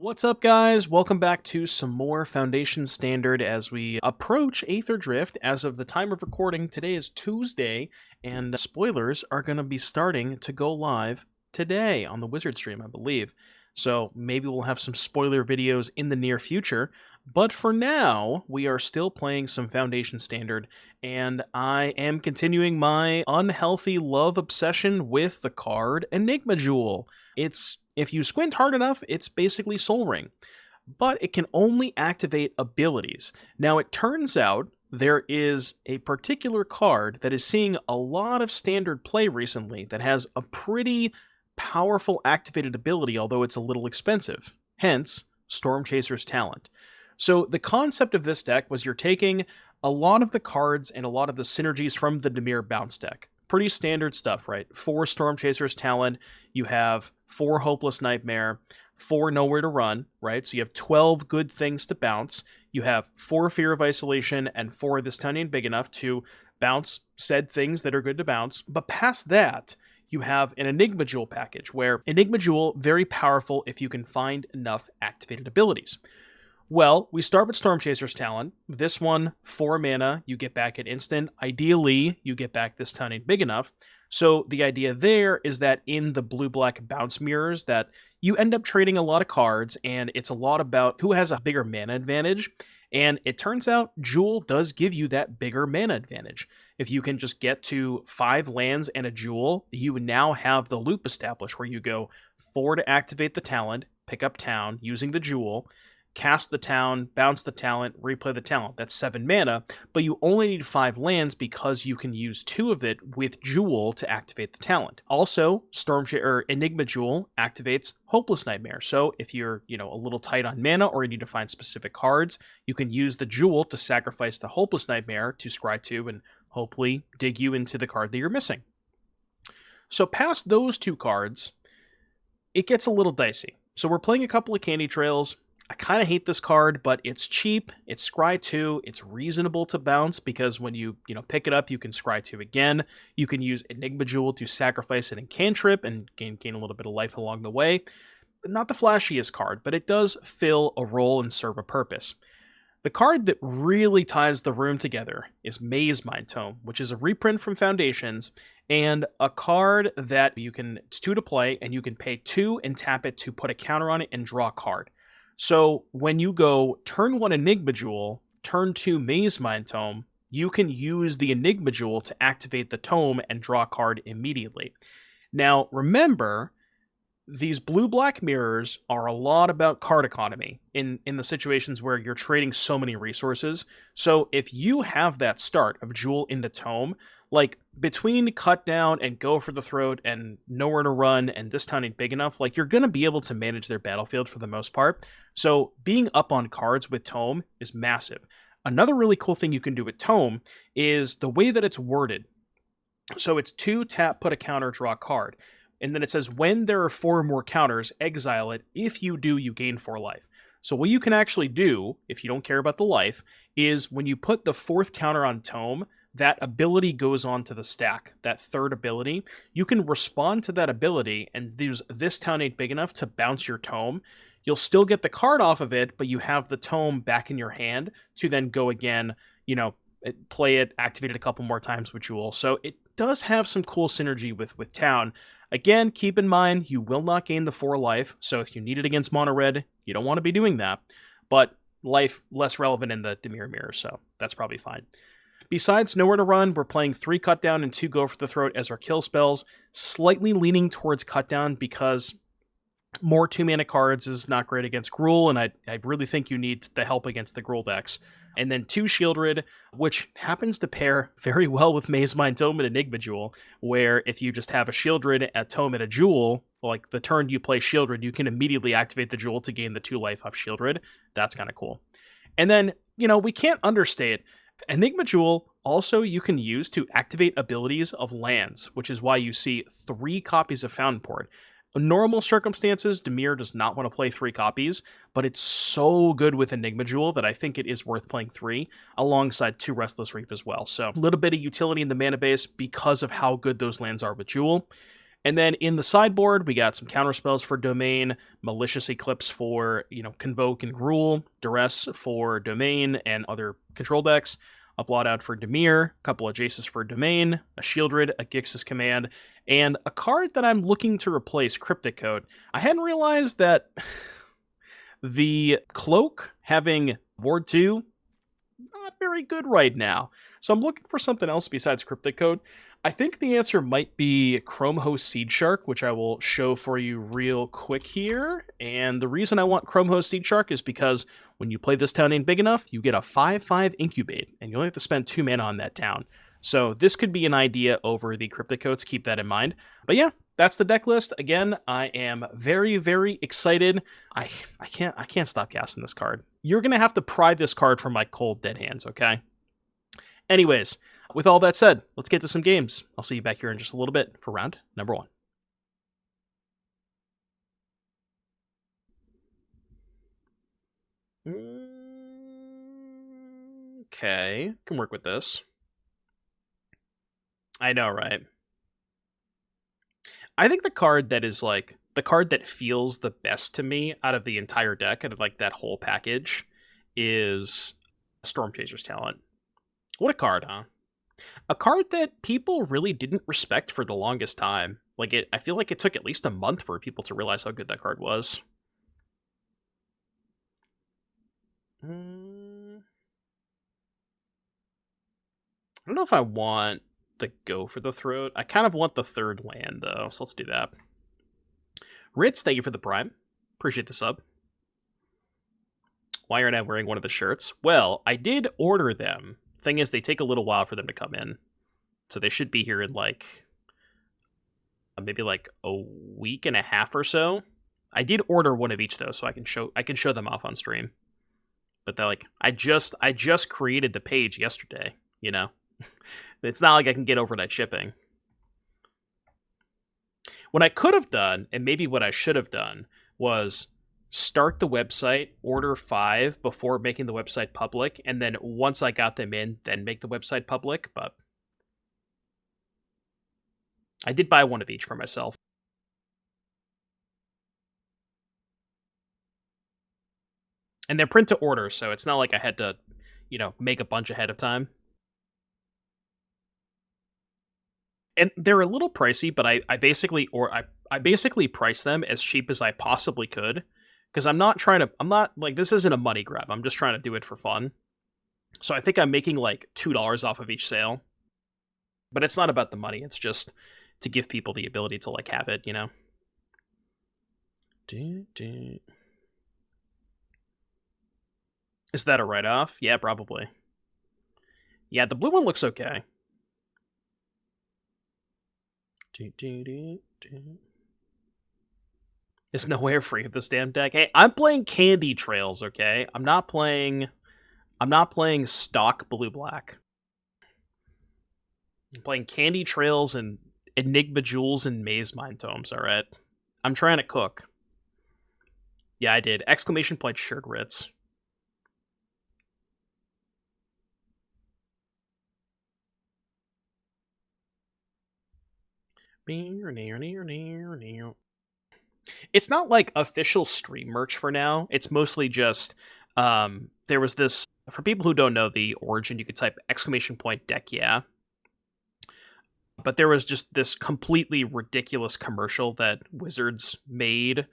What's up, guys? Welcome back to some more Foundation Standard as we approach Aether Drift. As of the time of recording, today is Tuesday, and spoilers are going to be starting to go live today on the Wizard stream, I believe. So maybe we'll have some spoiler videos in the near future. But for now, we are still playing some Foundation Standard, and I am continuing my unhealthy love obsession with the card Enigma Jewel. If you squint hard enough, it's basically Soul Ring, but it can only activate abilities. Now, it turns out there is a particular card that is seeing a lot of standard play recently that has a pretty powerful activated ability, although it's a little expensive. Hence, Stormchaser's Talent. So the concept of this deck was you're taking a lot of the cards and a lot of the synergies from the Dimir bounce deck. Pretty standard stuff, right? 4 Stormchaser's Talent, you have 4 Hopeless Nightmare, 4 Nowhere to Run, right? So you have 12 good things to bounce. You have 4 Fear of Isolation and 4 This Town Ain't Big Enough to bounce said things that are good to bounce. But past that, you have an Enigma Jewel package, where Enigma Jewel, very powerful if you can find enough activated abilities. Well, we start with Stormchaser's Talent. This one, 4 mana, you get back an instant. Ideally, you get back This Town Ain't Big Enough. So the idea there is that in the blue-black bounce mirrors, that you end up trading a lot of cards, and it's a lot about who has a bigger mana advantage. And it turns out Jewel does give you that bigger mana advantage. If you can just get to 5 lands and a Jewel, you now have the loop established where you go 4 to activate the talent, pick up town using the Jewel, cast the town, bounce the talent, replay the talent. That's 7 mana, but you only need 5 lands because you can use 2 of it with Jewel to activate the talent. Also, Enigma Jewel activates Hopeless Nightmare. So if you're, a little tight on mana or you need to find specific cards, you can use the Jewel to sacrifice the Hopeless Nightmare to scry 2 and hopefully dig you into the card that you're missing. So past those 2 cards, it gets a little dicey. So we're playing a couple of Candy Trails. I kind of hate this card, but it's cheap, it's scry 2, it's reasonable to bounce because when you pick it up, you can scry 2 again. You can use Enigma Jewel to sacrifice an cantrip and gain a little bit of life along the way. Not the flashiest card, but it does fill a role and serve a purpose. The card that really ties the room together is Mazemind Tome, which is a reprint from Foundations, and a card that it's 2 to play, and you can pay 2 and tap it to put a counter on it and draw a card. So when you go turn 1 Enigma Jewel, turn 2 Mazemind Tome, you can use the Enigma Jewel to activate the tome and draw a card immediately. Now, remember, these blue-black mirrors are a lot about card economy in the situations where you're trading so many resources. So if you have that start of Jewel into Tome, like between Cut Down and Go for the Throat and Nowhere to Run and This Town Ain't Big Enough, like you're going to be able to manage their battlefield for the most part. So being up on cards with Tome is massive. Another really cool thing you can do with Tome is the way that it's worded. So it's 2 tap, put a counter, draw a card. And then it says, when there are 4 or more counters, exile it. If you do, you gain 4 life. So what you can actually do, if you don't care about the life, is when you put the 4th counter on Tome, that ability goes on to the stack, that 3rd ability. You can respond to that ability and use This Town Ain't Big Enough to bounce your Tome. You'll still get the card off of it, but you have the Tome back in your hand to then go again, play it, activate it a couple more times with Jewel. So it does have some cool synergy with Town. Again, keep in mind, you will not gain the 4 life, so if you need it against mono red, you don't want to be doing that. But life less relevant in the Dimir mirror, so that's probably fine. Besides Nowhere to Run, we're playing 3 Cut Down and 2 Go for the Throat as our kill spells, slightly leaning towards Cut Down because more 2-mana cards is not great against Gruul, and I really think you need the help against the Gruul decks. And then 2 Shieldred, which happens to pair very well with Mazemind Tome and Enigma Jewel, where if you just have a Shieldred, a Tome, and a Jewel, like the turn you play Shieldred, you can immediately activate the Jewel to gain the 2 life off Shieldred. That's kind of cool. And then, we can't understate Enigma Jewel also you can use to activate abilities of lands, which is why you see 3 copies of Fountainport. In normal circumstances, Dimir does not want to play 3 copies, but it's so good with Enigma Jewel that I think it is worth playing 3, alongside 2 Restless Reef as well. So a little bit of utility in the mana base because of how good those lands are with Jewel. And then in the sideboard, we got some counterspells for Domain, Malicious Eclipse for, Convoke and Rule, Duress for Domain and other control decks, a Blot-Out for Dimir, a couple of Jaces for Domain, a Shieldred, a Gix's Command, and a card that I'm looking to replace, Cryptic Coat. I hadn't realized that the Cloak having Ward 2, not very good right now. So I'm looking for something else besides Cryptic Coat. I think the answer might be Chrome Host Seed Shark, which I will show for you real quick here. And the reason I want Chrome Host Seed Shark is because when you play this town ain't big enough, you get a 5/5 Incubate, and you only have to spend 2 mana on that town. So this could be an idea over the Cryptic Coats, keep that in mind. But yeah, that's the deck list. Again, I am very, very excited. I can't stop casting this card. You're gonna have to pry this card from my cold dead hands, okay? Anyways, with all that said, let's get to some games. I'll see you back here in just a little bit for round number 1. Okay, can work with this. I know, right? I think the card that is the card that feels the best to me out of the entire deck, out of that whole package, is Stormchaser's Talent. What a card, huh? A card that people really didn't respect for the longest time. I feel like it took at least a month for people to realize how good that card was. I don't know if I want the Go for the Throat. I kind of want the 3rd land, though, so let's do that. Ritz, thank you for the Prime. Appreciate the sub. Why aren't I wearing one of the shirts? Well, I did order them. Thing is, they take a little while for them to come in. So they should be here in maybe a week and a half or so. I did order one of each though, so I can show them off on stream. But they're I just created the page yesterday, It's not like I can get overnight shipping. What I could have done, and maybe what I should have done, was start the website, order 5 before making the website public, and then once I got them in, then make the website public, but I did buy one of each for myself. And they're print to order, so it's not like I had to, make a bunch ahead of time. And they're a little pricey, but I basically priced them as cheap as I possibly could. Because this isn't a money grab. I'm just trying to do it for fun. So I think I'm making $2 off of each sale. But it's not about the money. It's just to give people the ability to have it, Is that a write-off? Yeah, probably. Yeah, the blue one looks okay. There's no air free of this damn deck. Hey, I'm playing Candy Trails, okay? I'm not playing stock blue-black. I'm playing Candy Trails and Enigma Jewels and Maze Mind Tomes, alright? I'm trying to cook. Yeah, I did. Exclamation point shirt Ritz. It's not official stream merch for now. It's mostly just there was this, for people who don't know the origin, you could type exclamation point deck yeah. But there was just this completely ridiculous commercial that Wizards made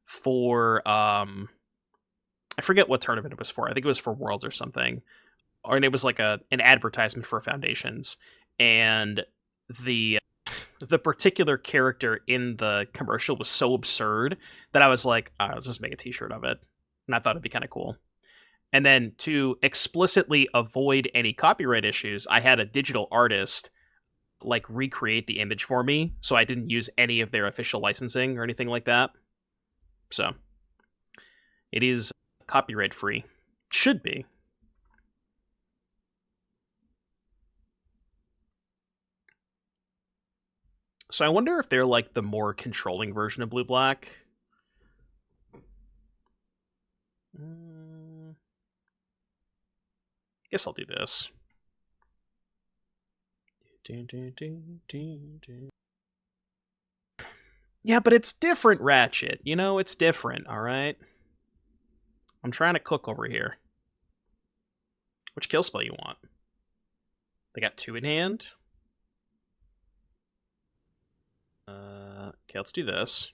for I forget what tournament it was for. I think it was for Worlds or something. And it was an advertisement for Foundations. And the particular character in the commercial was so absurd that I was like, let's just make a t-shirt of it. And I thought it'd be kind of cool. And then to explicitly avoid any copyright issues, I had a digital artist recreate the image for me, so I didn't use any of their official licensing or anything like that. So it is copyright free. Should be. So I wonder if they're the more controlling version of blue-black. Guess I'll do this. Yeah, but it's different, Ratchet. You know, it's different, alright? I'm trying to cook over here. Which kill spell you want? They got 2 in hand. Okay, let's do this.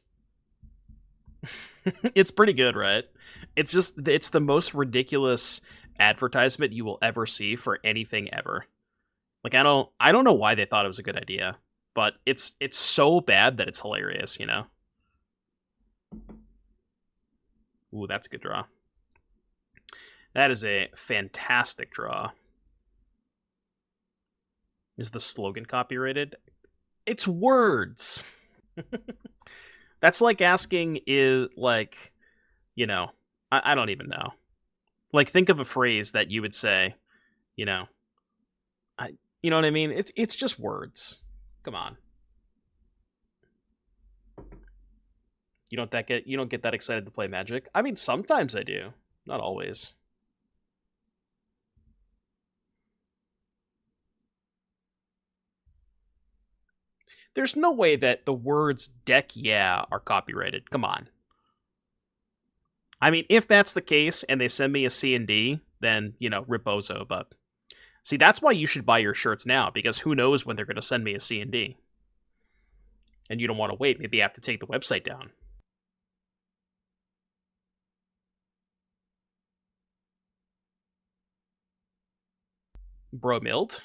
It's pretty good, right? It's the most ridiculous advertisement you will ever see for anything ever. Like, I don't know why they thought it was a good idea, but it's so bad that it's hilarious, you know? Ooh, that's a good draw. That is a fantastic draw. Is the slogan copyrighted? It's words. That's like asking is like, you know, I don't even know. Like, think of a phrase that you would say, you know, you know what I mean? It's just words. Come on. You don't get that excited to play Magic? I mean, sometimes I do, not always. There's no way that the words deck yeah are copyrighted. Come on. I mean, if that's the case and they send me a C&D, then, you know, Ripozo, but see, that's why you should buy your shirts now, because who knows when they're going to send me a C&D. And you don't want to wait. Maybe you have to take the website down. Bro milled.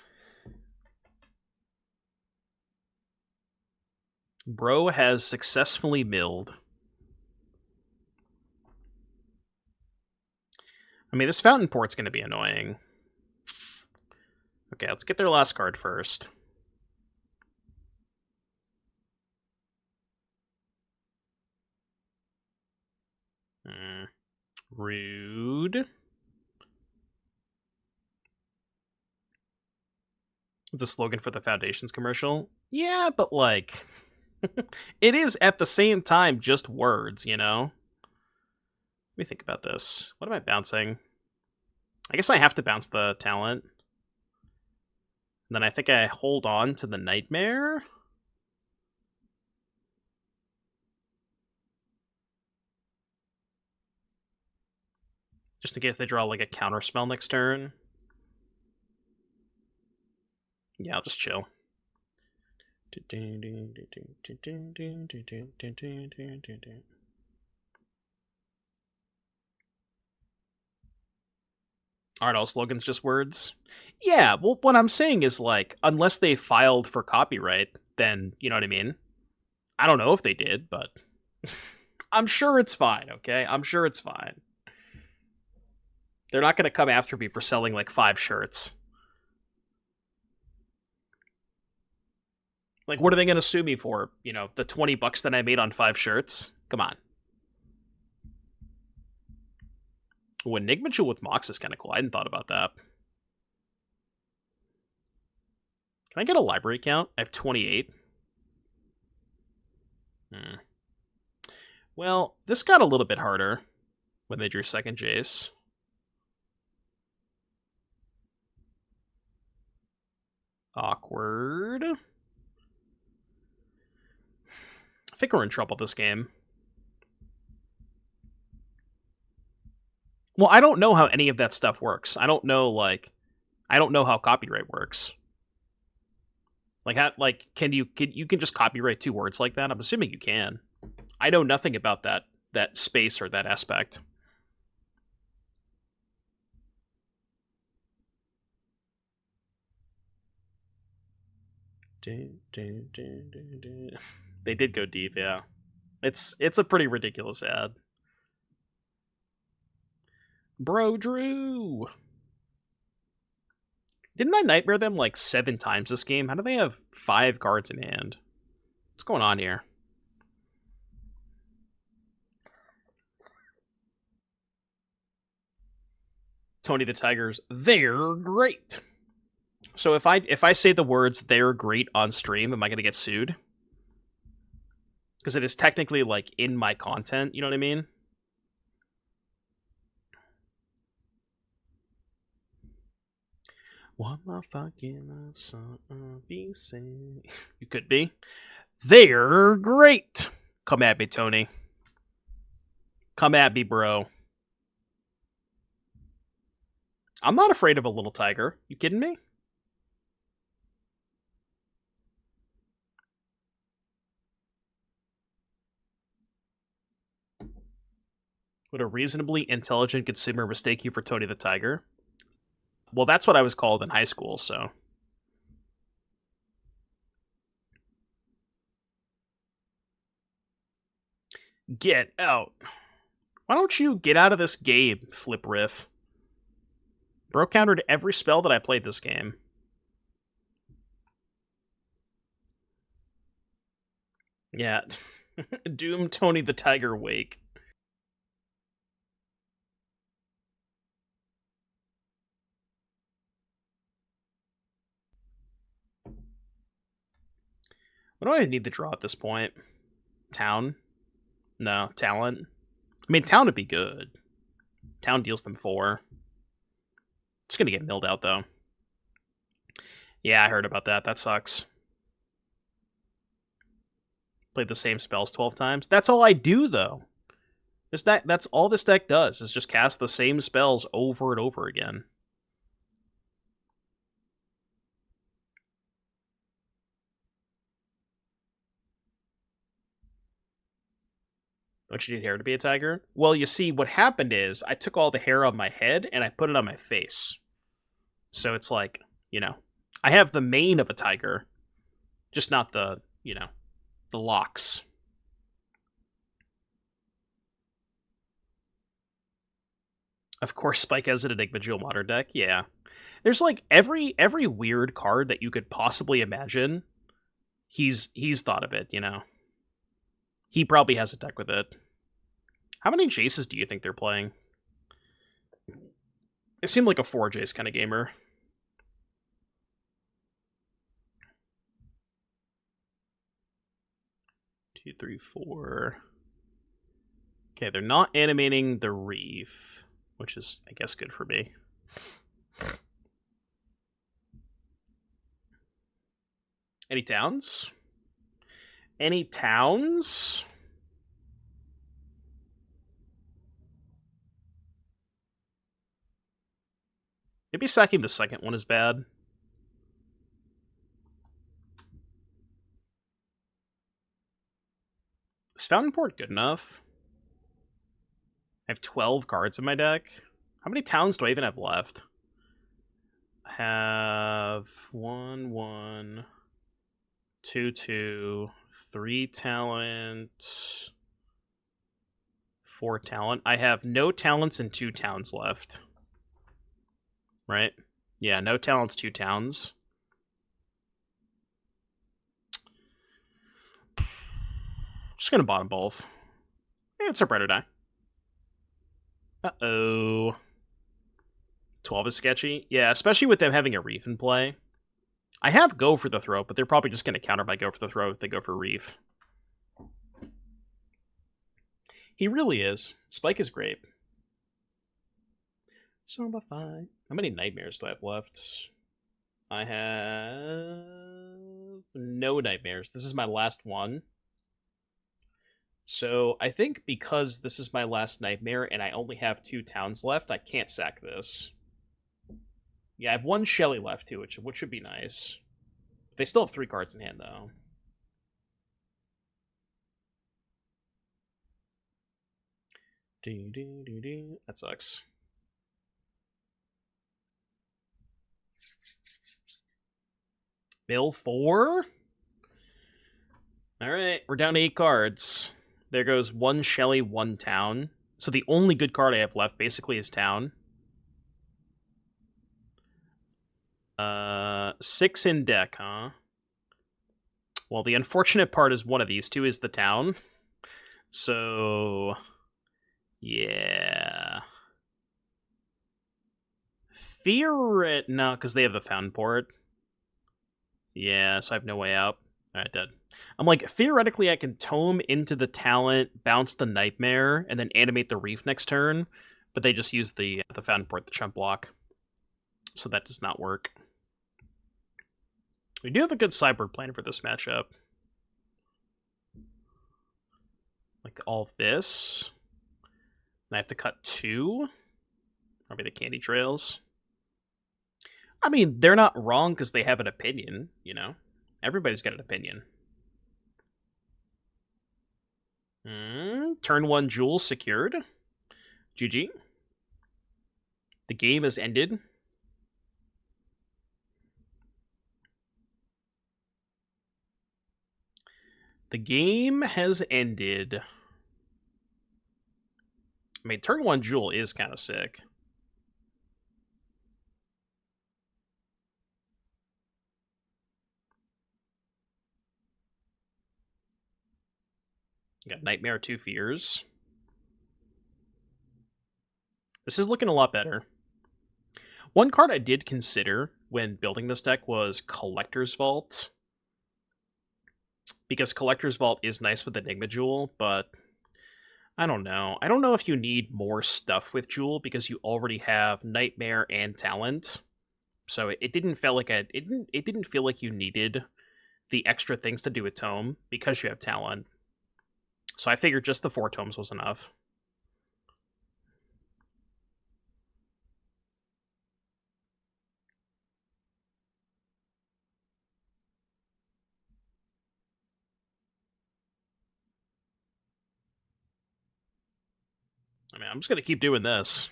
Bro has successfully milled. I mean, this Fountainport's going to be annoying. Okay, let's get their last card first. Rude. The slogan for the Foundations commercial? Yeah, but like... it is at the same time just words, you know? Let me think about this. What am I bouncing? I guess I have to bounce the talent. And then I think I hold on to the Nightmare. Just in case they draw like a counterspell next turn. Yeah, I'll just chill. Aren't all slogans just words? Yeah, well, what I'm saying is, like, unless they filed for copyright, then, you know what I mean? I don't know if they did, but I'm sure it's fine, okay? I'm sure it's fine. They're not going to come after me for selling, like, 5 shirts. Like, what are they going to sue me for? You know, the $20 that I made on 5 shirts? Come on. Oh, Enigma Jewel with Mox is kind of cool. I hadn't thought about that. Can I get a library count? I have 28. Well, this got a little bit harder when they drew second Jace. Awkward. I think we're in trouble this game. Well, I don't know how any of that stuff works. I don't know how copyright works. Can you just copyright 2 words like that? I'm assuming you can. I know nothing about that space or that aspect. They did go deep, yeah. It's a pretty ridiculous ad. Bro Drew! Didn't I nightmare them like 7 times this game? How do they have 5 cards in hand? What's going on here? Tony the Tigers, they're great. So if I say the words "they're great" on stream, am I going to get sued? Because it is technically like in my content. You know what I mean? What my fucking love song be saying? You could be. They're great. Come at me, Tony. Come at me, bro. I'm not afraid of a little tiger. You kidding me? Would a reasonably intelligent consumer mistake you for Tony the Tiger? Well, that's what I was called in high school, so. Get out. Why don't you get out of this game, Flip Riff? Bro countered every spell that I played this game. Yeah. Doom Tony the Tiger Wake. What do I need to draw at this point? Town? No. Talent? I mean, Town would be good. Town deals them 4. It's gonna get milled out, though. Yeah, I heard about that. That sucks. Played the same spells 12 times. That's all I do, though. That's all this deck does, is just cast the same spells over and over again. Don't you need hair to be a tiger? Well, you see, what happened is, I took all the hair on my head, and I put it on my face. So it's like, you know, I have the mane of a tiger, just not the, you know, the locks. Of course, Spike has an Enigma Jewel modern deck, yeah. There's like every weird card that you could possibly imagine, he's thought of it, you know. He probably has a deck with it. How many Jaces do you think they're playing? It seemed like a 4 Jace kind of gamer. 2, 3, 4. Okay, they're not animating the Reef, which is, I guess, good for me. Any towns? Any towns? Maybe sacking the second one is bad. Is Fountainport good enough? I have 12 cards in my deck. How many towns do I even have left? I have 1, 1, 2, 2, 3 talent, 4 talent. I have no talents and 2 towns left. Right? Yeah, no talents, 2 towns. Just gonna bottom both. It's a brighter die. Uh-oh. 12 is sketchy. Yeah, especially with them having a Reef in play. I have Go for the Throat, but they're probably just going to counter my Go for the Throat if they go for Reef. He really is. Spike is great. Zombify. How many Nightmares do I have left? I have no Nightmares. This is my last one. So I think because this is my last Nightmare and I only have 2 towns left, I can't sack this. Yeah, I have 1 Shelly left too, which should be nice. They still have 3 cards in hand, though. That sucks. Mill 4? Alright, we're down to 8 cards. There goes 1 Shelly, 1 town. So the only good card I have left basically is town. 6 in deck, huh? Well, the unfortunate part is one of these 2 is the town. So, yeah. No, because they have the Fountainport. Yeah, so I have no way out. Alright, dead. I'm like, theoretically I can tome into the talent, bounce the Nightmare, and then animate the Reef next turn, but they just use the Fountainport, the chump block. So that does not work. We do have a good sideboard plan for this matchup. like all this. And I have to cut 2. Probably the candy trails. I mean, they're not wrong because they have an opinion, you know? Everybody's got an opinion. Turn 1 Jewel secured. GG. The game has ended. The game has ended. I mean, turn 1 Jewel is kind of sick. You got Nightmare, 2 Fears. This is looking a lot better. One card I did consider when building this deck was Collector's Vault. Because Collector's Vault is nice with Enigma Jewel, but I don't know. I don't know if you need more stuff with Jewel because you already have Nightmare and Talent. So it didn't feel like it didn't feel like you needed the extra things to do with Tome because you have Talent. So I figured just the 4 tomes was enough. I mean, I'm just going to keep doing this.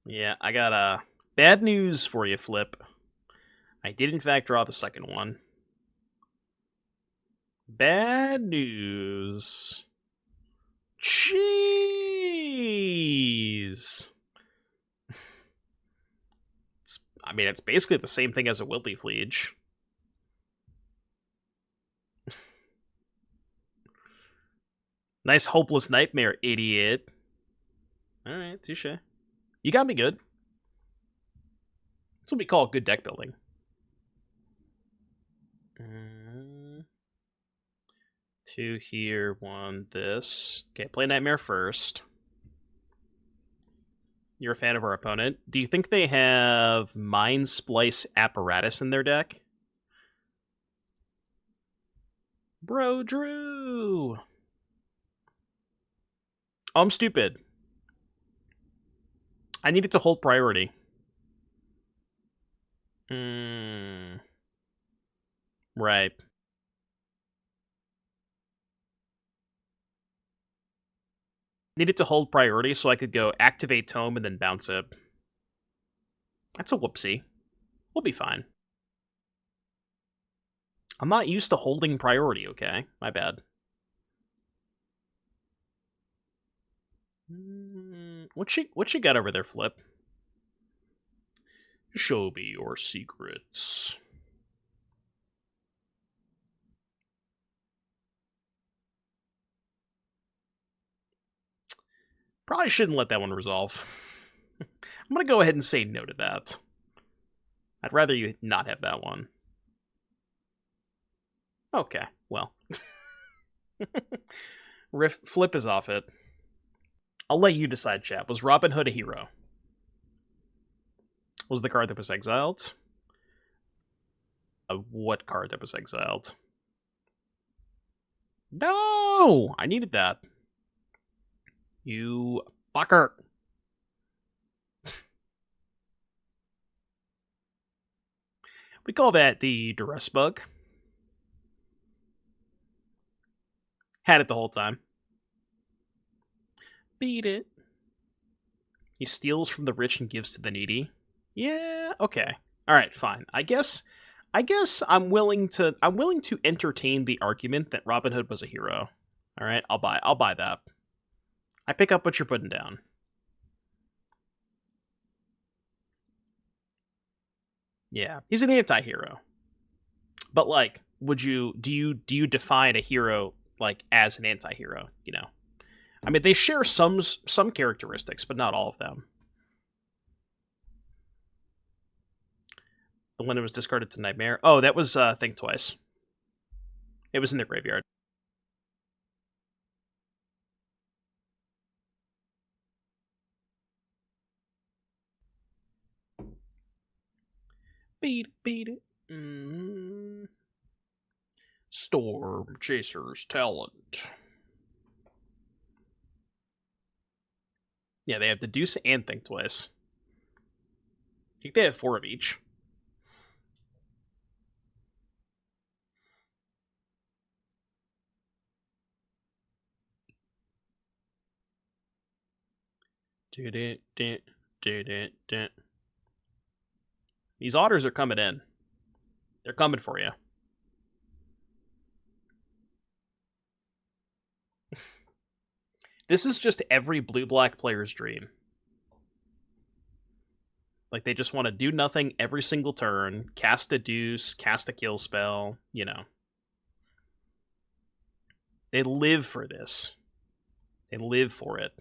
Yeah, I got bad news for you, Flip. I did, in fact, draw the second one. Bad news. Jeez. I mean, it's basically the same thing as a Wildy Fleege. Nice hopeless nightmare, idiot. Alright, touche. You got me good. That's what we call good deck building. 2 here, 1 this. Okay, play Nightmare first. You're a fan of our opponent. Do you think they have Mind Splice Apparatus in their deck? Bro Drew! Oh, I'm stupid. I needed to hold priority. Right. Needed to hold priority so I could go activate Tome and then bounce it. That's a whoopsie. We'll be fine. I'm not used to holding priority, okay? My bad. What you got over there, Flip? Show me your secrets. Probably shouldn't let that one resolve. I'm gonna go ahead and say no to that. I'd rather you not have that one. Okay, well. Flip is off it. I'll let you decide, chap. Was Robin Hood a hero? Was the card that was exiled? What card that was exiled? No! I needed that. You fucker. We call that the duress bug. Had it the whole time. Beat it. He steals from the rich and gives to the needy. Yeah, okay. Alright, fine. I guess I'm willing to entertain the argument that Robin Hood was a hero. Alright, I'll buy that. I pick up what you're putting down. Yeah, he's an anti-hero. But like, do you define a hero like as an anti-hero, you know? I mean, they share some characteristics, but not all of them. The one that was discarded to Nightmare. Oh, that was Think Twice. It was in the graveyard. Beat it. Stormchaser's talent. Yeah, they have Deduce and Think Twice. I think they have 4 of each. These otters are coming in. They're coming for you. This is just every blue-black player's dream. Like, they just want to do nothing every single turn, cast a deuce, cast a kill spell, you know. They live for this. They live for it.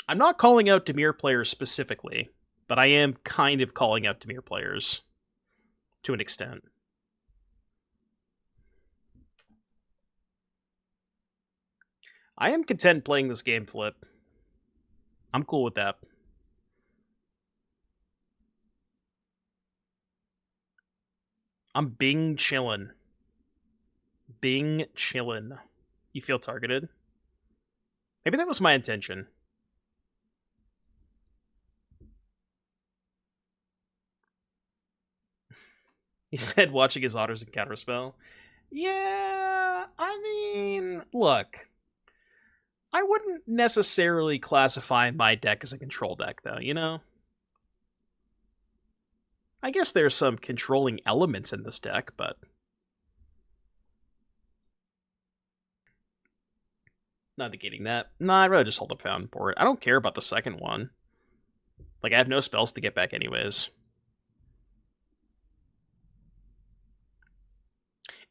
I'm not calling out Dimir players specifically, but I am kind of calling out Dimir players to an extent. I am content playing this game flip. I'm cool with that. I'm Bing chillin'. Bing chillin'. You feel targeted? Maybe that was my intention. He said watching his otters and counterspell. Yeah, I mean, look. I wouldn't necessarily classify my deck as a control deck, though, you know? I guess there's some controlling elements in this deck, but... not negating that. Nah, I'd rather just hold up Fountainport. I don't care about the second one. Like, I have no spells to get back anyways.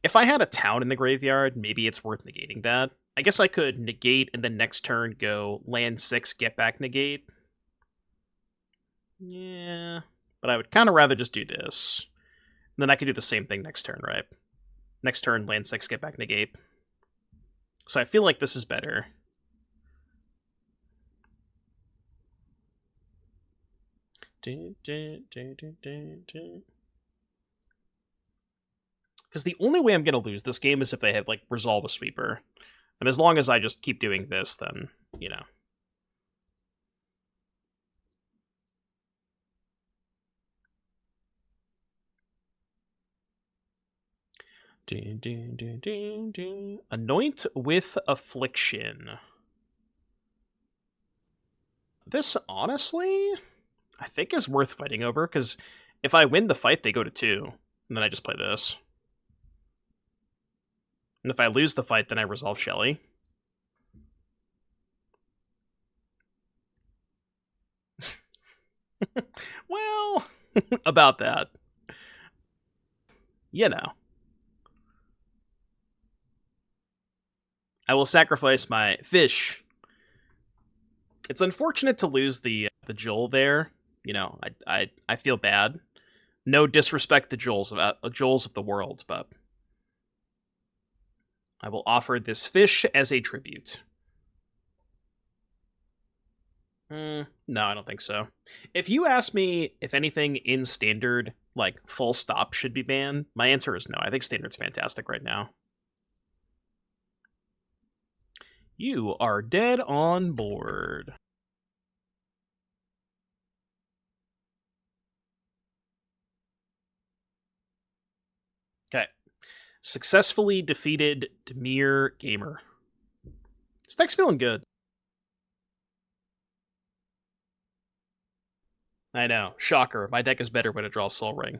If I had a town in the graveyard, maybe it's worth negating that. I guess I could negate and then next turn go land 6, get back negate. Yeah, but I would kind of rather just do this. And then I could do the same thing next turn, right? Next turn, land 6, get back negate. So I feel like this is better. Because the only way I'm going to lose this game is if they have, like, Resolve a Sweeper. And as long as I just keep doing this, then, you know. Anoint with Affliction. This, honestly, I think is worth fighting over, because if I win the fight, they go to 2. And then I just play this. And if I lose the fight, then I resolve Shelly. Well, about that. You know. I will sacrifice my fish. It's unfortunate to lose the Jewel there. You know, I feel bad. No disrespect to Jewels of the world, but I will offer this fish as a tribute. No, I don't think so. If you ask me if anything in Standard, like, full stop should be banned, my answer is no. I think Standard's fantastic right now. You are dead on board. Okay. Successfully defeated Dimir Gamer. This deck's feeling good. I know. Shocker. My deck is better when it draws Soul Ring.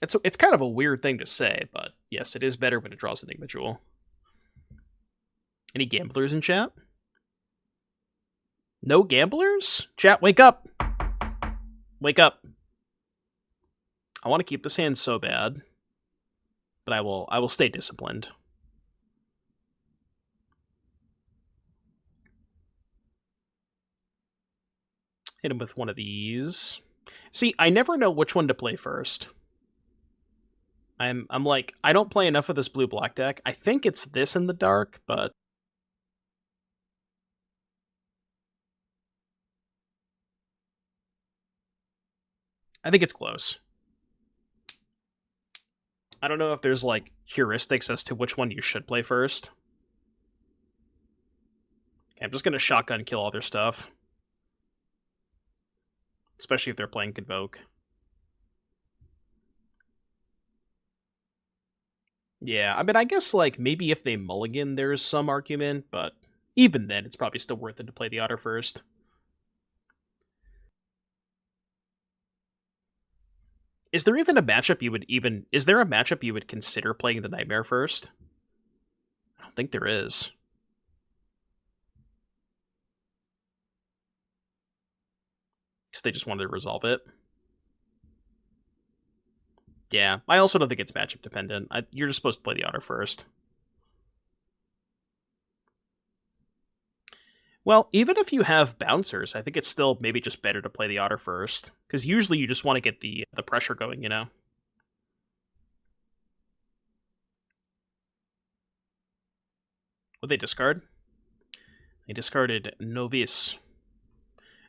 It's kind of a weird thing to say, but yes, it is better when it draws Enigma Jewel. Any gamblers in chat? No gamblers? Chat, wake up! Wake up. I want to keep this hand so bad, but I will stay disciplined. Hit him with one of these. See, I never know which one to play first. I'm like, I don't play enough of this blue-black deck. I think it's this in the dark, but... I think it's close. I don't know if there's, like, heuristics as to which one you should play first. Okay, I'm just going to shotgun kill all their stuff. Especially if they're playing Convoke. Yeah, I mean, I guess, like, maybe if they mulligan, there's some argument, but even then, it's probably still worth it to play the Otter first. Is there even a matchup you would even... Is there a matchup you would consider playing the Nightmare first? I don't think there is. Because they just wanted to resolve it. Yeah, I also don't think it's matchup dependent. You're just supposed to play the Otter first. Well, even if you have bouncers, I think it's still maybe just better to play the Otter first. Because usually you just want to get the pressure going, you know? What'd they discard? They discarded Novice.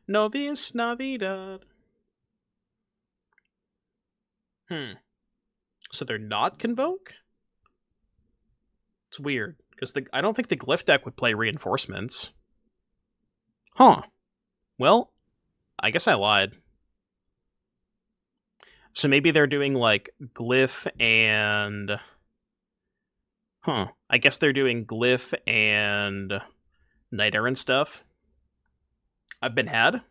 Novice Navidad. So they're not Convoke? It's weird, because I don't think the Glyph deck would play Reinforcements. Huh. Well, I guess I lied. So maybe they're doing, like, Glyph and... Huh. I guess they're doing Glyph and Knight Errant stuff. I've been had.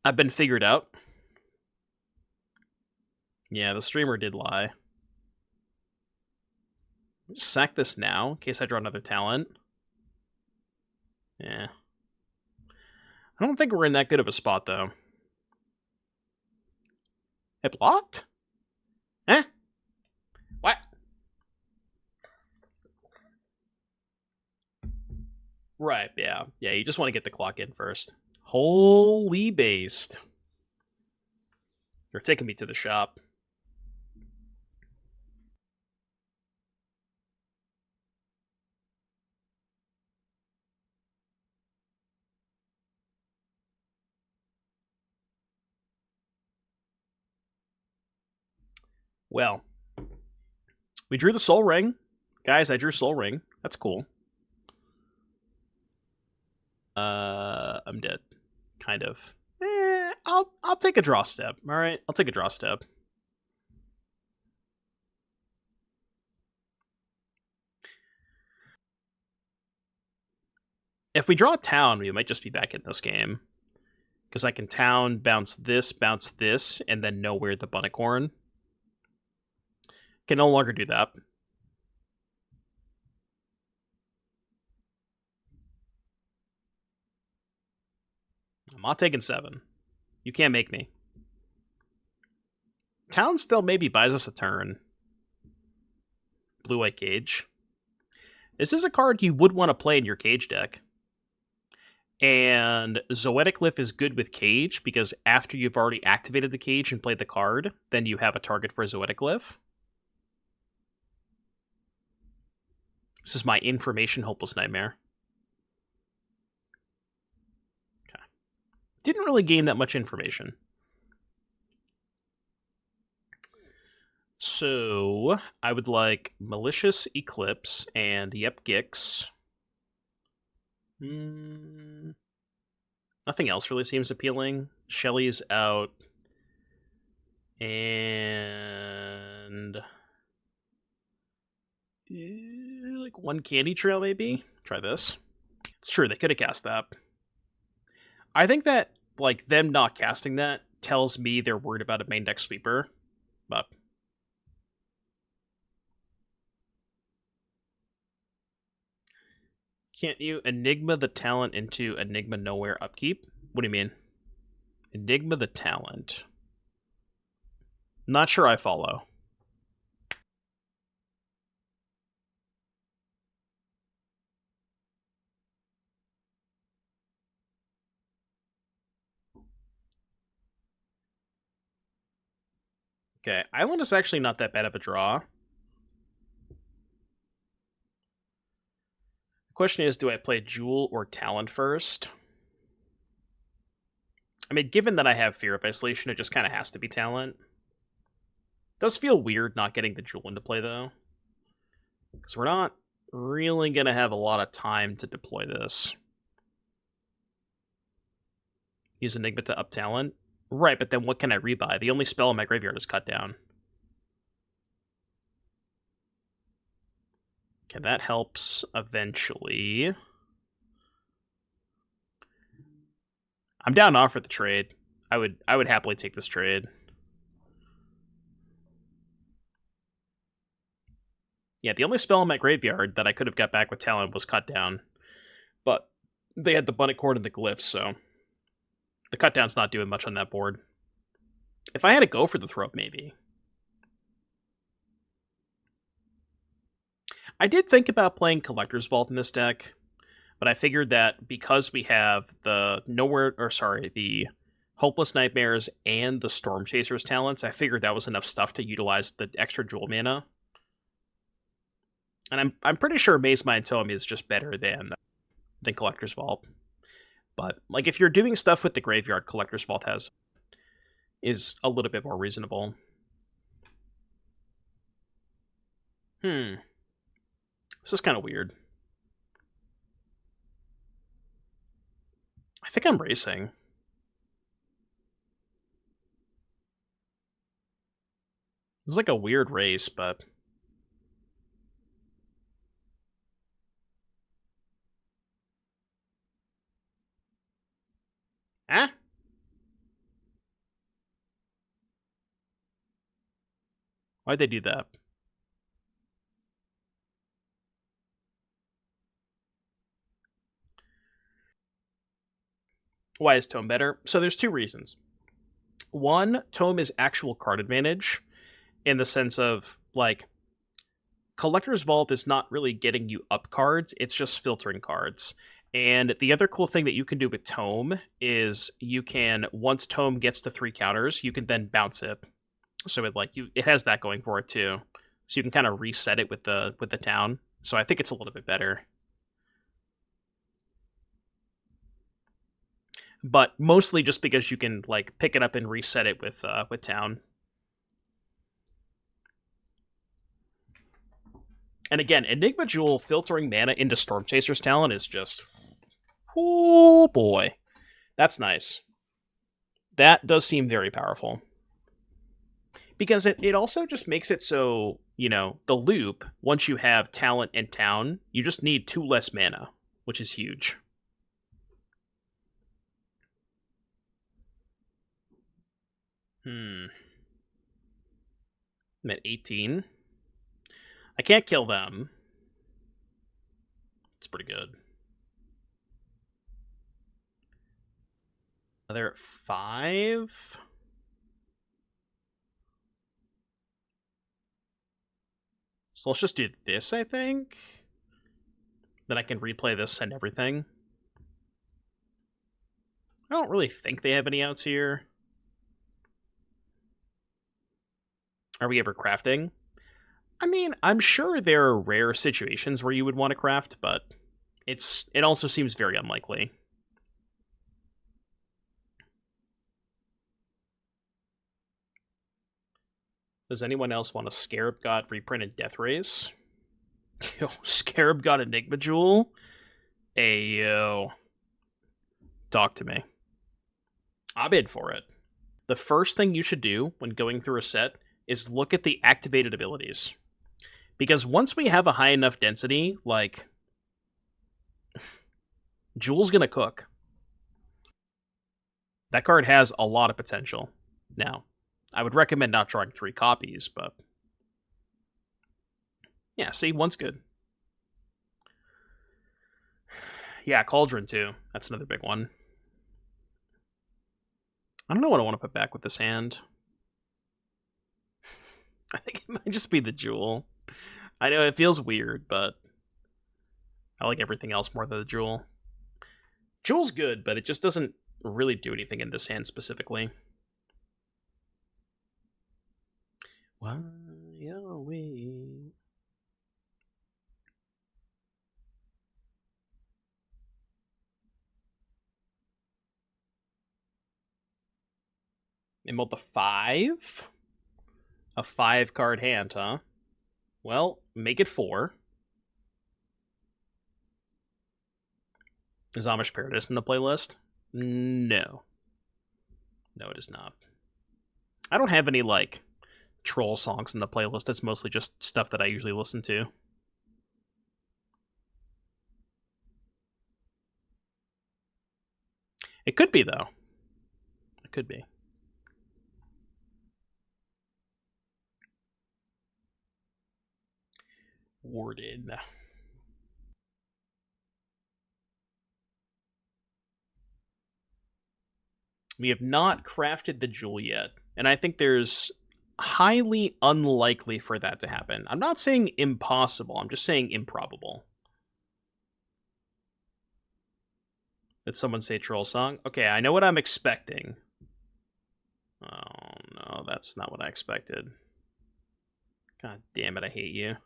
I've been figured out. Yeah, the streamer did lie. Just sack this now, in case I draw another talent. Yeah. I don't think we're in that good of a spot, though. It blocked? Eh? What? Right, yeah. Yeah, you just want to get the clock in first. Holy based. They're taking me to the shop. Well, we drew the Soul Ring. Guys, I drew Soul Ring. That's cool. I'm dead. Kind of. I'll take a draw step. All right, I'll take a draw step. If we draw a town, we might just be back in this game. Because I can town, bounce this, and then know where the Bunnicorn. Can no longer do that. I'm not taking 7. You can't make me. Town still maybe buys us a turn. Blue-white Cage. This is a card you would want to play in your Cage deck. And Zoetic Glyph is good with Cage, because after you've already activated the Cage and played the card, then you have a target for Zoetic Glyph. This is my Information Hopeless Nightmare. Okay. Didn't really gain that much information. So, I would like Malicious Eclipse and Yep Gix. Nothing else really seems appealing. Shelly's out. And... like one Candy Trail, maybe? Try this. It's true, they could have cast that. I think that, like, them not casting that tells me they're worried about a main deck sweeper. But... can't you Enigma the talent into Enigma Nowhere upkeep? What do you mean? Enigma the talent. Not sure I follow. Okay, Island is actually not that bad of a draw. The question is, do I play Jewel or Talent first? I mean, given that I have Fear of Isolation, it just kind of has to be Talent. Does feel weird not getting the Jewel into play, though. Because we're not really going to have a lot of time to deploy this. Use Enigma to up talent. Right, but then what can I rebuy? The only spell in my graveyard is Cut Down. Okay, that helps eventually. I'm down to offer the trade. I would happily take this trade. Yeah, the only spell in my graveyard that I could have got back with talent was Cut Down. But they had the Bunnet Cord and the Glyphs, so the Cut Down's not doing much on that board. If I had to go for the throw up, maybe. I did think about playing Collector's Vault in this deck, but I figured that because we have the the Hopeless Nightmares and the Stormchaser's talents, I figured that was enough stuff to utilize the extra Jewel mana. And I'm pretty sure Maze Mind Tome is just better than Collector's Vault. But like if you're doing stuff with the graveyard, Collector's Vault is a little bit more reasonable. This is kind of weird. I think I'm racing. It's like a weird race, but... Ah? Why'd they do that? Why is Tome better? So there's two reasons. One, Tome is actual card advantage, in the sense of, like, Collector's Vault is not really getting you up cards, it's just filtering cards. And the other cool thing that you can do with Tome is you can, once Tome gets to 3 counters, you can then bounce it. So it has that going for it too. So you can kind of reset it with the town. So I think it's a little bit better. But mostly just because you can like pick it up and reset it with town. And again, Enigma Jewel filtering mana into Stormchaser's talent is just, oh boy, that's nice. That does seem very powerful. Because it also just makes it so, the loop, once you have talent and town, you just need 2 less mana, which is huge. I'm at 18. I can't kill them. It's pretty good. They're at 5. So let's just do this, I think. Then I can replay this and everything. I don't really think they have any outs here. Are we ever crafting? I mean, I'm sure there are rare situations where you would want to craft, but it also seems very unlikely. Does anyone else want a Scarab God reprinted Death Race? Yo, Scarab God Enigma Jewel? Ayo. Talk to me. I'm in for it. The first thing you should do when going through a set is look at the activated abilities. Because once we have a high enough density, like, Jewel's gonna cook. That card has a lot of potential. Now, I would recommend not drawing 3 copies, but... yeah, see, one's good. Yeah, Cauldron, too. That's another big one. I don't know what I want to put back with this hand. I think it might just be the Jewel. I know it feels weird, but I like everything else more than the Jewel. Jewel's good, but it just doesn't really do anything in this hand specifically. Why are we... Emerald the 5? A 5-card hand, huh? Well, make it 4. Is Amish Paradise in the playlist? No. No, it is not. I don't have any, like, troll songs in the playlist. That's mostly just stuff that I usually listen to. It could be, though. It could be. Warded. We have not crafted the jewel yet, and I think there's highly unlikely for that to happen. I'm not saying impossible, I'm just saying improbable. Did someone say troll song? Okay, I know what I'm expecting. Oh no, that's not what I expected. God damn it, I hate you.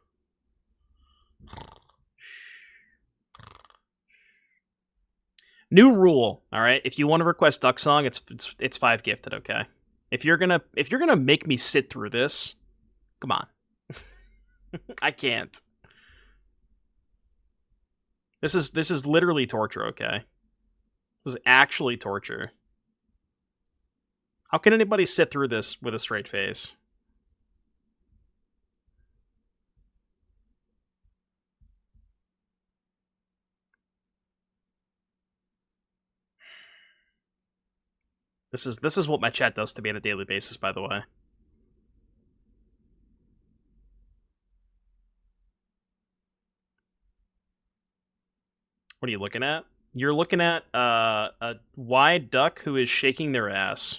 New rule, all right? If you want to request Duck Song, it's 5 gifted, okay? If you're gonna make me sit through this, come on. I can't. This is literally torture, okay? This is actually torture. How can anybody sit through this with a straight face? This is what my chat does to me on a daily basis, by the way. What are you looking at? You're looking at a wide duck who is shaking their ass.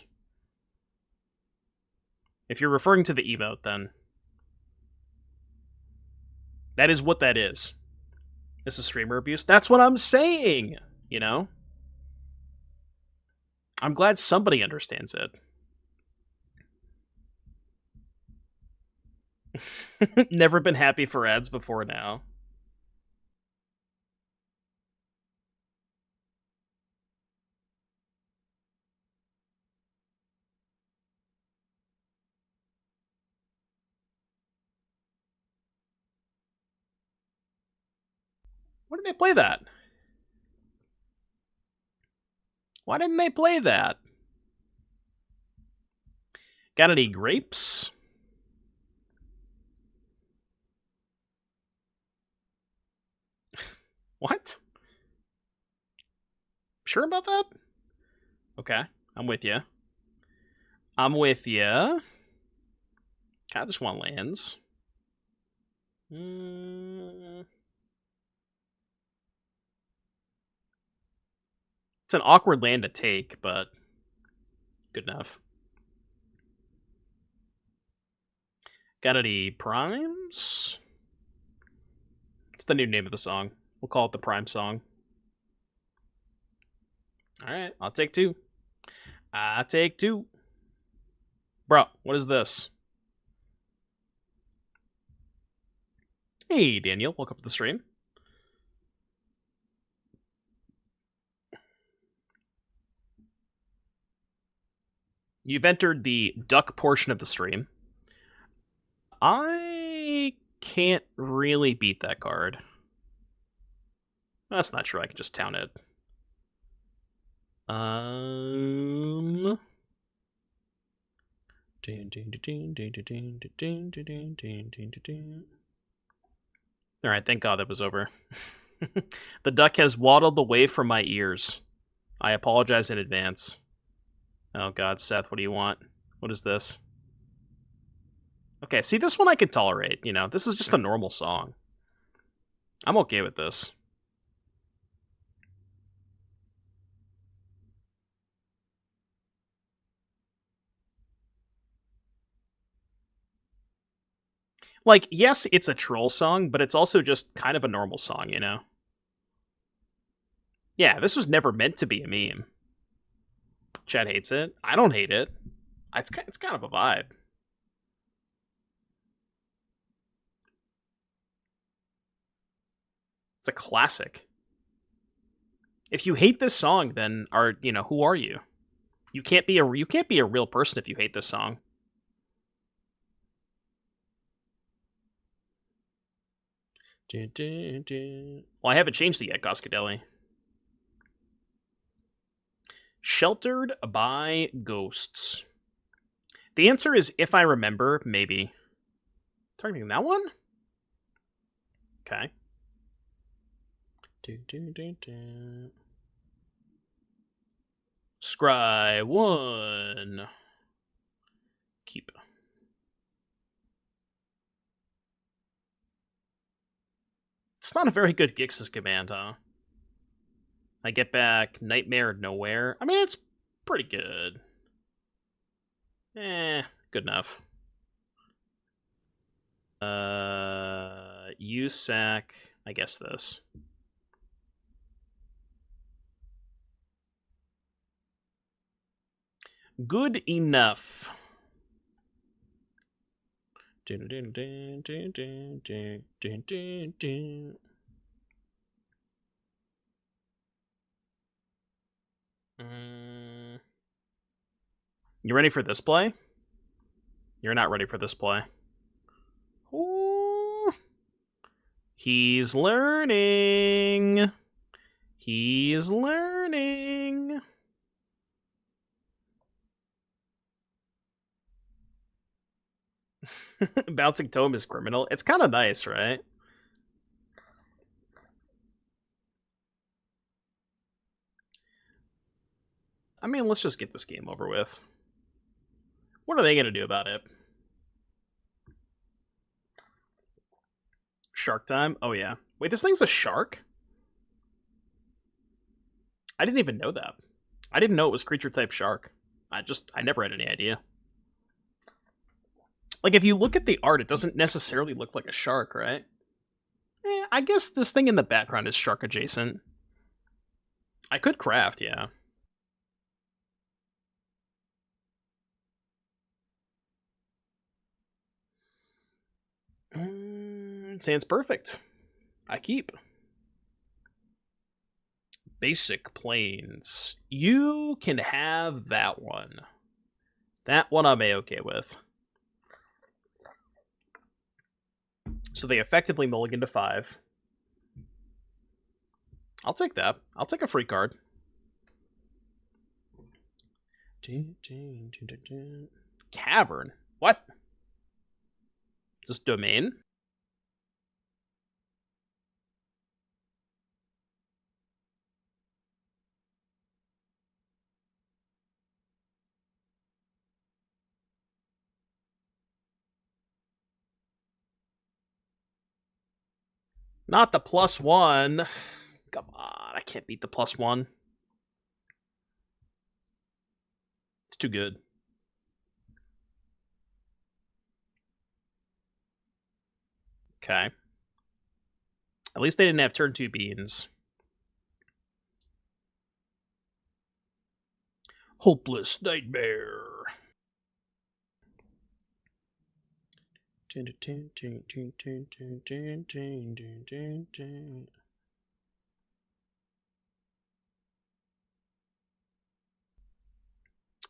If you're referring to the emote, then that is what that is. This is streamer abuse. That's what I'm saying, you know? I'm glad somebody understands it. Never been happy for ads before now. Why didn't they play that? Why didn't they play that? Got any grapes? What? Sure about that? Okay, I'm with you. I'm with you. I just want lands. It's an awkward land to take, but good enough. Got any primes? It's the new name of the song. We'll call it the Prime Song. Alright, I'll take 2. I take 2. Bro, what is this? Hey, Daniel. Welcome to the stream. You've entered the duck portion of the stream. I can't really beat that card. That's not true. I can just town it. Alright, thank God that was over. The duck has waddled away from my ears. I apologize in advance. Oh God, Seth, what do you want? What is this? Okay, see, this one I can tolerate, you know. This is just a normal song. I'm okay with this. Like, yes, it's a troll song, but it's also just kind of a normal song, you know? Yeah, this was never meant to be a meme. Chad hates it. I don't hate it. It's kind of a vibe. It's a classic. If you hate this song, then who are you? You can't be a real person if you hate this song. Well, I haven't changed it yet, Goskadelli. Sheltered by Ghosts. The answer is, if I remember, maybe. Targeting that one? Okay. Scry 1. Keep. It's not a very good Gix's command, huh? I get back Nightmare Nowhere. I mean, it's pretty good. Good enough. You sack, I guess this. Good enough. You ready for this play? You're not ready for this play. Ooh. He's learning. He's learning. Bouncing Tome is criminal. It's kind of nice, right? I mean, let's just get this game over with. What are they going to do about it? Shark time? Oh, yeah. Wait, this thing's a shark? I didn't even know that. I didn't know it was creature type shark. I never had any idea. Like, if you look at the art, it doesn't necessarily look like a shark, right? I guess this thing in the background is shark adjacent. I could craft, yeah. Sounds perfect. I keep. Basic Plains. You can have that one. That one I'm A-okay with. So they effectively mulligan to 5. I'll take that. I'll take a free card. Cavern? What? Is this domain? Not the +1. Come on, I can't beat the +1. It's too good. Okay. At least they didn't have turn 2 beans. Hopeless Nightmare.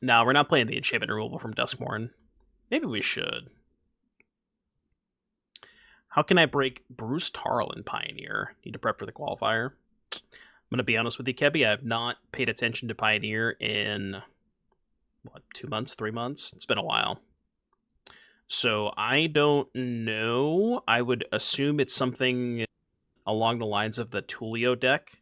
No, we're not playing the enchantment removal from Duskmourn. Maybe we should. How can I break Bruce Tarl in Pioneer? Need to prep for the qualifier. I'm going to be honest with you, Kebby. I have not paid attention to Pioneer in, 2 months, 3 months? It's been a while. So I don't know. I would assume it's something along the lines of the Tulio deck.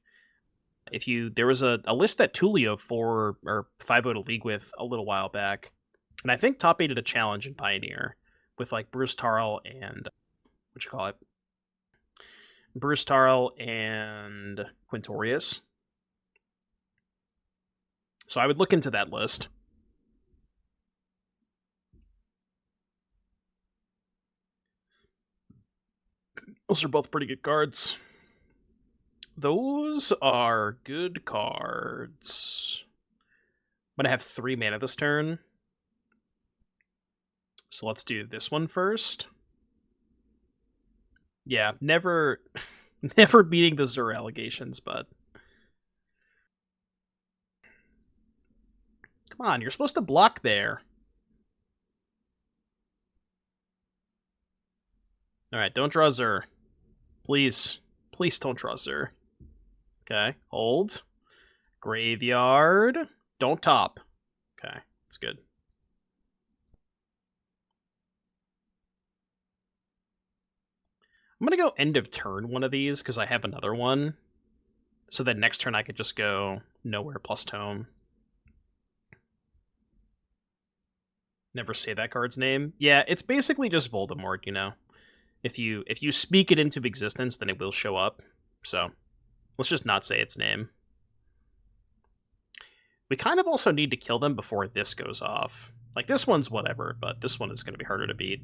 There was a list that Tulio 4 or 5-0 to league with a little while back, and I think top 8 did a challenge in Pioneer with like Bruce Tarl and Bruce Tarl and Quintorius. So I would look into that list. Those are both pretty good cards. Those are good cards. I'm going to have 3 mana this turn. So let's do this one first. Yeah, never beating the Zur allegations, but... Come on, you're supposed to block there. Alright, don't draw Zur. Please. Please don't trust her. Okay, hold. Graveyard. Don't top. Okay, that's good. I'm gonna go end of turn one of these, because I have another one. So that next turn I could just go nowhere plus tome. Never say that card's name. Yeah, it's basically just Voldemort, you know. If you speak it into existence, then it will show up. So let's just not say its name. We kind of also need to kill them before this goes off. Like, this one's whatever, but this one is going to be harder to beat.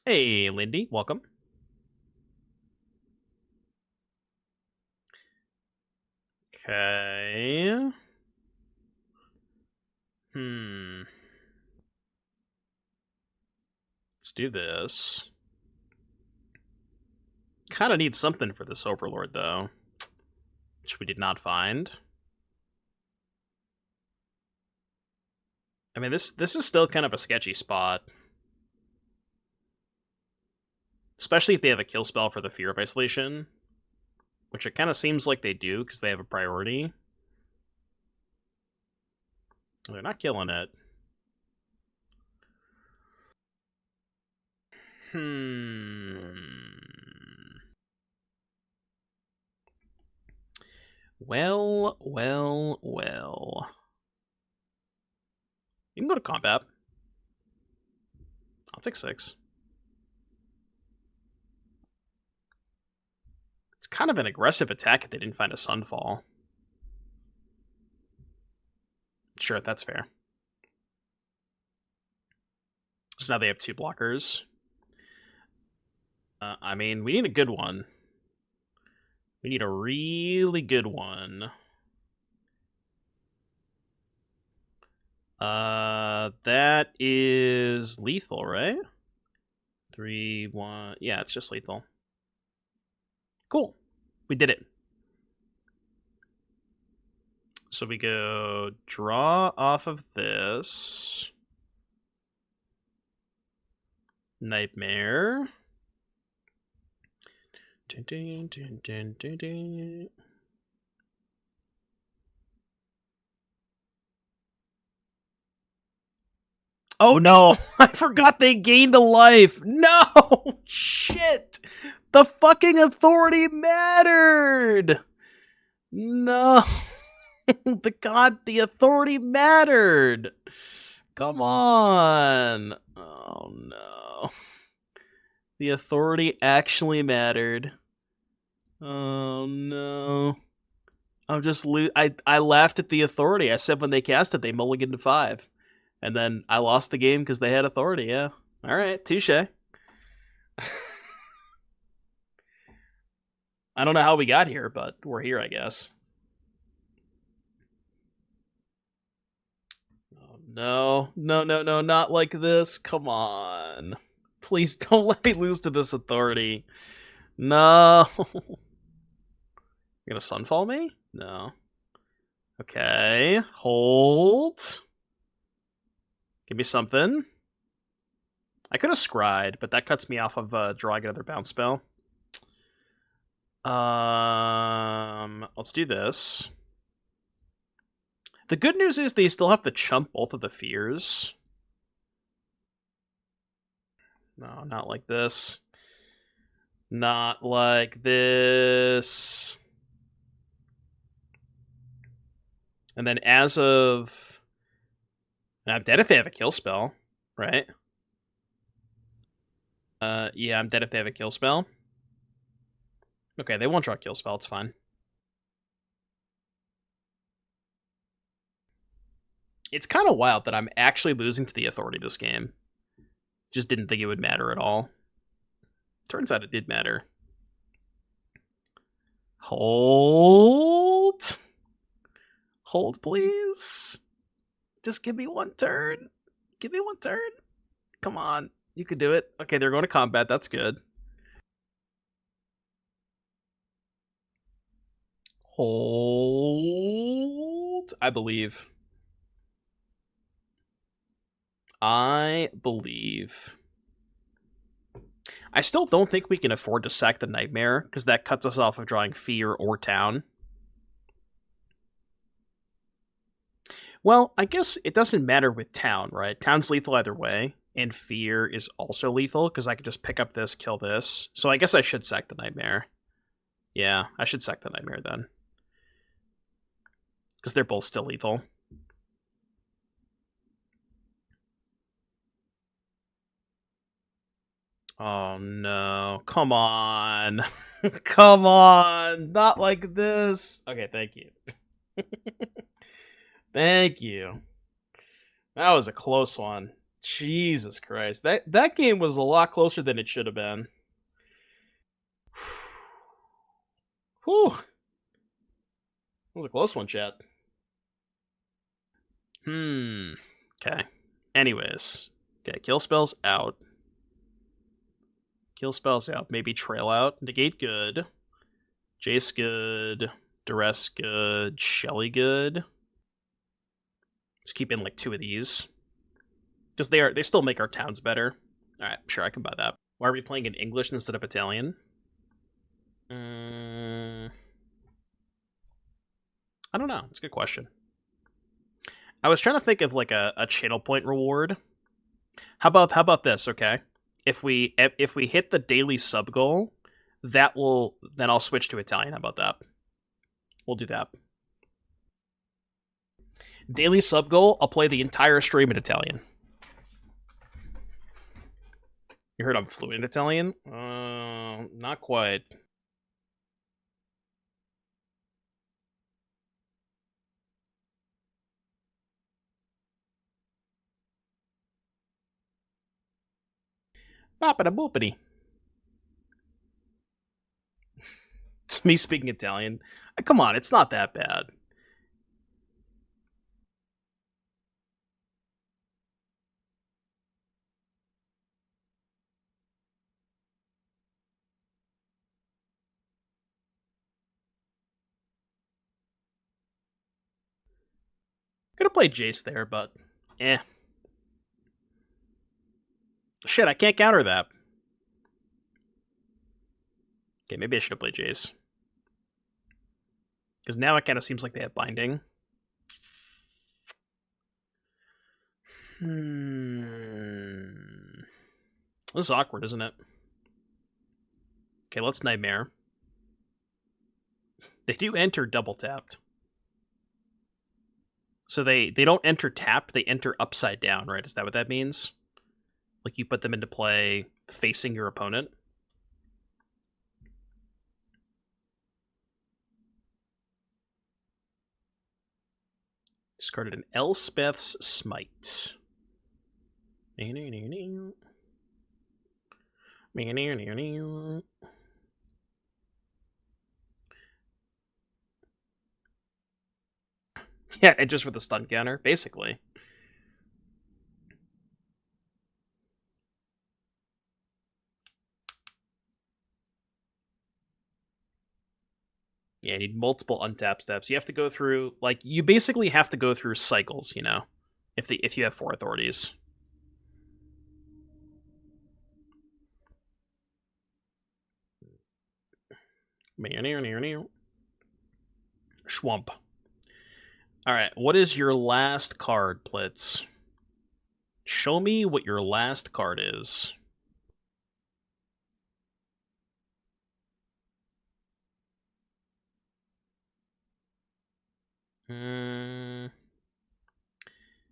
Hey, Lindy, welcome. Okay. Let's do this. Kind of need something for this Overlord, though, which we did not find. I mean, this is still kind of a sketchy spot. Especially if they have a kill spell for the Fear of Isolation, which it kind of seems like they do, because they have a priority. They're not killing it. Well. You can go to combat. I'll take 6. It's kind of an aggressive attack if they didn't find a Sunfall. Sure, that's fair. So now they have 2 blockers. I mean, we need a good one. We need a really good one. That is lethal, right? 3, 1... Yeah, it's just lethal. Cool. We did it. So we go draw off of this. Nightmare. Dun, dun, dun. Oh no! I forgot they gained a life! No! Shit! The fucking authority mattered! No! The authority mattered! Come on! Oh no. The authority actually mattered. Oh no. I'm just I laughed at the authority. I said when they cast it, they mulliganed to 5. And then I lost the game because they had authority, yeah. Alright, touche. I don't know how we got here, but we're here, I guess. Oh, no. No, not like this. Come on. Please don't let me lose to this authority. No. You're gonna Sunfall me? No. Okay. Hold. Give me something. I could have Scryed, but that cuts me off of drawing another bounce spell. Let's do this. The good news is they still have to chump both of the fears. No, not like this. Not like this. And then as of... I'm dead if they have a kill spell, right? Yeah, I'm dead if they have a kill spell. Okay, they won't draw a kill spell, it's fine. It's kind of wild that I'm actually losing to the authority this game. Just didn't think it would matter at all. Turns out it did matter. Hold. Hold, please. Just give me one turn. Give me one turn. Come on. You can do it. Okay, they're going to combat. That's good. Hold. I believe. I believe... I still don't think we can afford to sack the Nightmare, because that cuts us off of drawing Fear or Town. Well, I guess it doesn't matter with Town, right? Town's lethal either way, and Fear is also lethal, because I could just pick up this, kill this. So I guess I should sack the Nightmare. Yeah, I should sack the Nightmare then. Because they're both still lethal. Oh no, come on. Come on, not like this. Okay, thank you. Thank you. That was a close one. Jesus Christ. That game was a lot closer than it should have been. Whew. That was a close one, chat. Okay. Anyways. Okay, kill spells out. Kill spells out. Maybe trail out. Negate good. Jace good. Duress good. Shelly good. Let's keep in like 2 of these. Because they still make our towns better. Alright, sure, I can buy that. Why are we playing in English instead of Italian? I don't know. It's a good question. I was trying to think of like a channel point reward. How about this, okay? If we hit the daily sub goal, then I'll switch to Italian. How about that? We'll do that. Daily sub goal, I'll play the entire stream in Italian. You heard I'm fluent in Italian? Not quite. Boppity boopity. It's me speaking Italian. Come on, it's not that bad. Could have played Jace there, but eh. Shit, I can't counter that. Okay, maybe I should have played Jace. Because now it kind of seems like they have binding. This is awkward, isn't it? Okay, let's Nightmare. They do enter double tapped. So they don't enter tapped, they enter upside down, right? Is that what that means? Like you put them into play facing your opponent? Discarded an Elspeth's Smite. Yeah, and just with a stun counter, basically. Yeah, you need multiple untap steps. You have to go through, like, you basically have to go through cycles, you know, if you have 4 authorities. Schwump. Alright, what is your last card, Plitz? Show me what your last card is.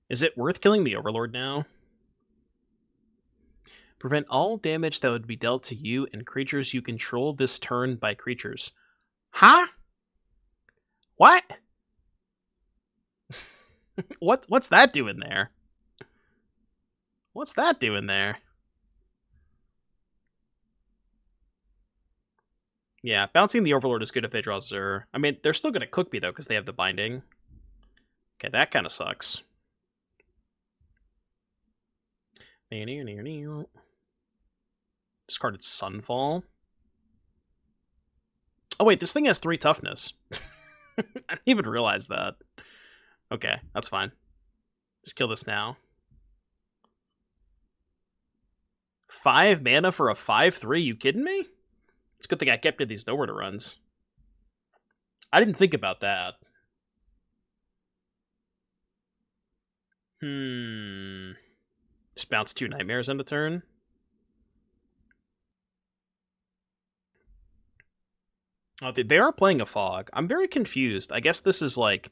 Is it worth killing the Overlord now? Prevent all damage that would be dealt to you and creatures you control this turn by creatures. Huh? What? What's that doing there? What's that doing there? Yeah, bouncing the Overlord is good if they draw Zur. I mean, they're still going to cook me, though, because they have the binding. Okay, that kind of sucks. Discarded Sunfall. Oh, wait, this thing has 3 toughness. I didn't even realize that. Okay, that's fine. Just kill this now. 5 mana for a 5/3? You kidding me? It's a good thing I kept it these nowhere to runs. I didn't think about that. Just bounce 2 Nightmares end of turn. Oh, they are playing a Fog. I'm very confused. I guess this is, like,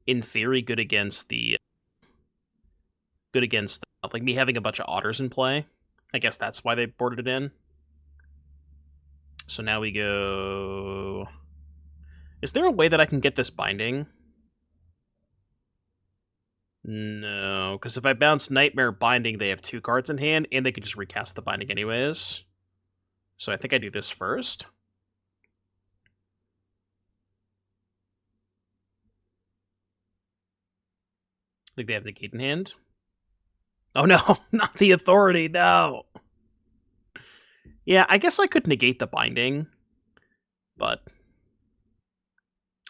in theory, good against like, me having a bunch of Otters in play. I guess that's why they boarded it in. So now we go... Is there a way that I can get this binding? No, because if I bounce Nightmare Binding, they have 2 cards in hand, and they can just recast the binding anyways. So I think I do this first. I think they have the Negate in hand. Oh no, not the Authority, no! Yeah, I guess I could negate the binding, but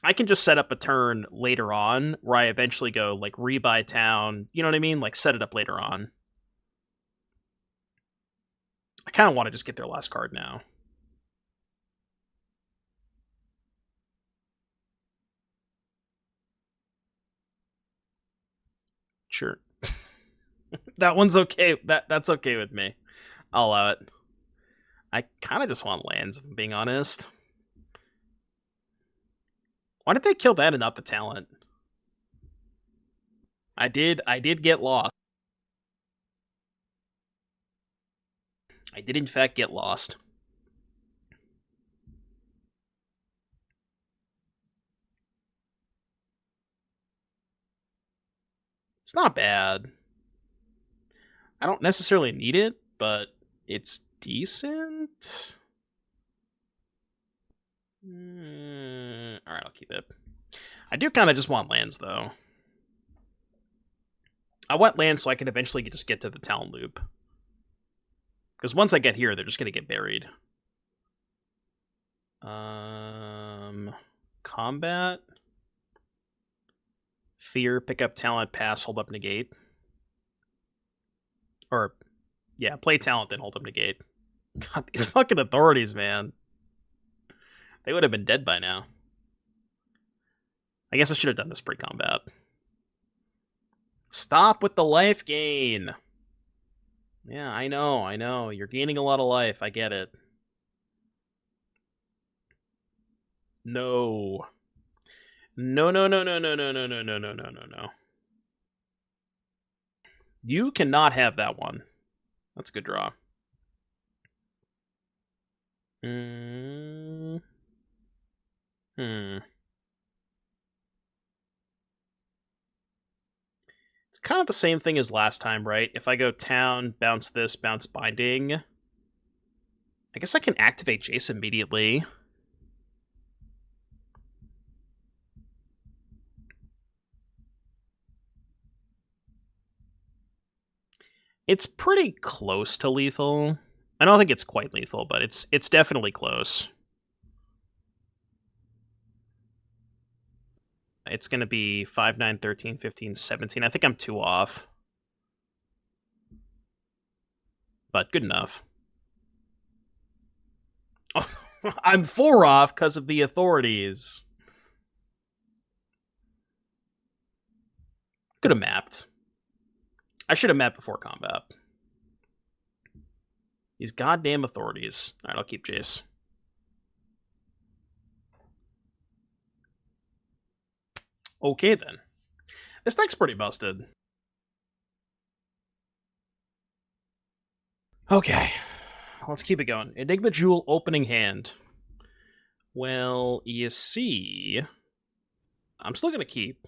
I can just set up a turn later on where I eventually go, like, rebuy town, you know what I mean? Like, set it up later on. I kind of want to just get their last card now. Sure. That one's okay. That's okay with me. I'll allow it. I kind of just want lands, if I'm being honest. Why did they kill that and not the talent? I did get lost. I did in fact get lost. It's not bad. I don't necessarily need it, but it's decent. Alright, I'll keep it. I do kind of just want lands, though. I want lands so I can eventually just get to the talent loop. Because once I get here, they're just going to get buried. Combat. Fear, pick up talent, pass, hold up, negate. Or, yeah, play talent, then hold up, negate. God, these fucking authorities, man. They would have been dead by now. I guess I should have done this pre-combat. Stop with the life gain! Yeah, I know. You're gaining a lot of life, I get it. No. No. You cannot have that one. That's a good draw. It's kind of the same thing as last time, right? If I go town, bounce this, bounce binding. I guess I can activate Jace immediately. It's pretty close to lethal. I don't think it's quite lethal, but it's definitely close. It's going to be 5, 9, 13, 15, 17. I think I'm 2 off. But good enough. Oh, I'm 4 off because of the authorities. Could have mapped. I should have mapped before combat. These goddamn authorities. Alright, I'll keep Jace. Okay, then. This deck's pretty busted. Okay. Let's keep it going. Enigma Jewel opening hand. Well, you see... I'm still going to keep.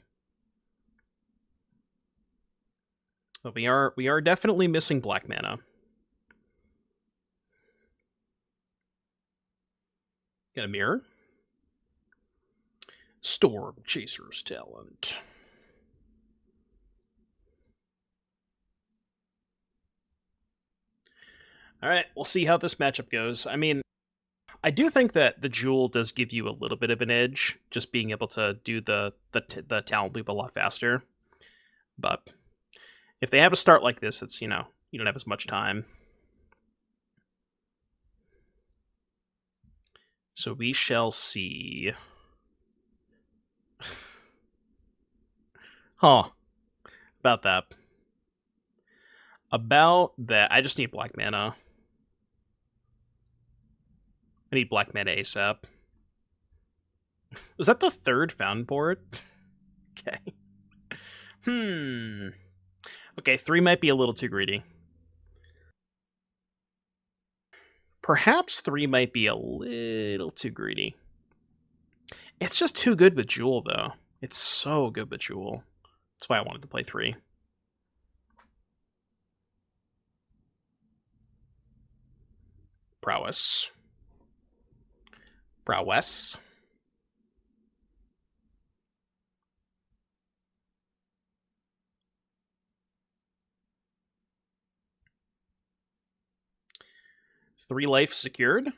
But we are definitely missing black mana. Got a mirror. Stormchaser's talent. Alright, we'll see how this matchup goes. I mean, I do think that the Jewel does give you a little bit of an edge, just being able to do the talent loop a lot faster. But if they have a start like this, it's, you know, you don't have as much time. So we shall see. Huh. About that. About that. I just need black mana. I need black mana ASAP. Was that the third Fountainport? Okay. Okay, 3 might be a little too greedy. Perhaps 3 might be a little too greedy. It's just too good with Jewel, though. It's so good with Jewel. That's why I wanted to play 3. Prowess. Prowess. Three life secured.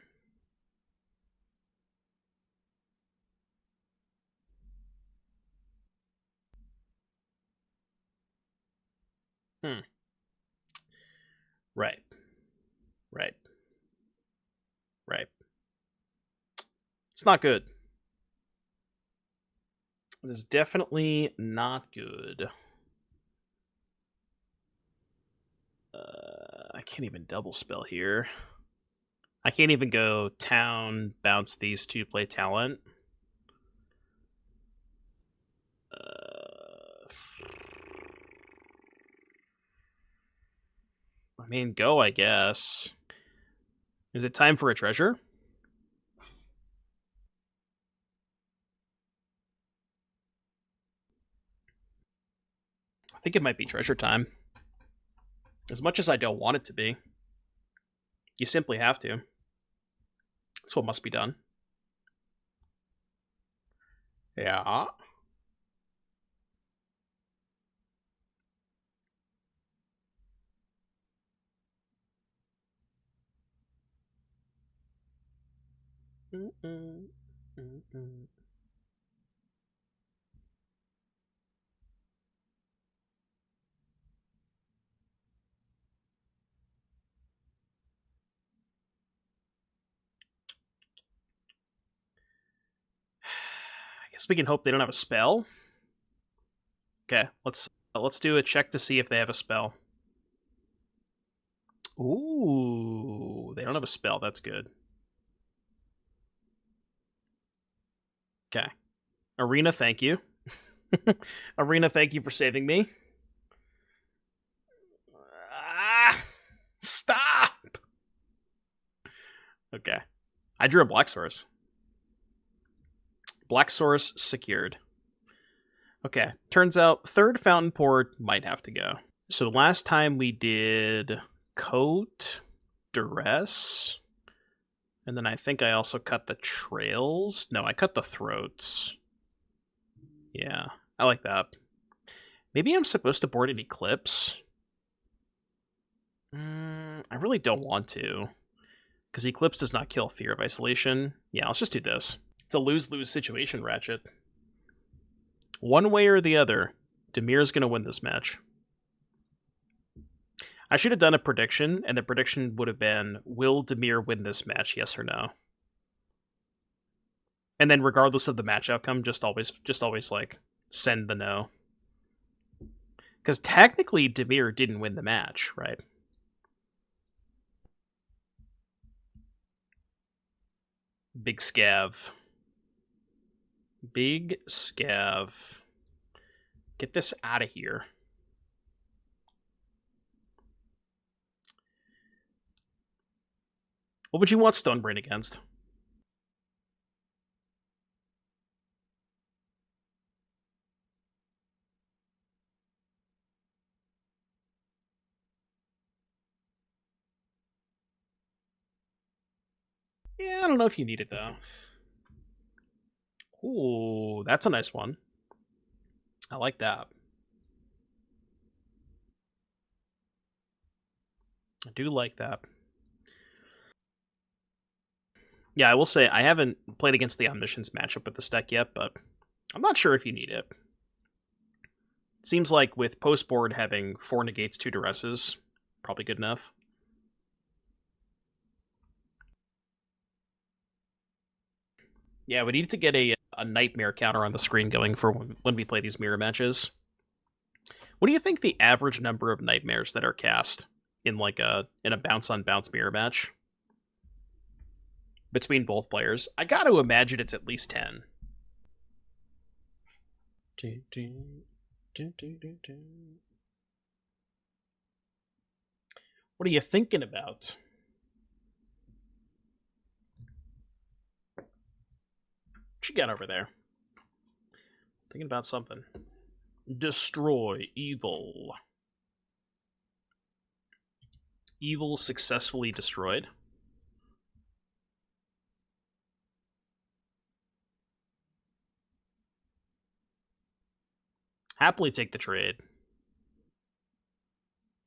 Right. Right. Right. It's not good. It is definitely not good. I can't even double spell here. I can't even go town, bounce these two, play talent. I mean, go, I guess. Is it time for a treasure? I think it might be treasure time. As much as I don't want it to be. You simply have to. That's what must be done. Yeah. I guess we can hope they don't have a spell. Okay, let's do a check to see if they have a spell. Ooh, they don't have a spell. That's good. Okay. Arena, thank you. Arena, thank you for saving me. Ah, stop! Okay. I drew a black source. Black source secured. Okay. Turns out third Fountainport might have to go. So last time we did Coat, Duress, and then I think I also cut the trails. No, I cut the throats. Yeah, I like that. Maybe I'm supposed to board an Eclipse. I really don't want to. Because Eclipse does not kill Fear of Isolation. Yeah, let's just do this. It's a lose-lose situation, Ratchet. One way or the other, Dimir's going to win this match. I should have done a prediction, and the prediction would have been, will Dimir win this match, yes or no? And then regardless of the match outcome, just always like, send the no. Because technically, Dimir didn't win the match, right? Big Scav. Big Scav. Get this out of here. What would you want Stonebrain against? Yeah, I don't know if you need it, though. Ooh, that's a nice one. I like that. I do like that. Yeah, I will say, I haven't played against the Omniscience matchup with this deck yet, but I'm not sure if you need it. Seems like with post board having 4 negates, 2 duresses, probably good enough. Yeah, we need to get a nightmare counter on the screen going for when we play these mirror matches. What do you think the average number of nightmares that are cast in a bounce on bounce mirror match between both players? I got to imagine it's at least 10. What are you thinking about? What you got over there? Thinking about something. Destroy evil. Evil successfully destroyed. Happily take the trade.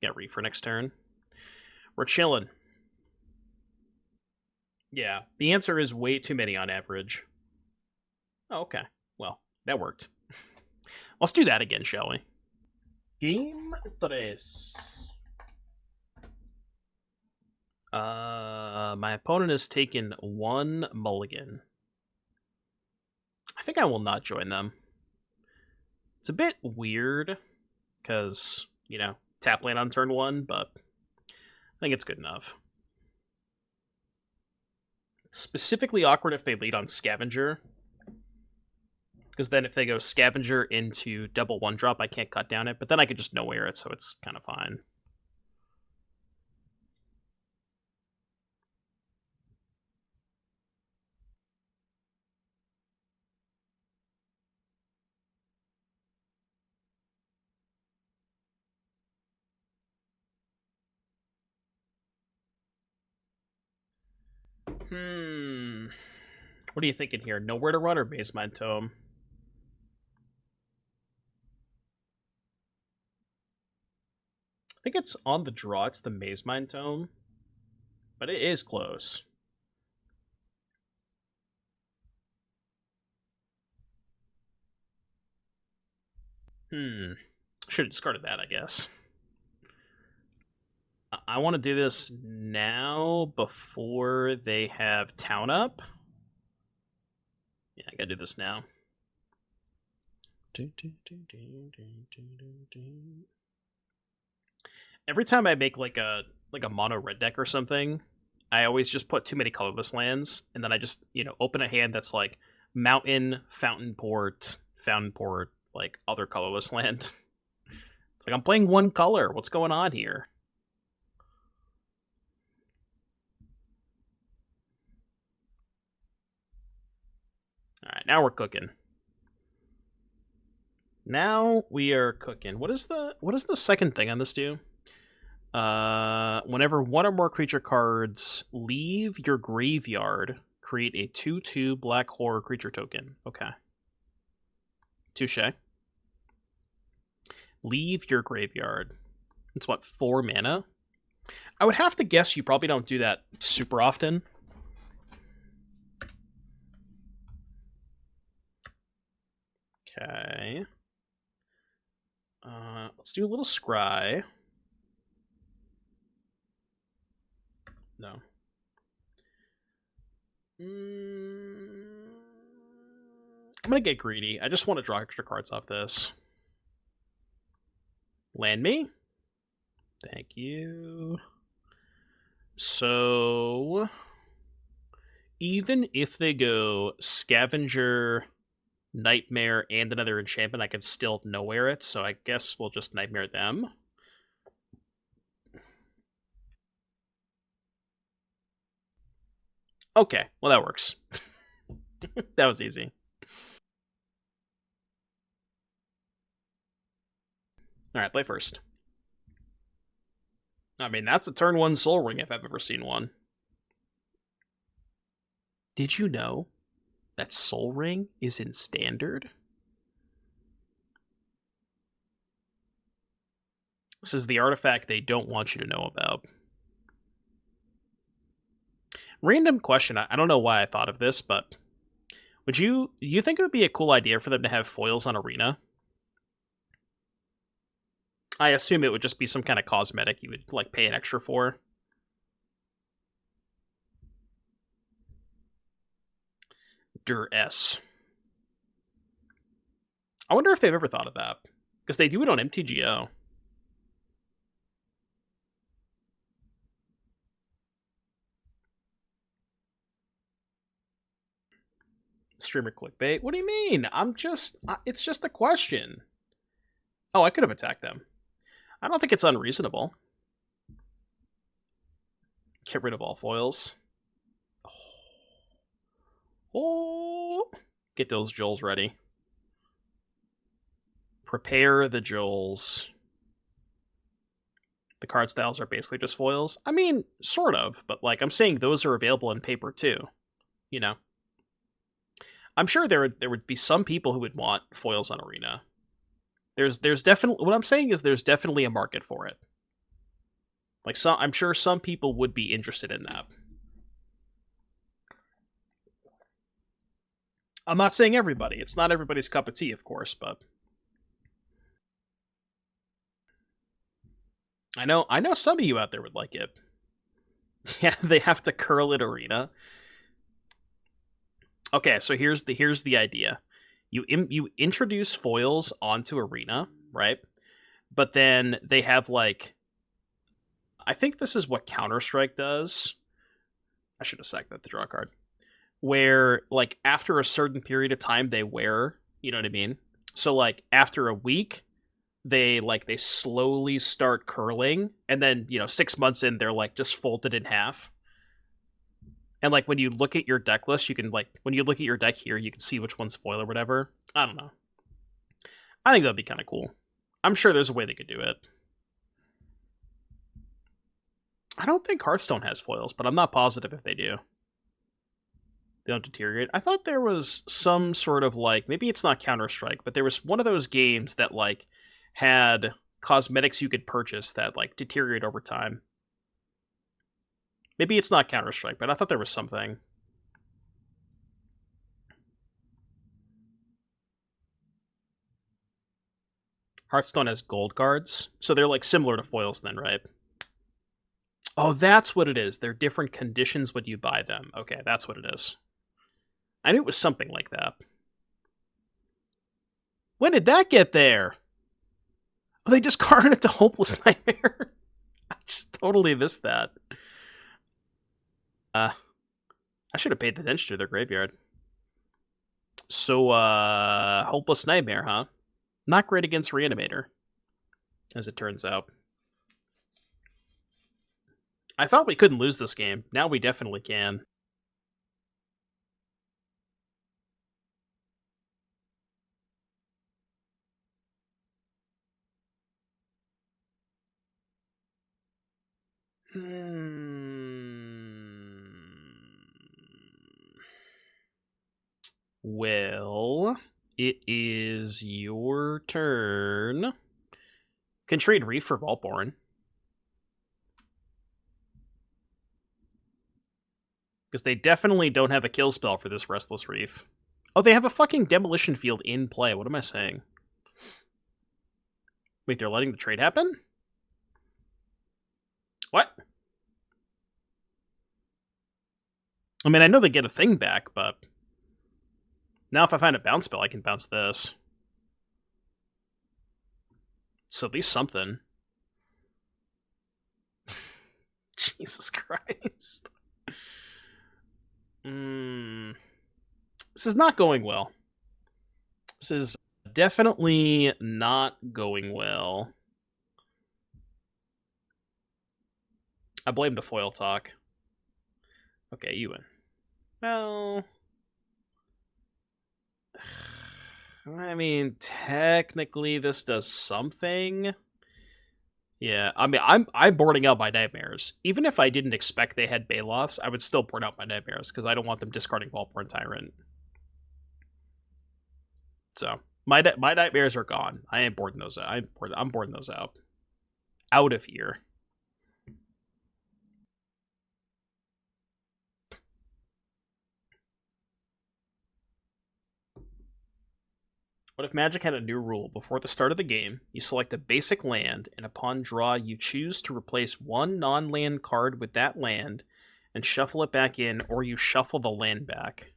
Get Reef for next turn. We're chilling. Yeah, the answer is way too many on average. Oh, okay. Well, that worked. Let's do that again, shall we? Game 3. My opponent has taken 1 mulligan. I think I will not join them. It's a bit weird, because, tap land on turn 1, but I think it's good enough. It's specifically awkward if they lead on Scavenger, because then if they go Scavenger into double 1-drop, I can't cut down it, but then I could just nowhere it, so it's kind of fine. What are you thinking here? Nowhere to run or Basement Tome? I think it's on the draw. It's the Maze Mind Tome. But it is close. Should have discarded that, I guess. I want to do this now before they have Town Up. Yeah, I gotta do this now. Every time I make like a mono red deck or something, I always just put too many colorless lands, and then I just open a hand that's like Mountain, Fountainport, like other colorless land. It's like I'm playing 1 color. What's going on here? All right, now we're cooking. Now we are cooking. What is the second thing on this do? Whenever 1 or more creature cards leave your graveyard, create a 2/2 black horror creature token. Okay. Touche. Leave your graveyard. It's what, 4 mana? I would have to guess you probably don't do that super often. Okay. Let's do a little scry. No. I'm gonna get greedy. I just want to draw extra cards off this. Land me. Thank you. So, even if they go Scavenger, Nightmare, and another enchantment, I can still nowhere it, so I guess we'll just Nightmare them. Okay, well that works. That was easy. Alright, play first. I mean, that's a turn 1 Soul Ring if I've ever seen one. Did you know that Soul Ring is in Standard? This is the artifact they don't want you to know about. Random question. I don't know why I thought of this, but would you think it would be a cool idea for them to have foils on Arena? I assume it would just be some kind of cosmetic you would like pay an extra for. Dur-S. I wonder if they've ever thought of that. Because they do it on MTGO. Streamer clickbait? What do you mean? It's just a question. Oh, I could have attacked them. I don't think it's unreasonable. Get rid of all foils. Oh. Get those jewels ready. Prepare the jewels. The card styles are basically just foils. I mean, sort of, but like I'm saying those are available in paper too. You know? I'm sure there would be some people who would want foils on Arena. There's definitely, what I'm saying is there's definitely a market for it. Like I'm sure some people would be interested in that. I'm not saying everybody. It's not everybody's cup of tea, of course, but I know some of you out there would like it. Yeah, they have to curl it Arena. Okay, so here's the idea. You introduce foils onto Arena, right? But then they have like, I think this is what Counter-Strike does. I should have sacked that to draw a card. Where like after a certain period of time they wear, you know what I mean? So like after a week, they slowly start curling, and then 6 months in they're like just folded in half. And like when you look at your deck list, you can when you look at your deck here, you can see which one's foil or whatever. I don't know. I think that'd be kind of cool. I'm sure there's a way they could do it. I don't think Hearthstone has foils, but I'm not positive if they do. They don't deteriorate. I thought there was some sort of maybe it's not Counter-Strike, but there was one of those games that had cosmetics you could purchase that deteriorate over time. Maybe it's not Counter-Strike, but I thought there was something. Hearthstone has gold cards, so they're similar to foils then, right? Oh, that's what it is. They're different conditions when you buy them. Okay, that's what it is. I knew it was something like that. When did that get there? Oh, they discarded it to Hopeless Nightmare. I just totally missed that. I should have paid attention to their graveyard. So, Hopeless Nightmare, huh? Not great against Reanimator, as it turns out. I thought we couldn't lose this game. Now we definitely can. Well, it is your turn. Can trade Reef for Vaultborn. Because they definitely don't have a kill spell for this Restless Reef. Oh, they have a fucking Demolition Field in play. What am I saying? Wait, they're letting the trade happen? What? I mean, I know they get a thing back, but now if I find a bounce spell, I can bounce this. It's at least something. Jesus Christ. This is not going well. This is definitely not going well. I blame the foil talk. Okay, you win. Well, I mean, technically this does something. Yeah, I mean, I'm boarding out my Nightmares. Even if I didn't expect they had Baloths, I would still board out my Nightmares, because I don't want them discarding Vaultborn Tyrant. So, my Nightmares are gone. I ain't boarding those out. I'm boarding those out. Out of here. What if Magic had a new rule? Before the start of the game, you select a basic land, and upon draw, you choose to replace one non-land card with that land, and shuffle it back in, or you shuffle the land back.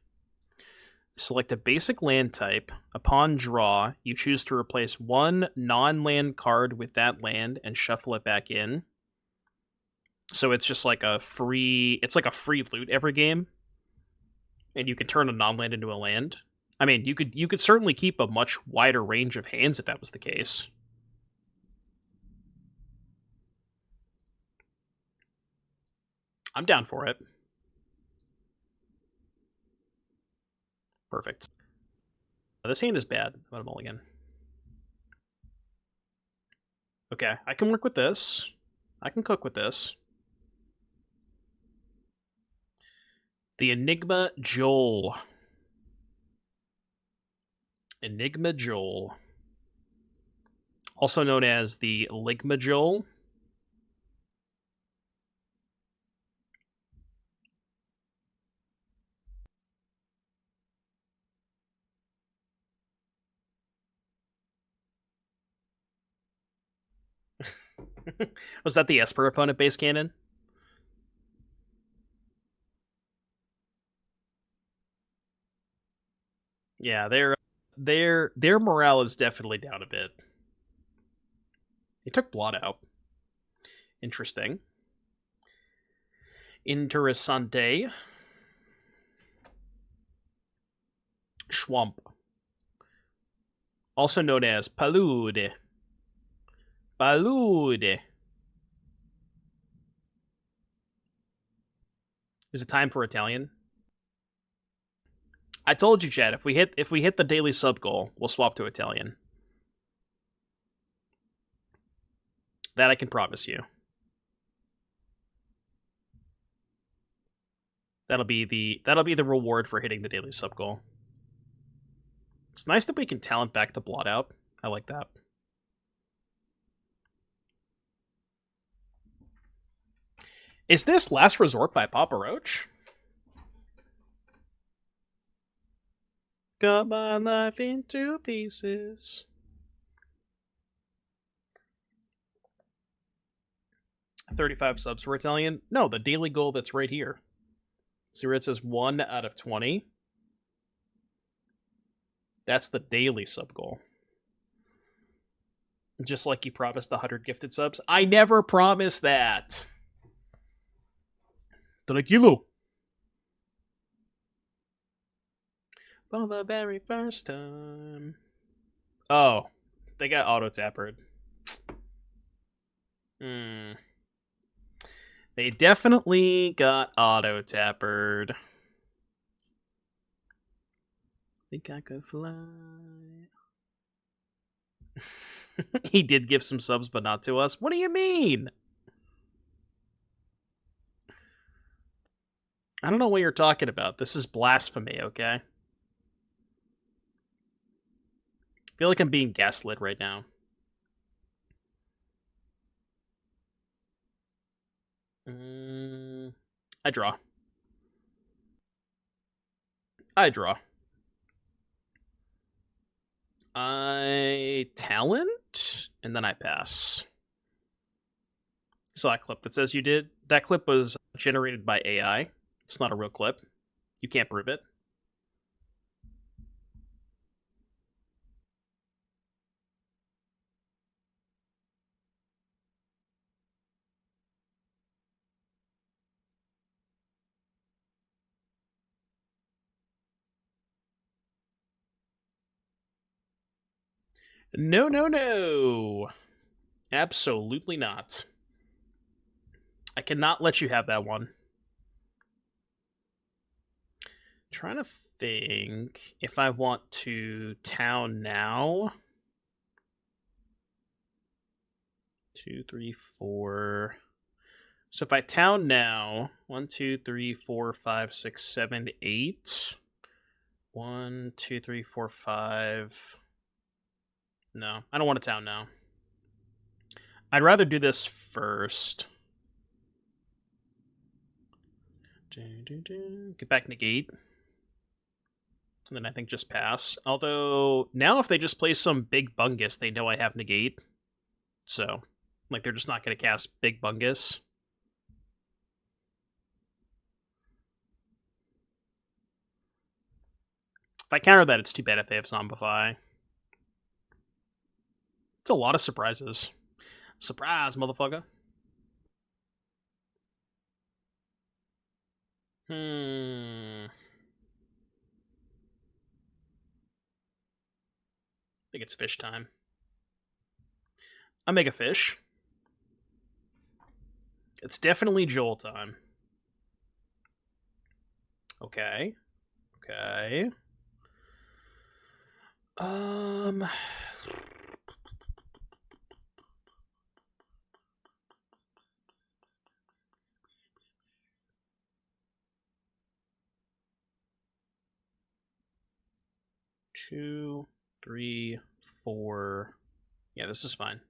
Select a basic land type. Upon draw, you choose to replace one non-land card with that land and shuffle it back in. So it's just like a free... It's like a free loot every game. And you can turn a non-land into a land. I mean, you could certainly keep a much wider range of hands if that was the case. I'm down for it. Perfect. This hand is bad. I'm going to mulligan. Okay, I can work with this. I can cook with this. The Enigma Jewel. Enigma Jewel. Also known as the Enigma Jewel. Was that the Esper opponent base cannon? Yeah, their morale is definitely down a bit. They took Blot out. Interesting. Interessante. Schwamp. Also known as Palude. Palude. Is it time for Italian? I told you, Chad, if we hit the daily sub goal, we'll swap to Italian. That I can promise you. That'll be the reward for hitting the daily sub goal. It's nice that we can talent back the Blot out. I like that. Is this Last Resort by Papa Roach? Cut my life into pieces. $35 subs for Italian? No, the daily goal that's right here. See where it says 1 out of 20? That's the daily sub goal. Just like you promised the 100 gifted subs. I never promised that. Tranquilo. For the very first time. Oh, they got auto-tappered. They definitely got auto-tappered. Think I could fly. He did give some subs, but not to us. What do you mean? I don't know what you're talking about. This is blasphemy, okay? I feel like I'm being gaslit right now. I draw. I draw. I talent, and then I pass. Saw that clip that says you did. That clip was generated by AI. It's not a real clip. You can't prove it. No, no, no. Absolutely not. I cannot let you have that one. Trying to think if I want to town now. 2, 3, 4. So if I town now, 1, 2, 3, 4, 5, 6, 7, 8. 1, 2, 3, 4, 5. No, I don't want to town now. I'd rather do this first. Get back negate. And then I think just pass. Although, now if they just play some big bungus, they know I have negate. So, like, they're just not going to cast big bungus. If I counter that, it's too bad if they have Zombify. It's a lot of surprises. Surprise, motherfucker. I think it's fish time. I make a fish. It's definitely Joel time. Okay. Okay. 2, 3, 4. Yeah, this is fine.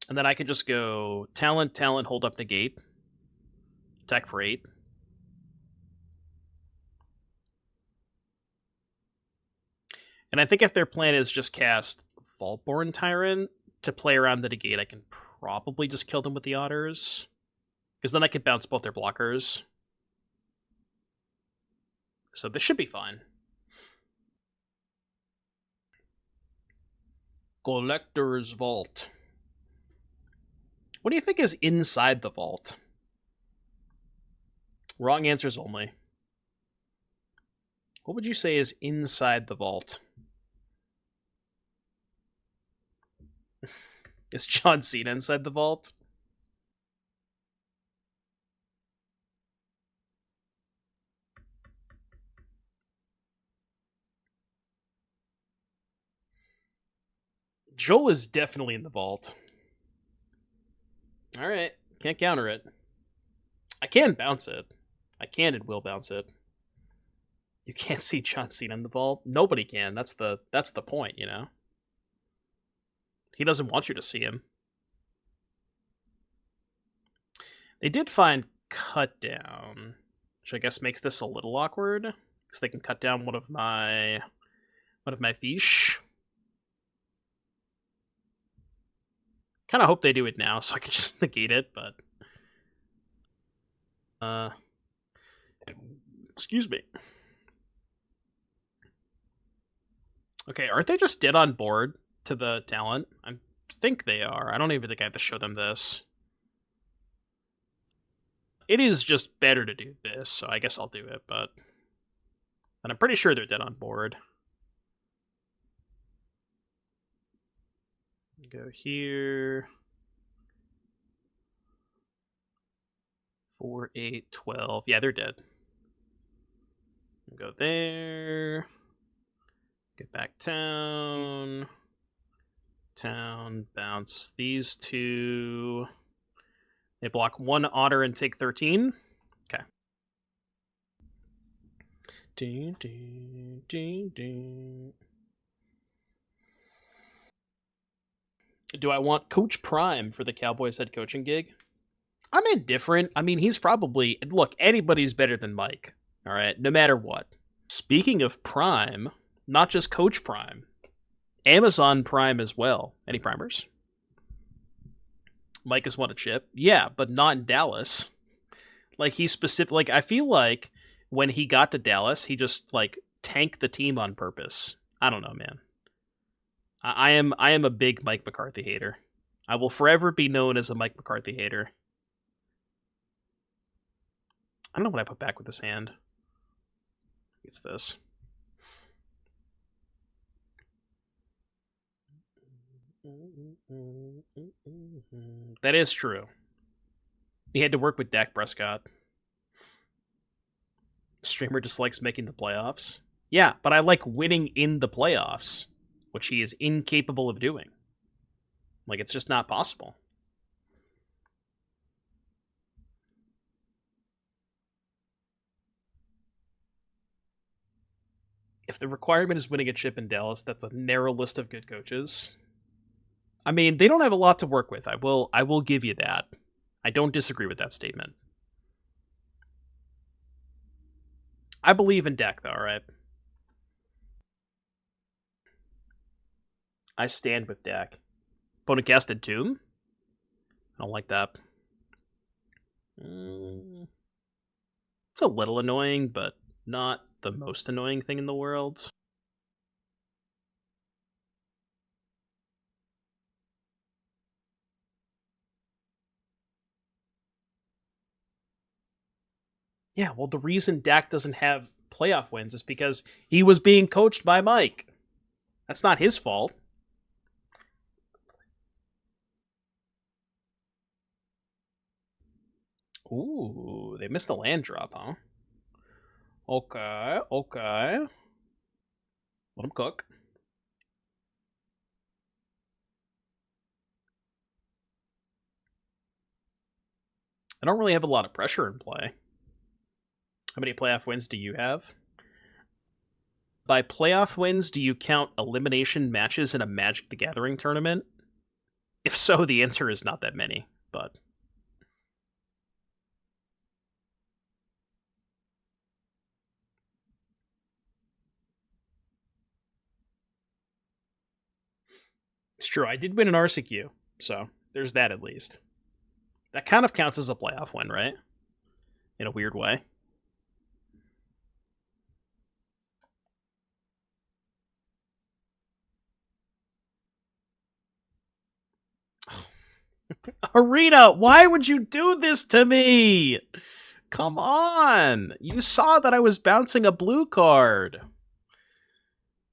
And then I can just go talent, hold up, negate. Attack for 8. And I think if their plan is just cast Vaultborn Tyrant to play around the negate, I can probably just kill them with the Otters. Because then I could bounce both their blockers. So this should be fine. Collector's Vault. What do you think is inside the vault? Wrong answers only. What would you say is inside the vault? Is John Cena inside the vault? Joel is definitely in the vault. Alright, can't counter it. I can bounce it. I can and will bounce it. You can't see John Cena in the vault. Nobody can. That's the point, you know? He doesn't want you to see him. They did find Cut Down, which I guess makes this a little awkward, because they can cut down one of my fish. Kind of hope they do it now, so I can just negate it, but excuse me. Okay, aren't they just dead on board to the talent? I think they are. I don't even think I have to show them this. It is just better to do this, so I guess I'll do it, but I'm pretty sure they're dead on board. Go here. 4, 8, 12. Yeah, they're dead. Go there. Get back town. Town. Bounce these two. They block 1 Otter and take 13. Okay. Ding, ding, ding, ding. Do I want Coach Prime for the Cowboys head coaching gig? I'm indifferent. I mean, he's probably... Look, anybody's better than Mike. All right? No matter what. Speaking of Prime, not just Coach Prime, Amazon Prime as well. Any primers? Mike has won a chip. Yeah, but not in Dallas. Like, he's specific... Like, I feel like when he got to Dallas, he just, like, tanked the team on purpose. I don't know, man. I am a big Mike McCarthy hater. I will forever be known as a Mike McCarthy hater. I don't know what I put back with this hand. It's this. That is true. He had to work with Dak Prescott. Streamer dislikes making the playoffs. Yeah, but I like winning in the playoffs, which he is incapable of doing. Like, it's just not possible. If the requirement is winning a chip in Dallas, that's a narrow list of good coaches. I mean, they don't have a lot to work with. I will give you that. I don't disagree with that statement. I believe in Dak, though, alright? I stand with Dak. Opponent casted Tomb? I don't like that. It's a little annoying, but not the most annoying thing in the world. Yeah, well, the reason Dak doesn't have playoff wins is because he was being coached by Mike. That's not his fault. Ooh, they missed a land drop, huh? Okay, okay. Let him cook. I don't really have a lot of pressure in play. How many playoff wins do you have? By playoff wins, do you count elimination matches in a Magic the Gathering tournament? If so, the answer is not that many, but... It's true, I did win an RCQ, so there's that at least. That kind of counts as a playoff win, right? In a weird way. Arena, why would you do this to me? Come on! You saw that I was bouncing a blue card.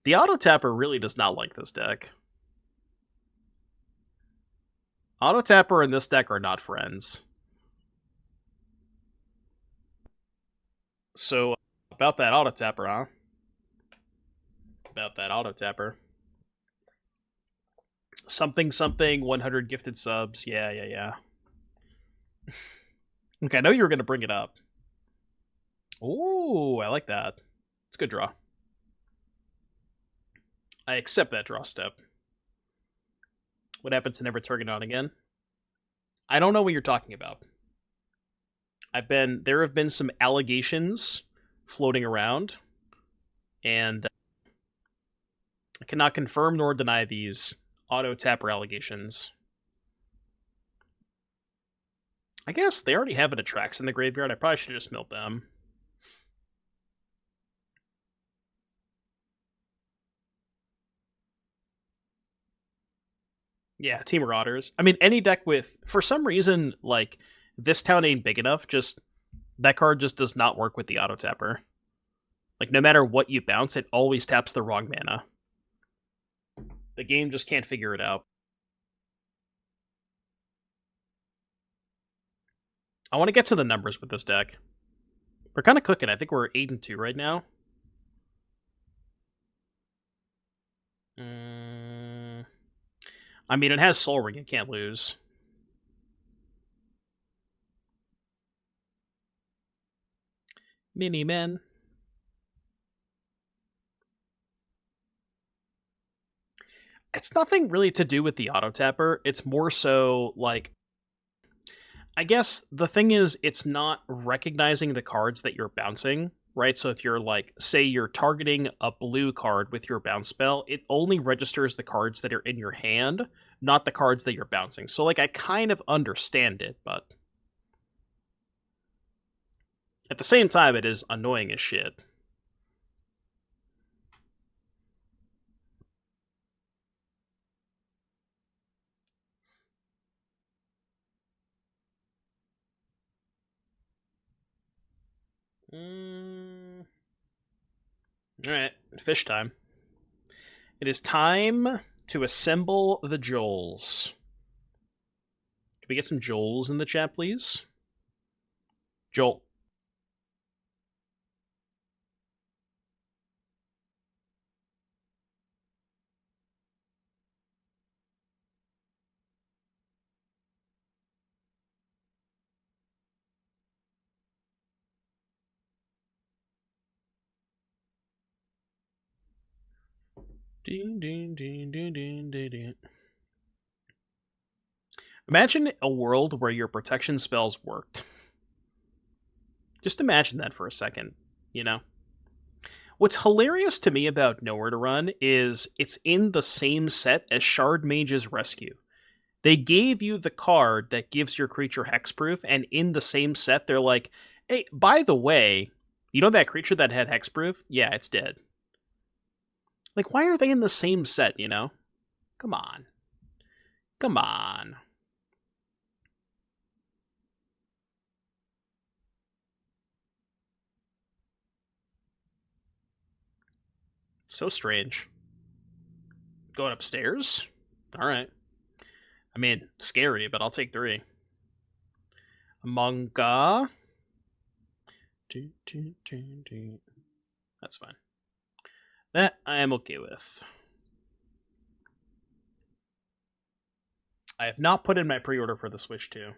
The auto tapper really does not like this deck. Auto tapper and this deck are not friends. So, about that auto tapper, huh? About that auto tapper. Something, 100 gifted subs. Yeah. Okay, I know you were going to bring it up. Ooh, I like that. It's a good draw. I accept that draw step. What happens to never target on again? I don't know what you're talking about. There have been some allegations floating around, and I cannot confirm nor deny these auto tapper allegations. I guess they already have an Attrax in the graveyard. I probably should have just milled them. Yeah, Team Marauders. I mean, any deck with, for some reason, like, this town ain't big enough, just, that card just does not work with the auto tapper. Like, no matter what you bounce, it always taps the wrong mana. The game just can't figure it out. I want to get to the numbers with this deck. We're kind of cooking. I think we're 8-2 right now. I mean, it has Soul Ring. It can't lose. Mini-men. It's nothing really to do with the auto tapper. It's more so, like, I guess the thing is, it's not recognizing the cards that you're bouncing, right? So if you're, like, say you're targeting a blue card with your bounce spell, it only registers the cards that are in your hand, not the cards that you're bouncing. So, like, I kind of understand it, but at the same time, it is annoying as shit. Alright, fish time. It is time to assemble the Joels. Can we get some Joels in the chat, please? Joel. Imagine a world where your protection spells worked. Just imagine that for a second, you know? What's hilarious to me about Nowhere to Run is it's in the same set as Shard Mage's Rescue. They gave you the card that gives your creature hexproof, and in the same set, they're like, hey, by the way, You know that creature that had hexproof? Yeah, it's dead. Like, why are they in the same set, you know? Come on. Come on. So strange. Going upstairs? Alright. I mean, scary, but I'll take 3. Manga. That's fine. That I am okay with. I have not put in my pre-order for the Switch 2.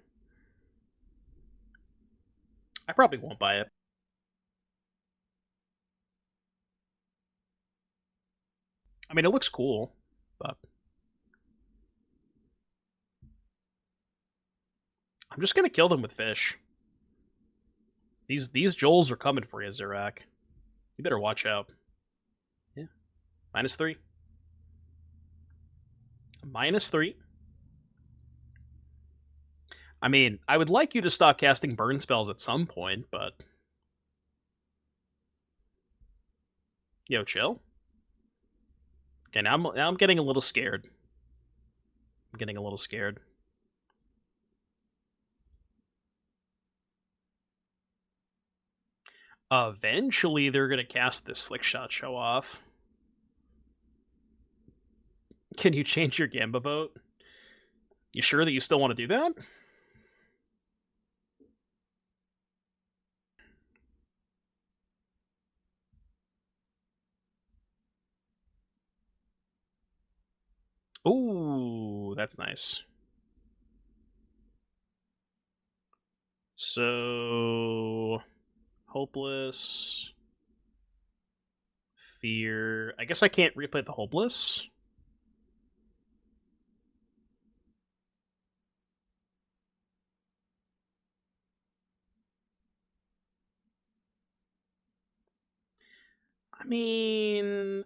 I probably won't buy it. I mean, it looks cool, but I'm just gonna kill them with fish. These Joels are coming for you, Zirak. You better watch out. Yeah. -3. -3. I mean, I would like you to stop casting burn spells at some point, but... Yo, chill. Okay, now I'm getting a little scared. I'm getting a little scared. Eventually, they're going to cast this Slick Shot show off. Can you change your Gamba vote? You sure that you still want to do that? Ooh, that's nice. So... Hopeless... Fear... I guess I can't replay the Hopeless. I mean...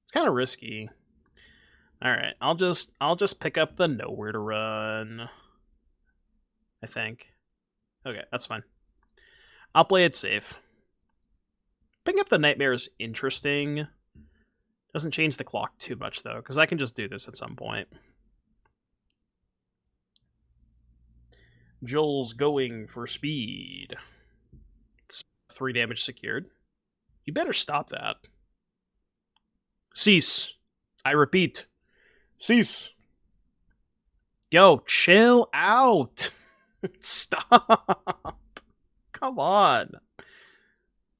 It's kind of risky. Alright, I'll just pick up the Nowhere to Run. I think. Okay, that's fine. I'll play it safe. Picking up the Nightmare is interesting. Doesn't change the clock too much, though, because I can just do this at some point. Joel's going for speed. It's 3 damage secured. You better stop that. Cease. I repeat. Cease. Yo, chill out. Stop. Come on.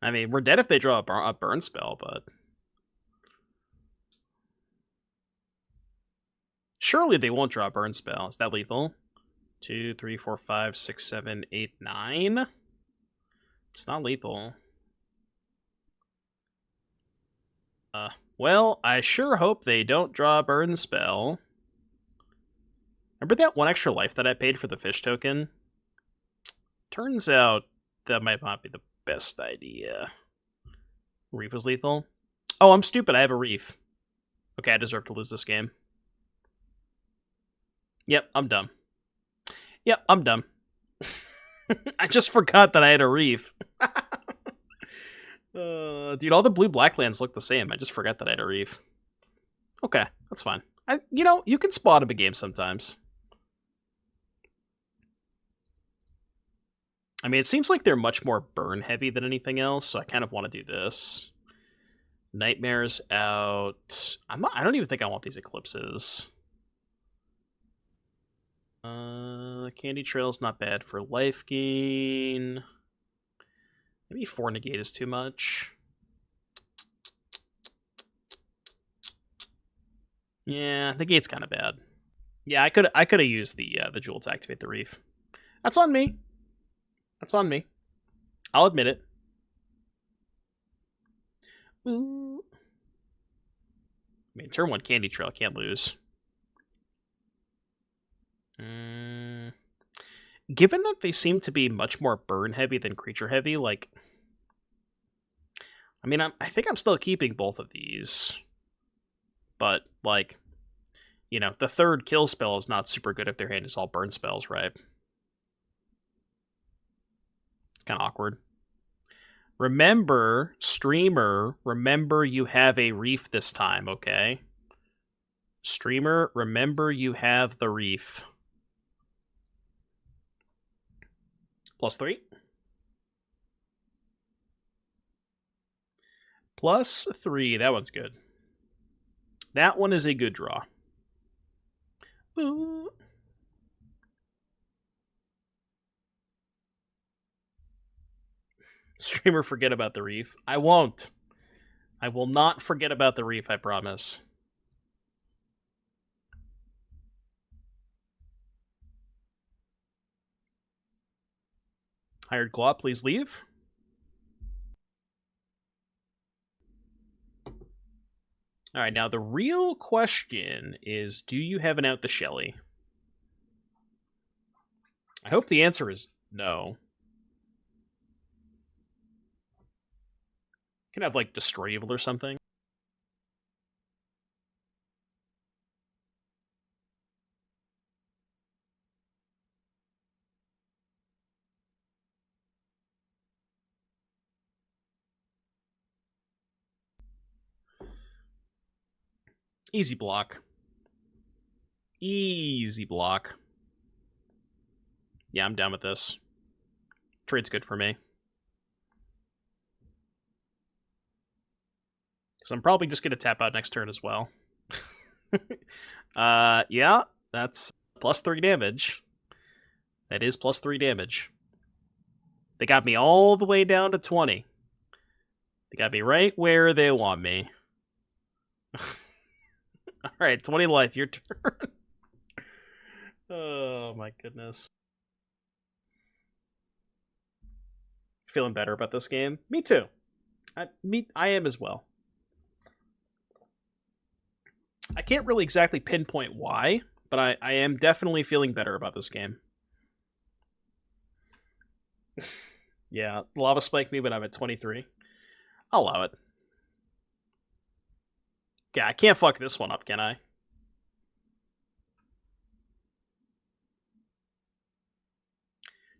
I mean, we're dead if they draw a burn spell, but... Surely they won't draw a burn spell. Is that lethal? 2, 3, 4, 5, 6, 7, 8, 9? It's not lethal. Well, I sure hope they don't draw a burn spell. Remember that 1 extra life that I paid for the fish token? Turns out that might not be the best idea. Reef was lethal? Oh, I'm stupid. I have a reef. Okay, I deserve to lose this game. Yep, I'm dumb. Yep, I'm dumb. I just forgot that I had a reef. Dude, all the blue-black lands look the same. I just forgot that I had a reef. Okay, that's fine. You know, you can spot up a game sometimes. I mean, it seems like they're much more burn-heavy than anything else, so I kind of want to do this. Nightmare's out. I don't even think I want these Eclipses. Candy Trail's not bad for life gain. Maybe 4 negate is too much. Yeah, negate's kind of bad. Yeah, I could have used the Jewel to activate the Reef. That's on me. That's on me. I'll admit it. Ooh. I mean, turn 1 Candy Trail, can't lose. Given that they seem to be much more burn heavy than creature heavy, like, I mean, I think I'm still keeping both of these, but, like, you know, the third kill spell is not super good if their hand is all burn spells, right? It's kind of awkward. Remember, streamer, remember you have a reef this time, okay? Streamer, remember you have the reef. +3. +3, that one's good. That one is a good draw. Ooh. Streamer, forget about the reef. I won't. I will not forget about the reef, I promise. Hired Glop, please leave. All right, now the real question is, do you have an out the Shelly? I hope the answer is no. You can have, like, Destroy Evil or something. Easy block. Easy block. Yeah, I'm down with this. Trade's good for me. Because I'm probably just going to tap out next turn as well. Yeah, that's +3 damage. That is +3 damage. They got me all the way down to 20. They got me right where they want me. Alright, 20 life, your turn. Oh my goodness. Feeling better about this game? Me too. I am as well. I can't really exactly pinpoint why, but I am definitely feeling better about this game. Yeah, Lava Spike me when I'm at 23. I'll allow it. Yeah, I can't fuck this one up, can I?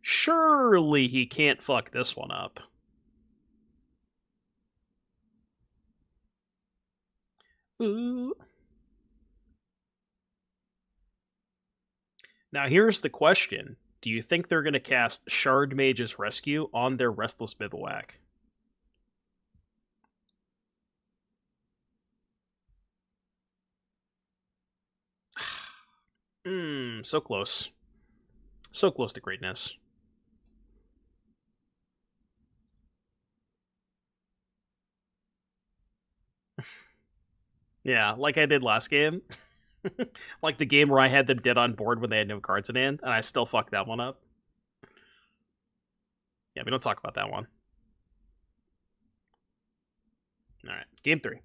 Surely he can't fuck this one up. Ooh. Now here's the question. Do you think they're going to cast Shard Mage's Rescue on their Restless Bivouac? So close. So close to greatness. Yeah, like I did last game. Like the game where I had them dead on board when they had no cards in hand, and I still fucked that one up. Yeah, we don't talk about that one. Alright, game 3.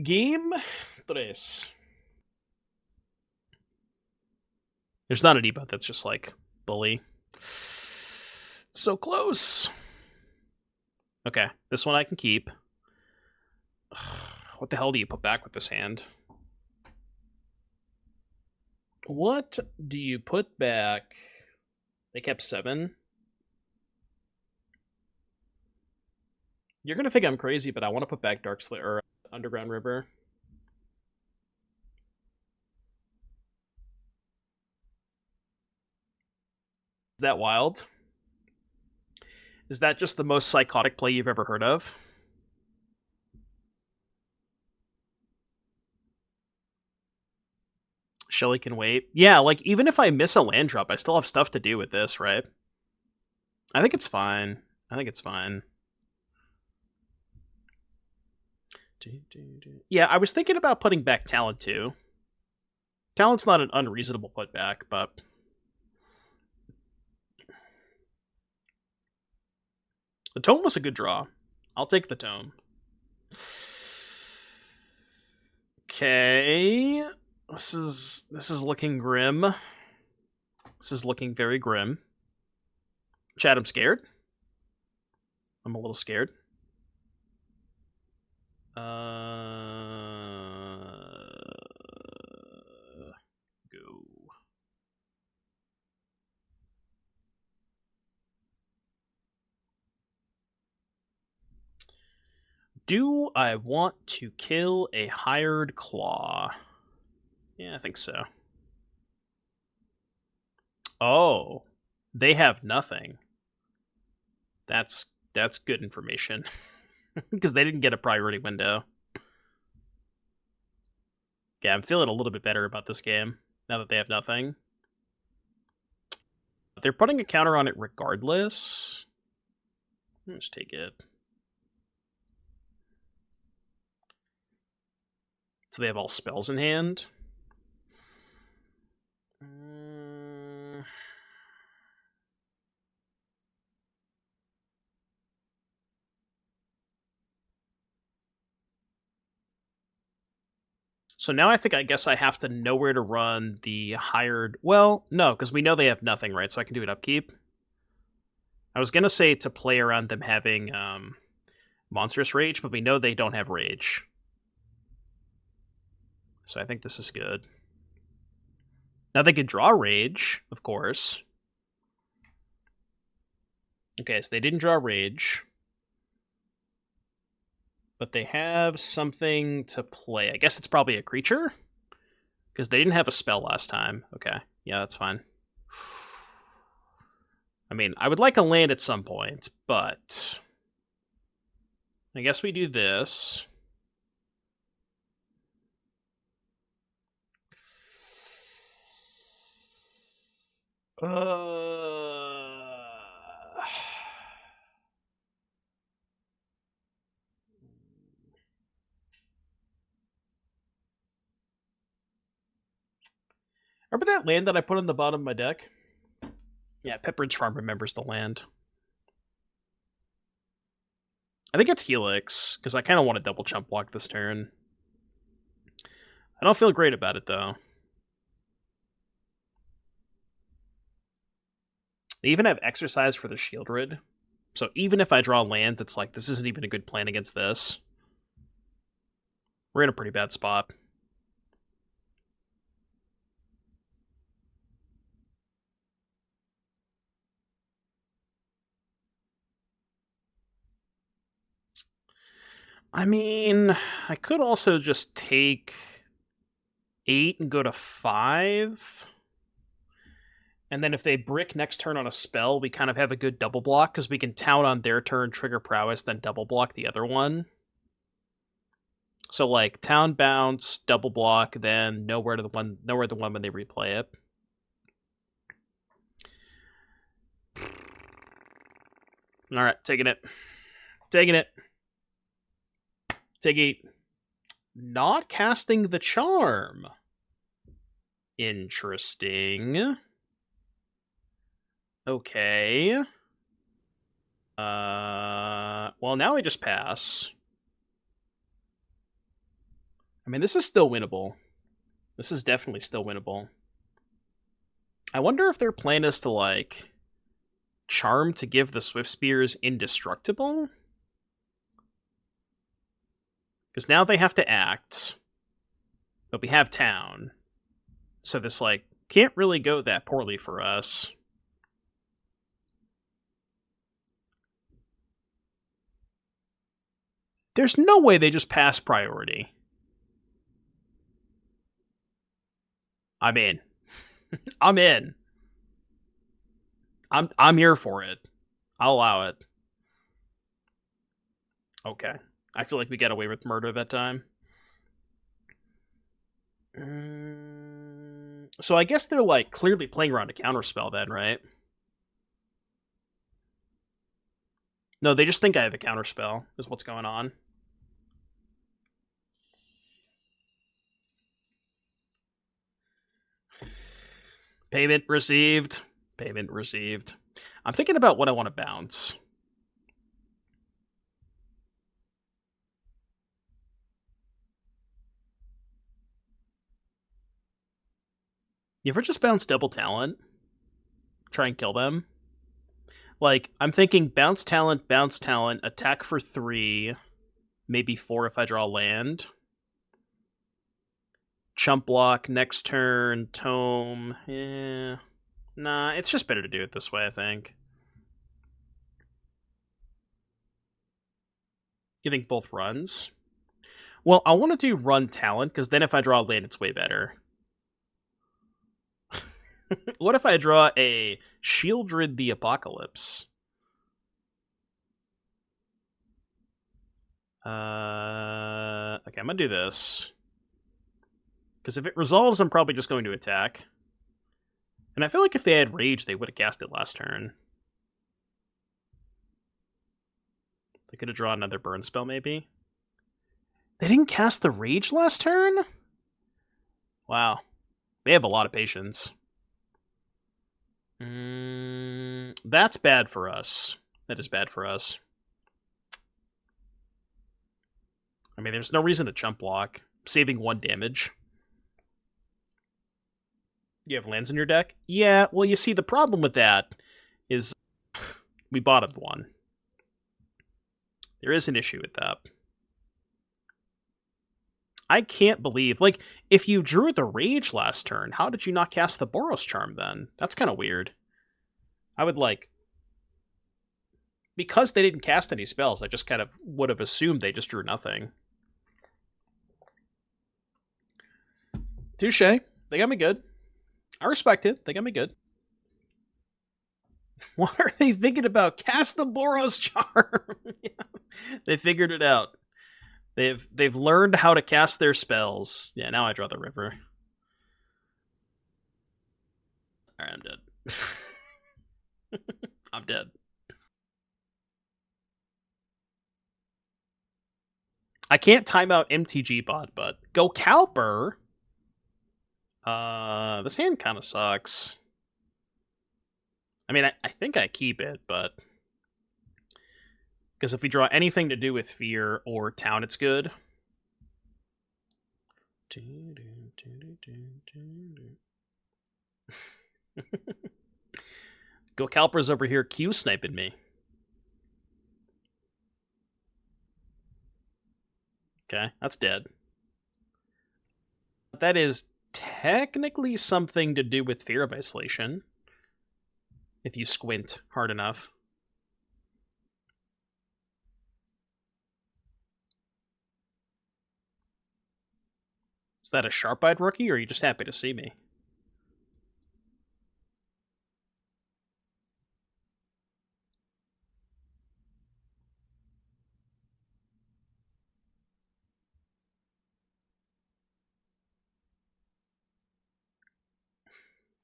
Game 3. There's not an emote that's just like, bully. So close. Okay, this one I can keep. What the hell do you put back with this hand? What do you put back? They kept 7. You're gonna think I'm crazy, but I want to put back Darkslick or Underground River. Is that wild? Is that just the most psychotic play you've ever heard of? Shelly can wait. Yeah, like, even if I miss a land drop, I still have stuff to do with this, right? I think it's fine. I think it's fine. Yeah, I was thinking about putting back Talent, too. Talent's not an unreasonable putback, but... The Tome was a good draw. I'll take the Tome. Okay... This is looking grim. This is looking very grim. Chad, I'm scared. I'm a little scared. Do I want to kill a hired claw? Yeah, I think so. Oh, they have nothing. That's good information. Because they didn't get a priority window. Yeah, I'm feeling a little bit better about this game, now that they have nothing. They're putting a counter on it regardless. Let's take it. So they have all spells in hand. So now I guess I have to know where to run the hired... Well, no, because we know they have nothing, right? So I can do an upkeep. I was going to say to play around them having Monstrous Rage, but we know they don't have Rage. So I think this is good. Now they could draw Rage, of course. Okay, so they didn't draw Rage. But they have something to play. I guess it's probably a creature? Because they didn't have a spell last time. Okay, yeah, that's fine. I mean, I would like a land at some point, but... I guess we do this. Remember that land that I put on the bottom of my deck? Yeah, Pepperidge Farm remembers the land. I think it's Helix, because I kind of want to double chump block this turn. I don't feel great about it, though. They even have Exercise for the Shieldred. So even if I draw lands, it's like, this isn't even a good plan against this. We're in a pretty bad spot. I mean, I could also just take 8 and go to 5. And then if they brick next turn on a spell, we kind of have a good double block, because we can town on their turn, trigger prowess, then double block the other one. So like town bounce, double block, then know where the one when they replay it. Alright, taking it. Taking it. Take 8. Not casting the charm. Interesting. Okay. Well, now I just pass. I mean, this is still winnable. This is definitely still winnable. I wonder if their plan is to, like, charm to give the Swift Spears indestructible? Because now they have to act. But we have town. So this, like, can't really go that poorly for us. There's no way they just pass priority. I'm in. I'm in. I'm here for it. I'll allow it. Okay. I feel like we got away with murder that time. So I guess they're, like, clearly playing around a counterspell then, right? No, they just think I have a counterspell, is what's going on. Payment received. Payment received. I'm thinking about what I want to bounce. You ever just bounce double talent? Try and kill them? Like, I'm thinking bounce talent, attack for 3, maybe 4 if I draw land. Chump block, next turn, tome. Yeah. Nah, it's just better to do it this way, I think. You think both runs? Well, I want to do run talent, because then if I draw a land, it's way better. What if I draw a Shieldred the Apocalypse? Okay, I'm gonna do this. Because if it resolves, I'm probably just going to attack. And I feel like if they had Rage, they would have cast it last turn. They could have drawn another burn spell, maybe. They didn't cast the Rage last turn? Wow. They have a lot of patience. That's bad for us. That is bad for us. I mean, there's no reason to chump block. Saving 1 damage. You have lands in your deck? Yeah, well, you see, the problem with that is we bottomed 1. There is an issue with that. I can't believe, like, if you drew the Rage last turn, how did you not cast the Boros Charm then? That's kind of weird. I would, like... Because they didn't cast any spells, I just kind of would have assumed they just drew nothing. Touche. They got me good. I respect it. They got me good. What are they thinking about? Cast the Boros Charm! Yeah. They figured it out. They've learned how to cast their spells. Yeah, now I draw the river. Alright, I'm dead. I'm dead. I can't time out MTG bot, but go Calper. This hand kind of sucks. I mean, I think I keep it, but... Because if we draw anything to do with Fear or Town, it's good. Go Calper's over here Q-sniping me. Okay, that's dead. That is technically something to do with Fear of Isolation. If you squint hard enough. Is that a sharp-eyed rookie, or are you just happy to see me?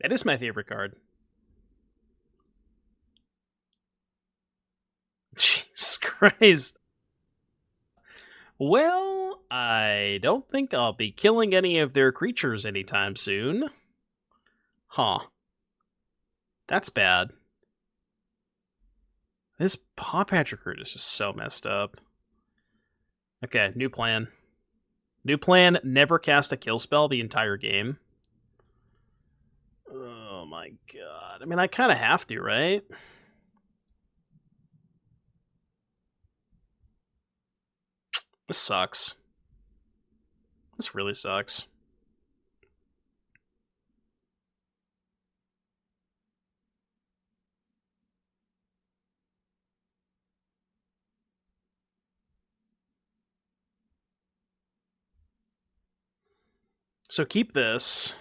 That is my favorite card. Jesus Christ. Well, I don't think I'll be killing any of their creatures anytime soon. Huh. That's bad. This Paw Patch recruit is just so messed up. Okay, new plan. New plan, never cast a kill spell the entire game. Oh my god. I mean, I kind of have to, right? This sucks. This really sucks. So keep this,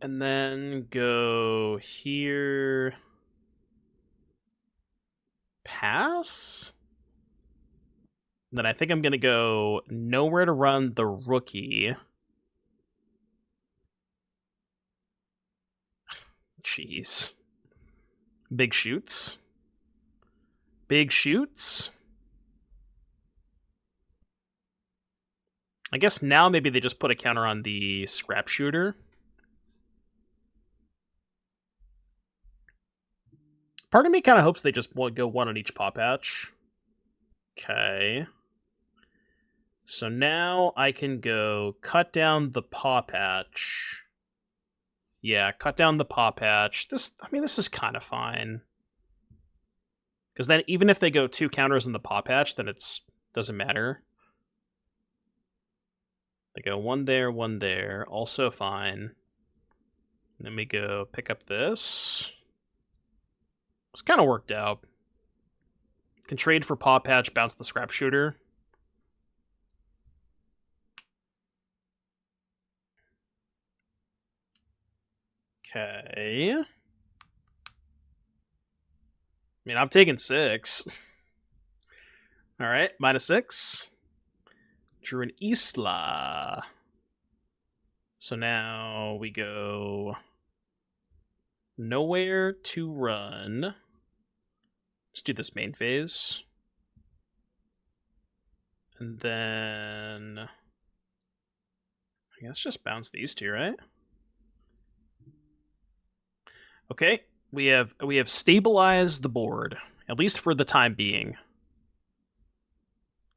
and then go here. Pass? Then I think I'm going to go nowhere to run the rookie. Jeez. Big shoots. Big shoots. I guess now maybe they just put a counter on the scrap shooter. Part of me kind of hopes they just go 1 on each Paw Patch. Okay. So now I can go cut down the Paw Patch. Yeah, cut down the Paw Patch. This is kind of fine. Because then even if they go 2 counters in the Paw Patch, then it doesn't matter. They go 1 there, 1 there. Also fine. And then we go pick up this. It's kind of worked out. Can trade for Paw Patch, bounce the Scrap Shooter. Okay. I mean, I'm taking 6. Alright, -6. Drew an Isla. So now we go nowhere to run. Let's do this main phase. And then I guess just bounce these two, right? Okay, we have stabilized the board, at least for the time being. I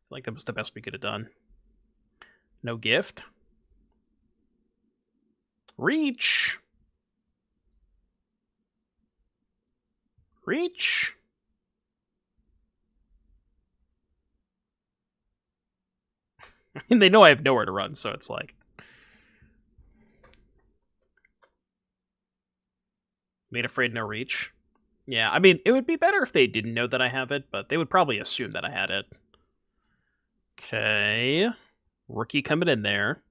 feel like that was the best we could have done. No gift. Reach. Reach. I mean, they know I have nowhere to run, so it's like... Made afraid, no reach. Yeah, I mean, it would be better if they didn't know that I have it, but they would probably assume that I had it. Okay. Rookie coming in there.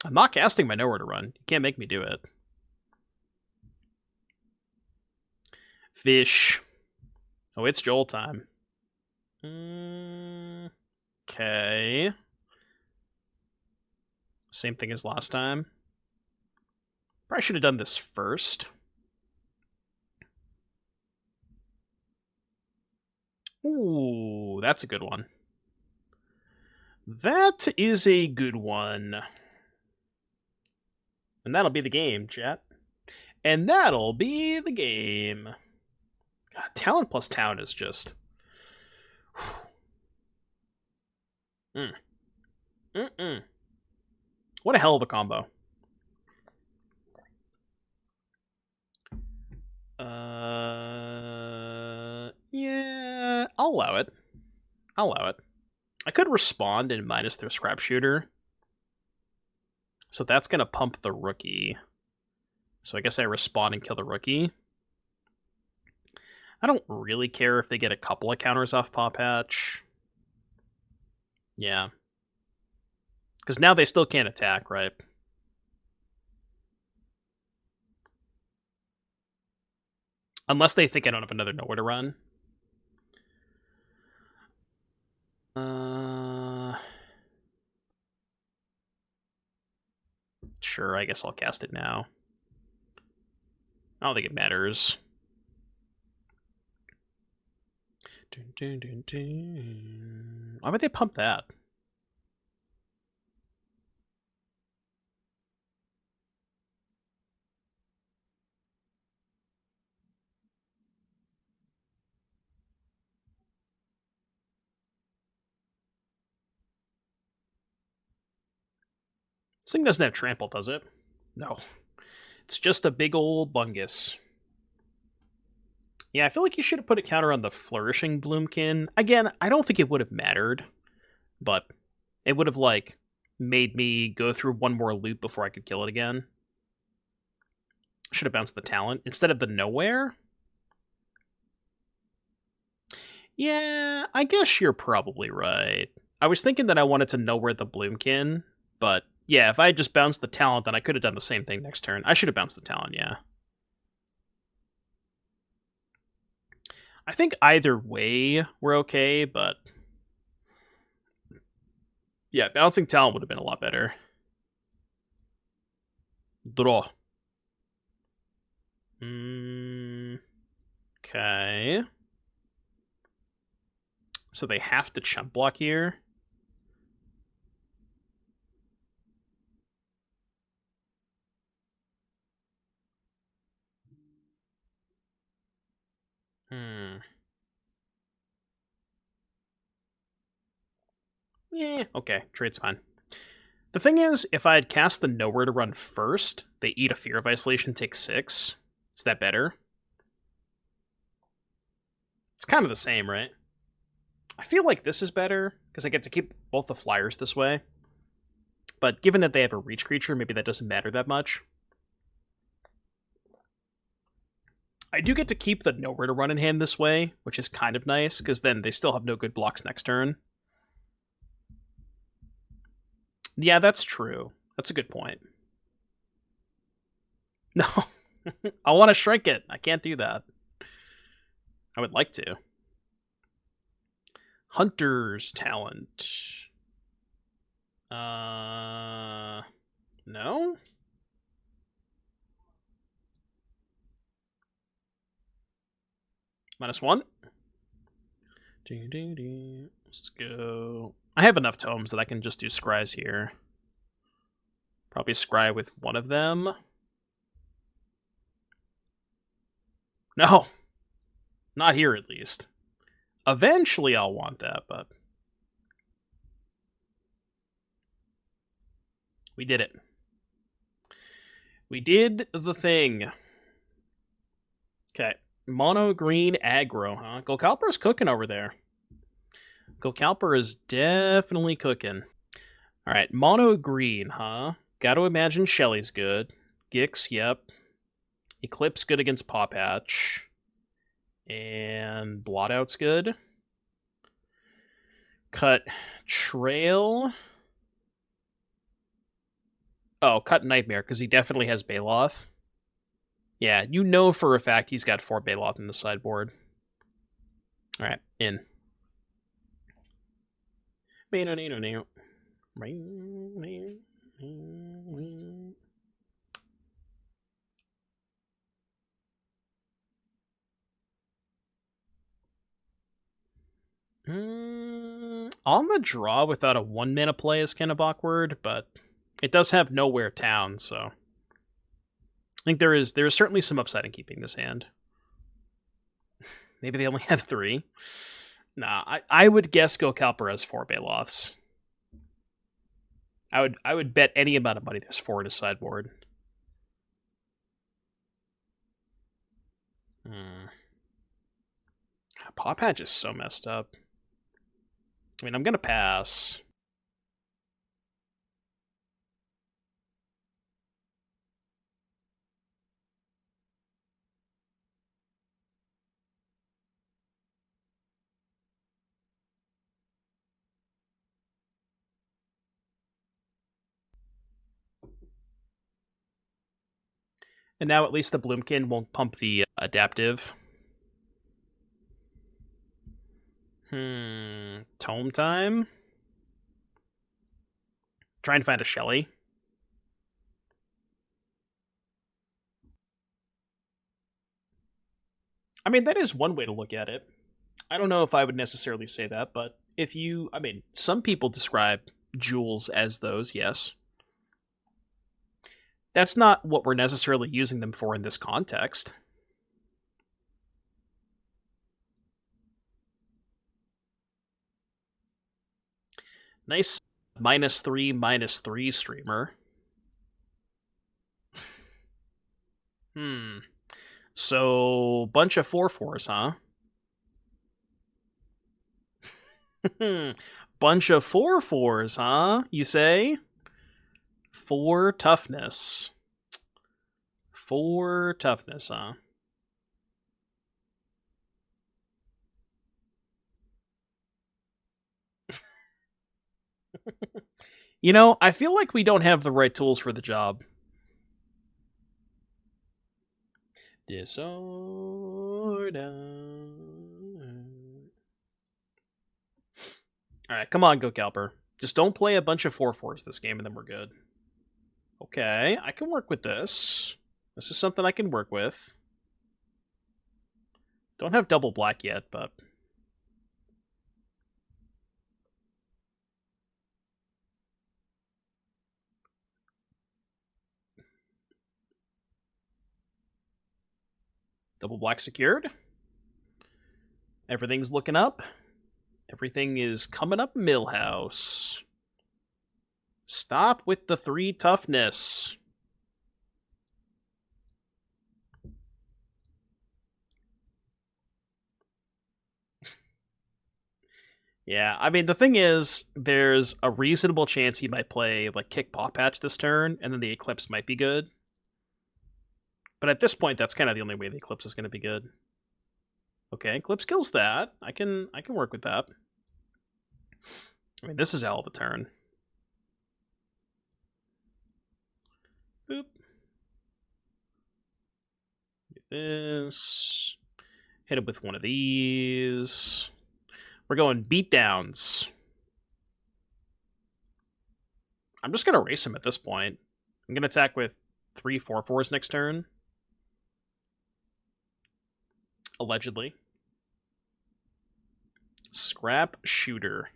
I'm not casting my nowhere to run. You can't make me do it. Fish. Oh, it's Joel time. Okay. Same thing as last time. Probably should have done this first. Ooh, that's a good one. That is a good one. And that'll be the game, chat. And that'll be the game. God, talent plus town is just... What a hell of a combo. Yeah, I'll allow it. I'll allow it. I could respond and minus their scrap shooter. So that's going to pump the rookie. So I guess I respond and kill the rookie. I don't really care if they get a couple of counters off Pop Hatch. Yeah. Because now they still can't attack, right? Unless they think I don't have another nowhere to run. Sure, I guess I'll cast it now. I don't think it matters. Why would they pump that? This thing doesn't have trample, does it? No. It's just a big old bungus. Yeah, I feel like you should have put a counter on the Flourishing Bloomkin. Again, I don't think it would have mattered, but it would have, like, made me go through one more loop before I could kill it again. Should have bounced the talent instead of the nowhere. Yeah, I guess you're probably right. I was thinking that I wanted to nowhere the Bloomkin, but yeah, if I had just bounced the talent, then I could have done the same thing next turn. I should have bounced the talent, yeah. I think either way we're okay, but... yeah, bouncing talent would have been a lot better. Draw. Okay. So they have to chump block here. Yeah, okay, trade's fine. The thing is, if I had cast the nowhere to run first, they eat a Fear of Isolation, take 6. Is that better? It's kind of the same, right? I feel like this is better, because I get to keep both the flyers this way. But given that they have a reach creature, maybe that doesn't matter that much. I do get to keep the nowhere to run in hand this way, which is kind of nice, because then they still have no good blocks next turn. Yeah, that's true. That's a good point. No. I want to shrink it. I can't do that. I would like to. Hunter's Talent. No? -1. Let's go. I have enough tomes that I can just do scries here. Probably scry with one of them. No. Not here, at least. Eventually I'll want that, but... we did it. We did the thing. Okay. Mono green aggro, huh? Golkalper's cooking over there. Golkalper is definitely cooking. Alright, mono green, huh? Gotta imagine Shelly's good. Gix, yep. Eclipse good against Pawpatch. And Blotout's good. Cut Trail. Oh, cut Nightmare, because he definitely has Baloth. Yeah, you know for a fact he's got 4 Baloth in the sideboard. Alright, in. On the draw without a 1-mana play is kind of awkward, but it does have Nowhere Town, so I think there is certainly some upside in keeping this hand. Maybe they only have 3. Nah, I would guess Golkalper has 4 Baloths. I would bet any amount of money there's 4 in his sideboard. Pawpatch is so messed up. I mean, I'm gonna pass. And now at least the Bloomkin won't pump the adaptive. Tome time? Trying to find a Shelly. I mean, that is one way to look at it. I don't know if I would necessarily say that, but if you... I mean, some people describe jewels as those, yes. That's not what we're necessarily using them for in this context. Nice -3/-3 streamer. So, bunch of 4/4s, huh? Bunch of 4/4s, huh? You say? 4 toughness. 4 toughness, huh? You know, I feel like we don't have the right tools for the job. Disorder. Alright, come on, Golkalper. Just don't play a bunch of 4/4s this game and then we're good. Okay, I can work with this. This is something I can work with. Don't have double black yet, but... double black secured. Everything's looking up. Everything is coming up Millhouse. Stop with the 3 toughness. Yeah, I mean, the thing is, there's a reasonable chance he might play, like, Kick Pawpatch this turn, and then the Eclipse might be good. But at this point, that's kind of the only way the Eclipse is going to be good. Okay, Eclipse kills that. I can work with that. I mean, this is a hell of a turn. Boop. this. Hit it with one of these. We're going beatdowns. I'm just going to race him at this point. I'm going to attack with 3 4/4s next turn. Allegedly. Scrap Shooter.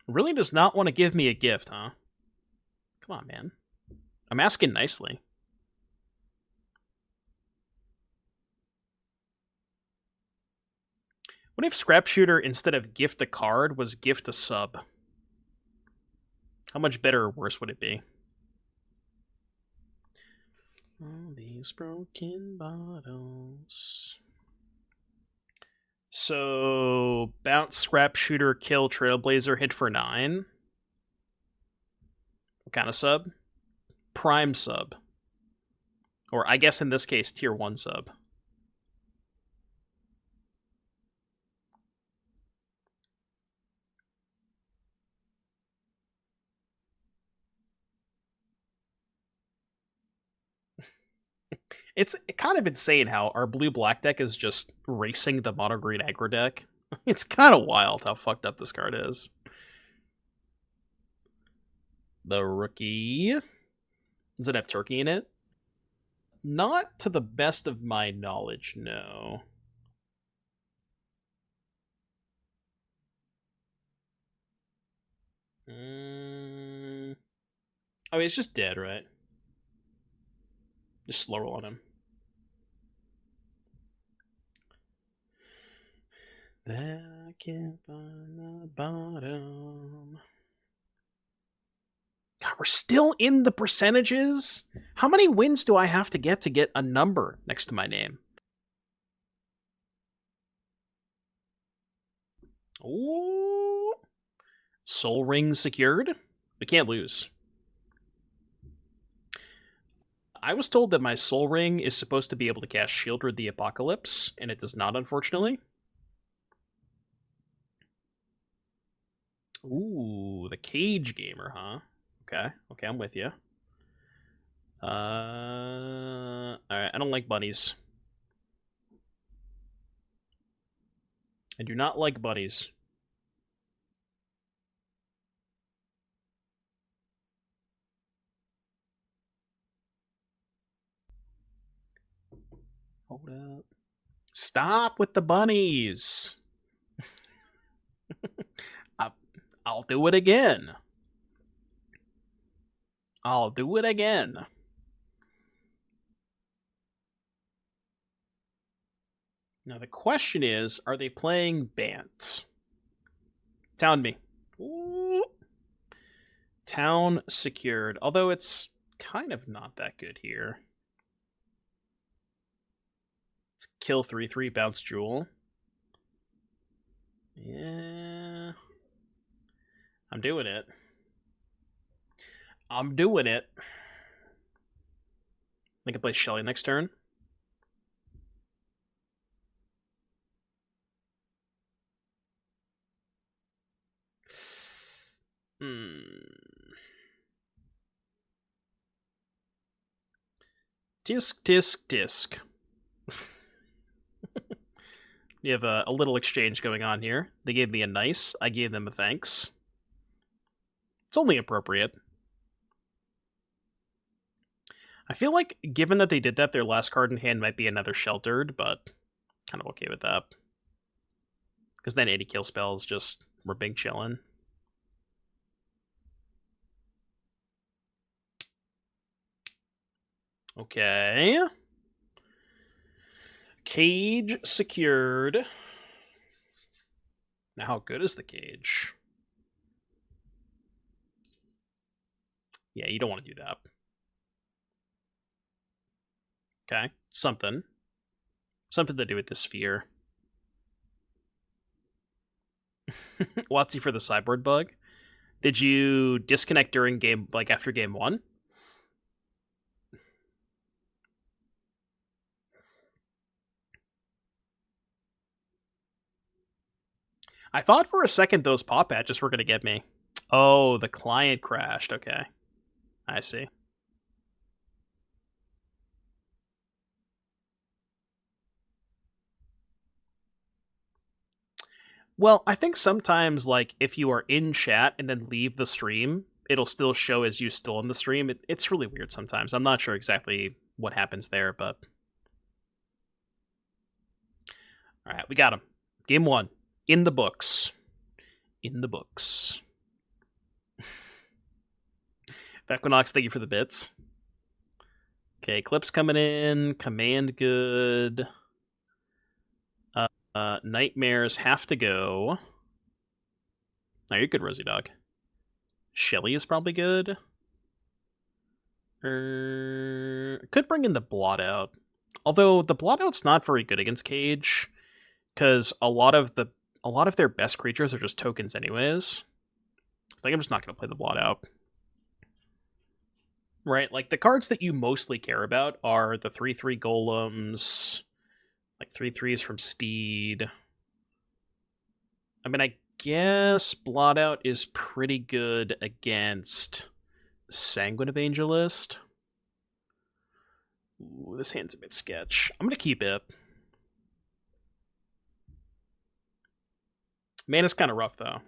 Really does not want to give me a gift, huh? Come on, man. I'm asking nicely. What if Scrap Shooter, instead of gift a card, was gift a sub? How much better or worse would it be? All these broken bottles. So, bounce, Scrap Shooter, kill, Trailblazer, hit for 9. What kind of sub? Prime sub. Or I guess in this case, tier 1 sub. It's kind of insane how our blue-black deck is just racing the mono-green aggro deck. It's kind of wild how fucked up this card is. The Rookie. Does it have turkey in it? Not to the best of my knowledge, no. I mean, it's just dead, right? Just slow roll on him. That I can't find the bottom. God, we're still in the percentages? How many wins do I have to get a number next to my name? Ooh. Soul Ring secured? We can't lose. I was told that my Soul Ring is supposed to be able to cast Shieldred the Apocalypse, and it does not, unfortunately. Ooh, the Cage Gamer, huh? Okay, I'm with you. Alright, I don't like bunnies. I do not like bunnies. Hold up. Stop with the bunnies! I'll do it again. I'll do it again. Now the question is, are they playing Bant? Town me. Ooh. Town secured, although it's kind of not that good here. Let's kill 3/3, bounce Jewel. Yeah. I'm doing it. I'm doing it. I can play Shelly next turn. Disc, disc, disc. You have a little exchange going on here. They gave me a nice. I gave them a thanks. It's only appropriate. I feel like, given that they did that, their last card in hand might be another Sheltered, but kind of okay with that. Because then 80 kill spells just were big chillin'. Okay. Cage secured. Now, how good is the cage? Yeah, you don't want to do that. Okay, something. Something to do with the sphere. Watsy for the sideboard bug. Did you disconnect during game, like after game 1? I thought for a second those pop patches were going to get me. Oh, the client crashed. Okay. I see. Well, I think sometimes, like, if you are in chat and then leave the stream, it'll still show as you still in the stream. It's really weird sometimes. I'm not sure exactly what happens there, but... Alright, we got him. Game 1. In the books. In the books. Equinox, thank you for the bits. Okay, clips coming in. Command good. Nightmares have to go. No, you're good, Rosie Dog. Shelly is probably good. Could bring in the Blot Out. Although the Blot Out's not very good against Cage, because a lot of their best creatures are just tokens anyways. I think I'm just not going to play the Blot Out. Right, like the cards that you mostly care about are the 3/3 golems, like 3/3s from Steed. I mean, I guess Blot Out is pretty good against Sanguine Evangelist. Ooh, this hand's a bit sketch. I'm going to keep it. Mana's kind of rough, though.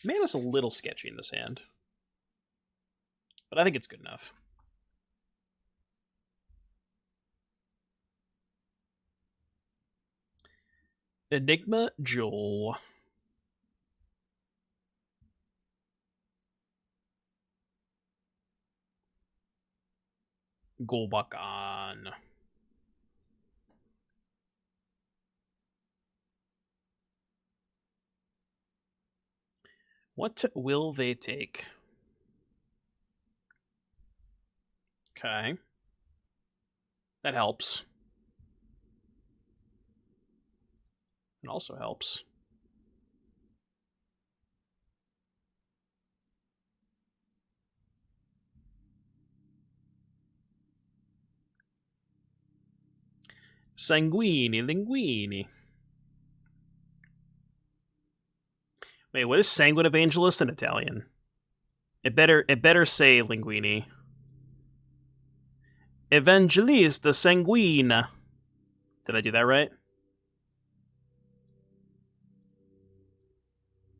Mana's a little sketchy in this hand. But I think it's good enough. Enigma Jewel. Golgari. What will they take? Okay. That helps. It also helps. Sanguini Linguini. Wait, what is Sanguine Evangelist in Italian? It better say Linguini. Evangelista Sanguina. Did I do that right?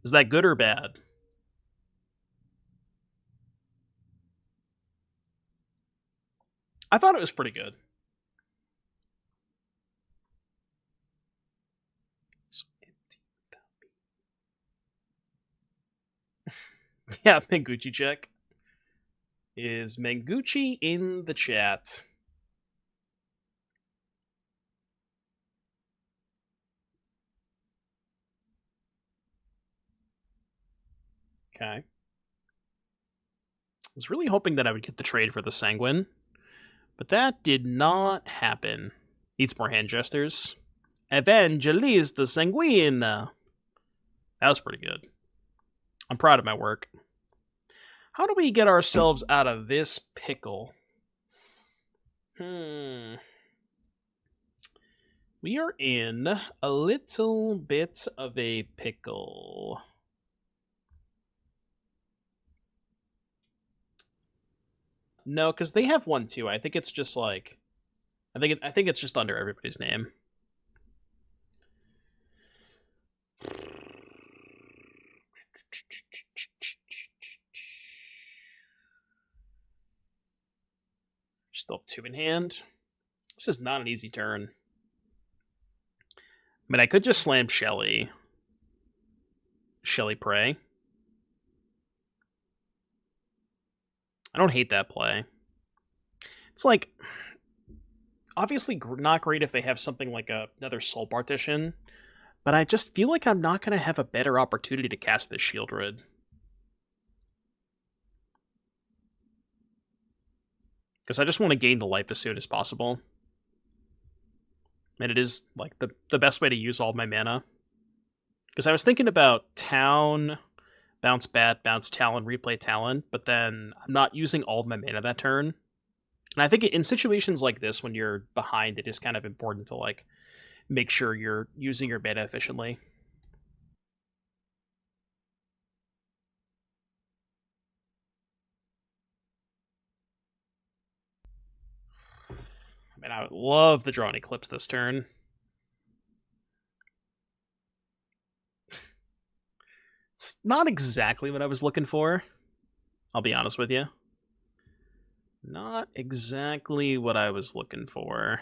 Is that good or bad? I thought it was pretty good. So yeah, Mengucci check. Is Mengucci in the chat? Okay. I was really hoping that I would get the trade for the Sanguine, but that did not happen. Needs more hand gestures. Evangelista Sanguina. That was pretty good. I'm proud of my work. How do we get ourselves out of this pickle? We are in a little bit of a pickle. No, because they have one too. I think it's just like, I think it's just under everybody's name. Still have 2 in hand. This is not an easy turn. I mean, I could just slam Shelly. Shelly Prey. I don't hate that play. It's like, obviously not great if they have something like another Soul Partition, but I just feel like I'm not going to have a better opportunity to cast this Shieldred. Because I just want to gain the life as soon as possible. And it is like the best way to use all my mana. Because I was thinking about Town, Bounce Bat, Bounce Talon, Replay Talon, but then I'm not using all of my mana that turn. And I think in situations like this, when you're behind, it is kind of important to like make sure you're using your mana efficiently. Man, I would love to draw an Eclipse this turn. It's not exactly what I was looking for. I'll be honest with you. Not exactly what I was looking for.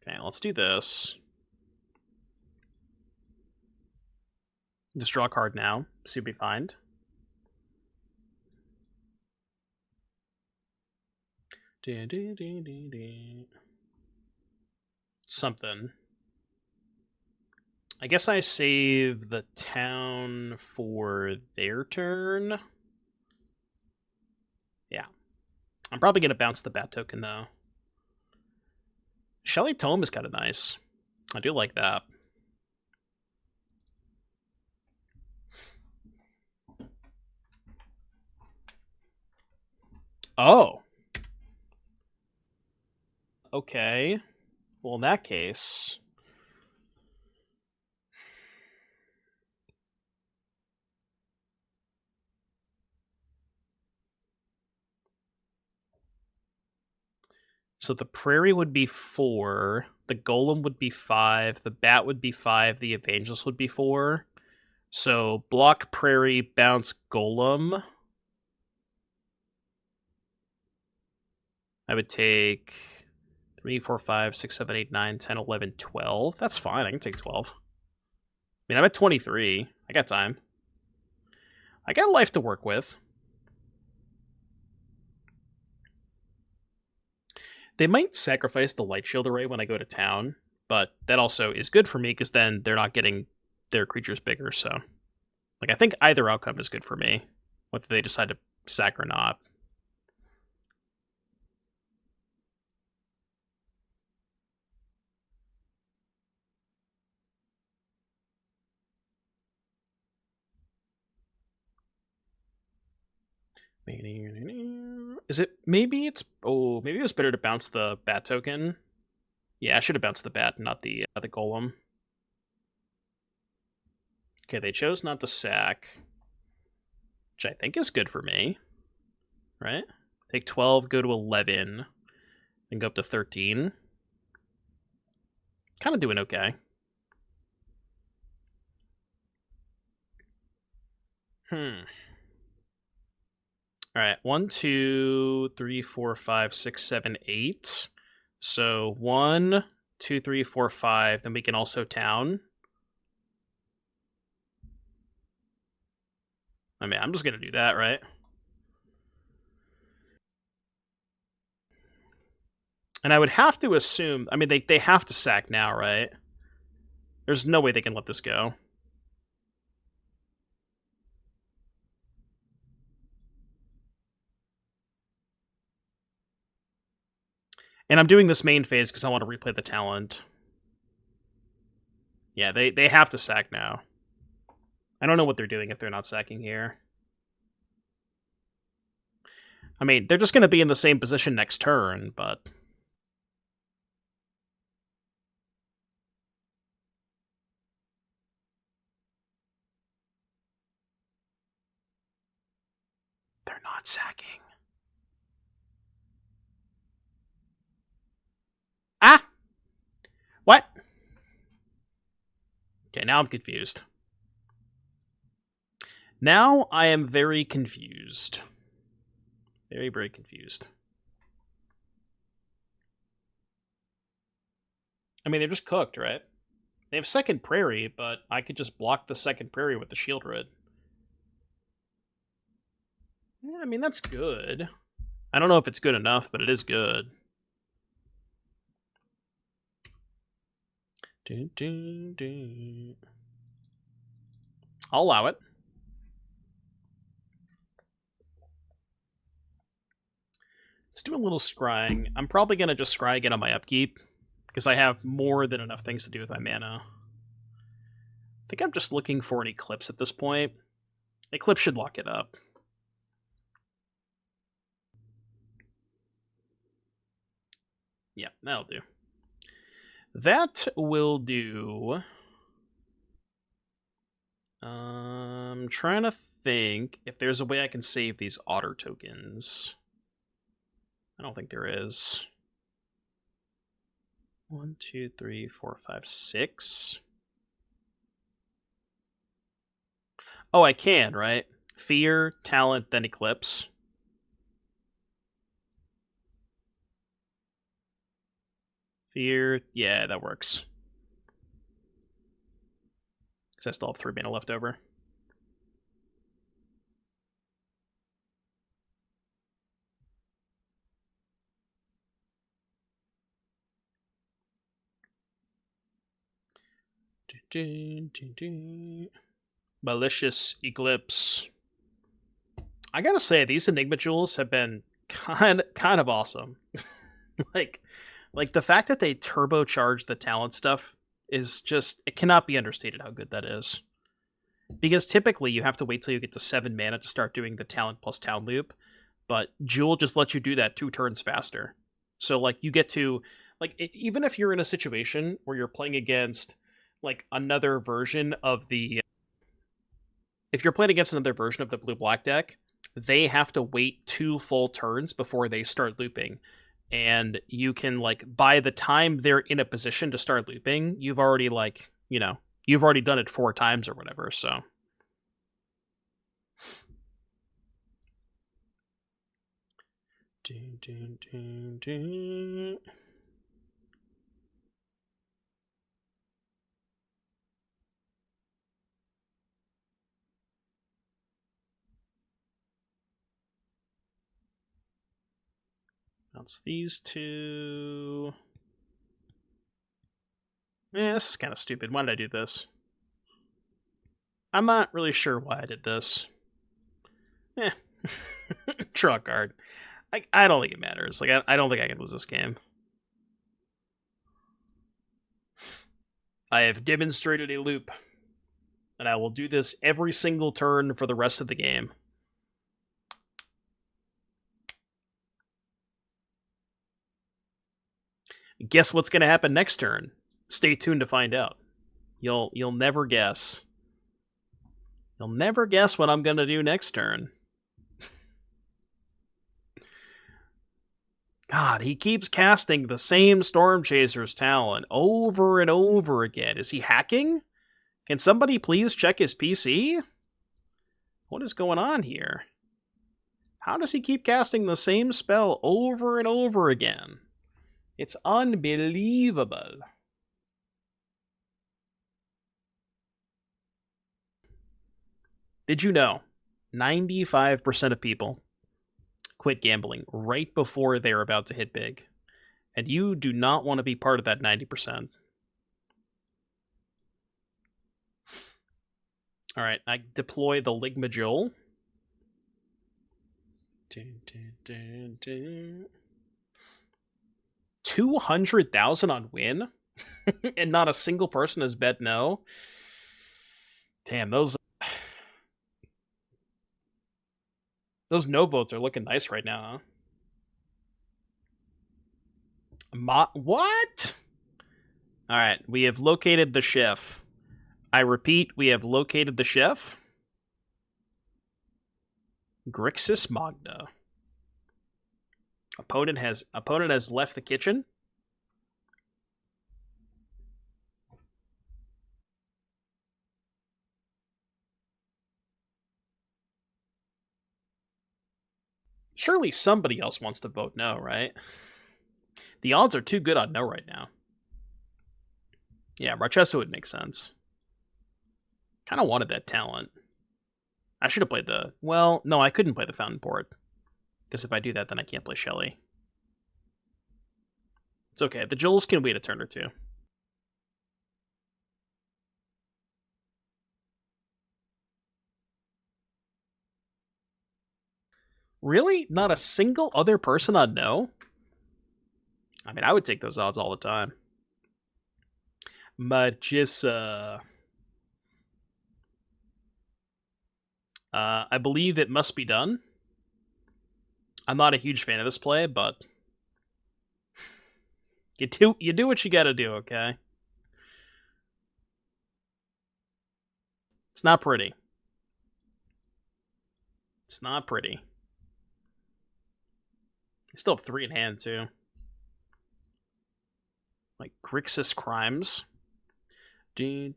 Okay, let's do this. Just draw a card now. See what we find. Something. I guess I save the town for their turn. Yeah. I'm probably going to bounce the bat token, though. Shelly Tome is kind of nice. I do like that. Oh. Okay. Well, in that case... So the Prairie would be 4, the Golem would be 5, the Bat would be 5, the Evangelist would be 4. So block Prairie, bounce Golem. I would take 3, 4, 5, 6, 7, 8, 9, 10, 11, 12. That's fine, I can take 12. I mean, I'm at 23. I got time. I got life to work with. They might sacrifice the Light Shield Array when I go to town, but that also is good for me because then they're not getting their creatures bigger, so... Like, I think either outcome is good for me, whether they decide to sack or not. Is it... Maybe it's... Oh, maybe it was better to bounce the Bat token. Yeah, I should have bounced the Bat, not the Golem. Okay, they chose not to sack, which I think is good for me, right? Take 12, go to 11, then go up to 13. Kind of doing okay. Alright, 1, 2, 3, 4, 5, 6, 7, 8. So 1, 2, 3, 4, 5, then we can also town. I mean, I'm just going to do that, right? And I would have to assume... I mean, they have to sack now, right? There's no way they can let this go. And I'm doing this main phase because I want to replay the talent. Yeah, they have to sack now. I don't know what they're doing if they're not sacking here. I mean, they're just going to be in the same position next turn, but... They're not sacking. Ah! What? Okay, now I'm confused. Now I am very confused. Very, very confused. I mean, they're just cooked, right? They have second Prairie, but I could just block the second Prairie with the Shield Red. Yeah, I mean, that's good. I don't know if it's good enough, but it is good. I'll allow it. Let's do a little scrying. I'm probably going to just scry again on my upkeep, because I have more than enough things to do with my mana. I think I'm just looking for an Eclipse at this point. Eclipse should lock it up. Yeah, that'll do. That will do. I'm trying to think if there's a way I can save these otter tokens. I don't think there is. 1, 2, 3, 4, 5, 6. Oh, I can, right? Fear, Talent, then Eclipse. Fear, yeah, that works. Because I still have 3 mana left over. Malicious Eclipse. I gotta say, these Enigma Jewels have been kind of awesome. like the fact that they turbocharge the talent stuff is just, it cannot be understated how good that is. Because typically you have to wait till you get to 7 mana to start doing the talent plus town loop, but Jewel just lets you do that 2 turns faster. So like you get to, like, even if you're in a situation where you're playing against like another version of the, if you're playing against another version of the blue-black deck, they have to wait 2 full turns before they start looping. And you can, like, by the time they're in a position to start looping, you've already, like, you know, you've already done it 4 times or whatever, so. Bounce these 2. Yeah, this is kind of stupid. Why did I do this? I'm not really sure why I did this. Draw a card. I don't think it matters. Like, I don't think I can lose this game. I have demonstrated a loop, and I will do this every single turn for the rest of the game. Guess what's going to happen next turn? Stay tuned to find out. You'll never guess. You'll never guess what I'm going to do next turn. God, he keeps casting the same Stormchaser's talent over and over again. Is he hacking? Can somebody please check his PC? What is going on here? How does he keep casting the same spell over and over again? It's unbelievable. Did you know 95% of people quit gambling right before they're about to hit big? And you do not want to be part of that 90%. All right, I deploy the Enigma Jewel. 200,000 on win, and not a single person has bet no. Damn, those no votes are looking nice right now, huh? What? All right, we have located the chef. I repeat, we have located the chef. Grixis Magna. Opponent has left the kitchen. Surely somebody else wants to vote no, right? The odds are too good on no right now. Yeah, Marchesso would make sense. Kind of wanted that talent. I should have played the... Well, no, I couldn't play the Fountainport. Because if I do that, then I can't play Shelly. It's okay. The Jewels can wait a turn or 2. Really? Not a single other person on no? I mean, I would take those odds all the time. Magissa. I believe it must be done. I'm not a huge fan of this play, but you do what you gotta do, okay? It's not pretty. It's not pretty. You still have 3 in hand, too. Like Grixis Crimes. You're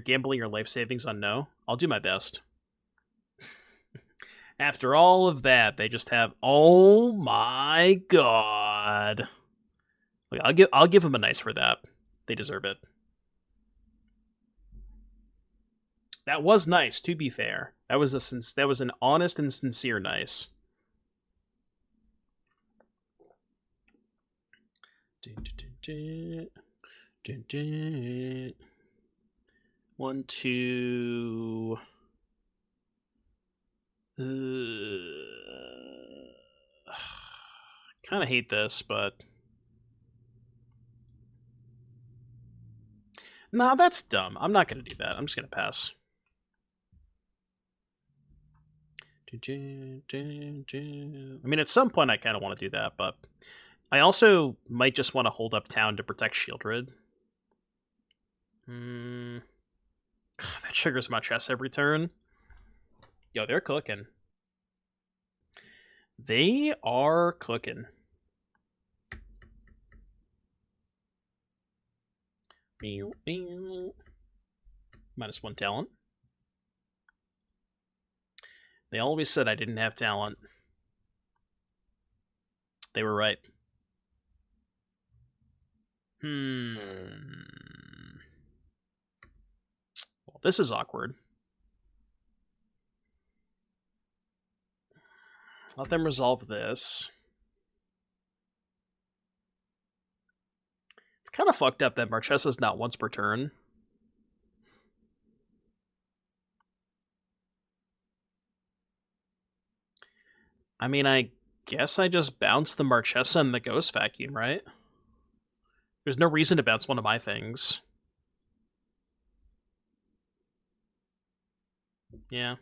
gambling your life savings on no? I'll do my best. After all of that, they just have... Oh my god. Look, I'll give them a nice for that. They deserve it. That was nice, to be fair. That was an honest and sincere nice. One, two. Kind of hate this, but nah, that's dumb. I'm not gonna do that. I'm just gonna pass. I mean, at some point I kind of want to do that, but I also might just want to hold up town to protect Shieldred. That triggers my chest every turn. Yo, they're cooking. They are cooking. -1 talent. They always said I didn't have talent. They were right. Well, this is awkward. Let them resolve this. It's kind of fucked up that Marchesa's not once per turn. I mean, I guess I just bounce the Marchesa and the Ghost Vacuum, right? There's no reason to bounce one of my things. Yeah.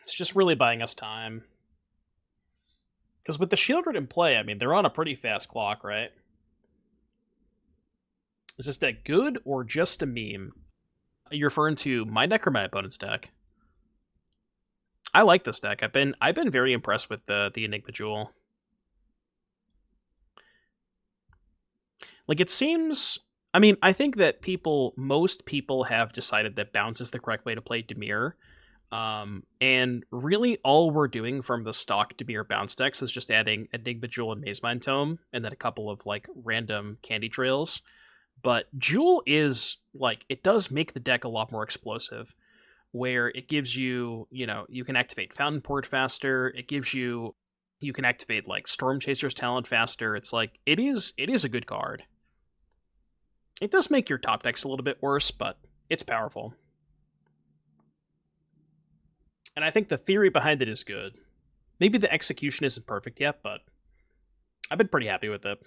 It's just really buying us time. Because with the Shieldred in play, I mean, they're on a pretty fast clock, right? Is this deck good or just a meme? You're referring to my deck or my opponent's deck? I like this deck. I've been very impressed with the Enigma Jewel. Like, it seems... I mean, I think that most people have decided that bounce is the correct way to play Dimir. And really all we're doing from the stock Dimir bounce decks is just adding Enigma Jewel and Mazemind Tome, and then a couple of, like, random candy trails. But Jewel is, like, it does make the deck a lot more explosive, where it gives you, you can activate Fountainport faster, you can activate, like, Stormchaser's talent faster. It's like, it is a good card. It does make your top decks a little bit worse, but it's powerful. And I think the theory behind it is good. Maybe the execution isn't perfect yet, but I've been pretty happy with it.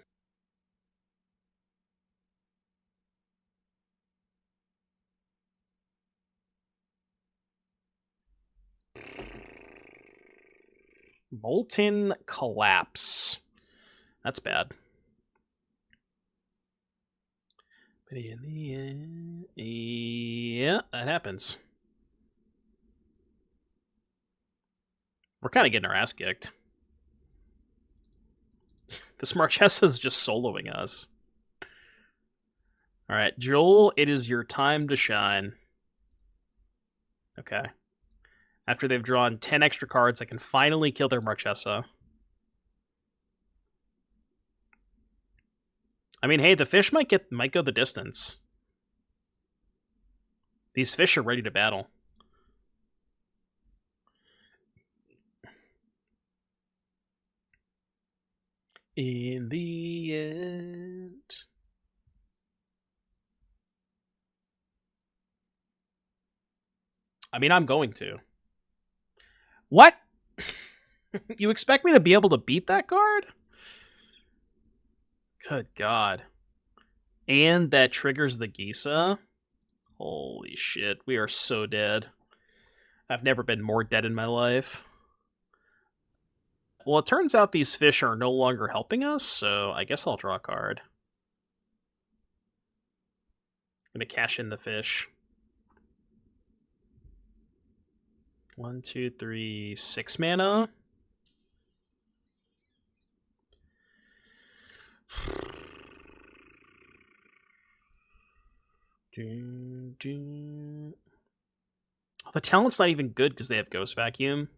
Molten Collapse. That's bad. But in the end, yeah, that happens. We're kind of getting our ass kicked. This Marchesa is just soloing us. Alright, Joel, it is your time to shine. Okay. After they've drawn 10 extra cards, I can finally kill their Marchesa. I mean, hey, the fish might go the distance. These fish are ready to battle. In the end... I mean, I'm going to. What? You expect me to be able to beat that card? Good God. And that triggers the Gisa? Holy shit, we are so dead. I've never been more dead in my life. Well, it turns out these fish are no longer helping us, so I guess I'll draw a card. Gonna cash in the fish. 1, 2, 3, 6 mana. Oh, the talent's not even good because they have Ghost Vacuum.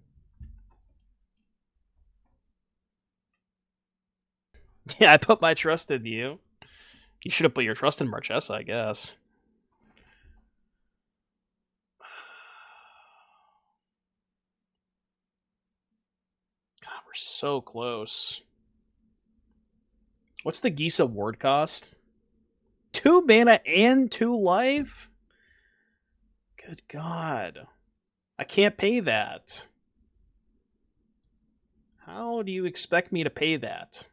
Yeah, I put my trust in you. You should have put your trust in Marchesa, I guess. God, we're so close. What's the Gisa ward cost? 2 mana and 2 life? Good God. I can't pay that. How do you expect me to pay that?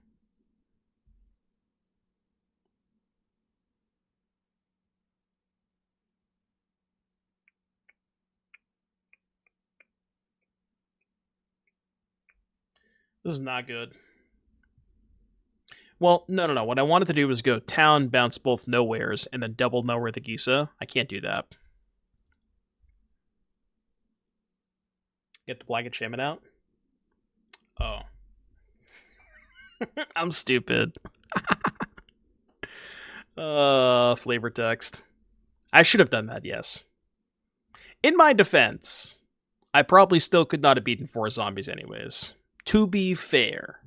This is not good. Well, no. What I wanted to do was go town, bounce both nowheres, and then double nowhere the Gisa. I can't do that. Get the Black Enchantment out? Oh. I'm stupid. Flavor text. I should have done that, yes. In my defense, I probably still could not have beaten 4 zombies anyways. To be fair.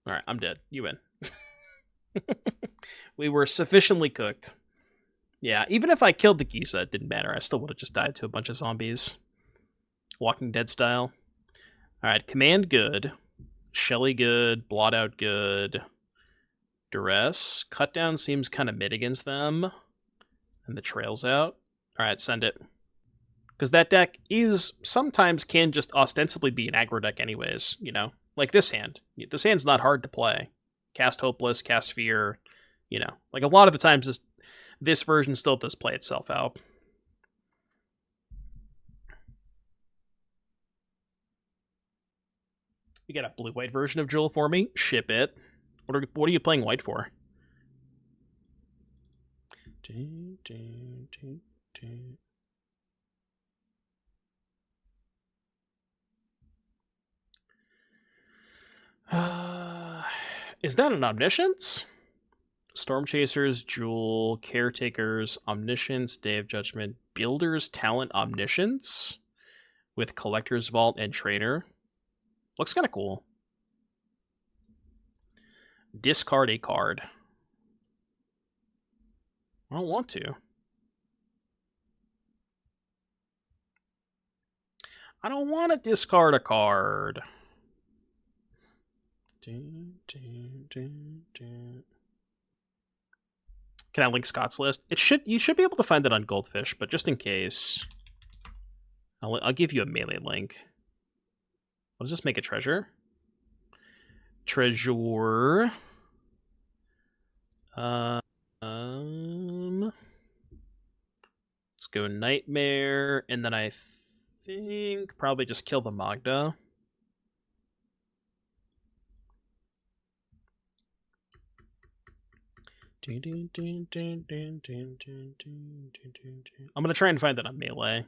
Alright, I'm dead. You win. We were sufficiently cooked. Yeah, even if I killed the Gisa, it didn't matter. I still would have just died to a bunch of zombies. Walking Dead style. Alright, Command good. Shelly good. Blot Out good. Duress. Cut Down seems kind of mid against them. And the Trail's out. Alright, send it. Because that deck is sometimes can just ostensibly be an aggro deck anyways, you know? Like this hand. This hand's not hard to play. Cast Hopeless, cast Fear, you know. Like a lot of the times this version still does play itself out. You got a blue-white version of Jewel for me? Ship it. What are you playing white for? Is that an Omniscience? Stormchasers, Jewel, Caretakers, Omniscience, Day of Judgment, Builder's Talent, Omniscience with Collector's Vault and Trainer. Looks kind of cool. Discard a card. I don't want to. I don't want to discard a card. Can I link Scott's list? You should be able to find it on Goldfish, but just in case, I'll give you a melee link. What does this make a treasure? Treasure. Let's go Nightmare, and then I think probably just kill the Magda. I'm gonna try and find that on melee.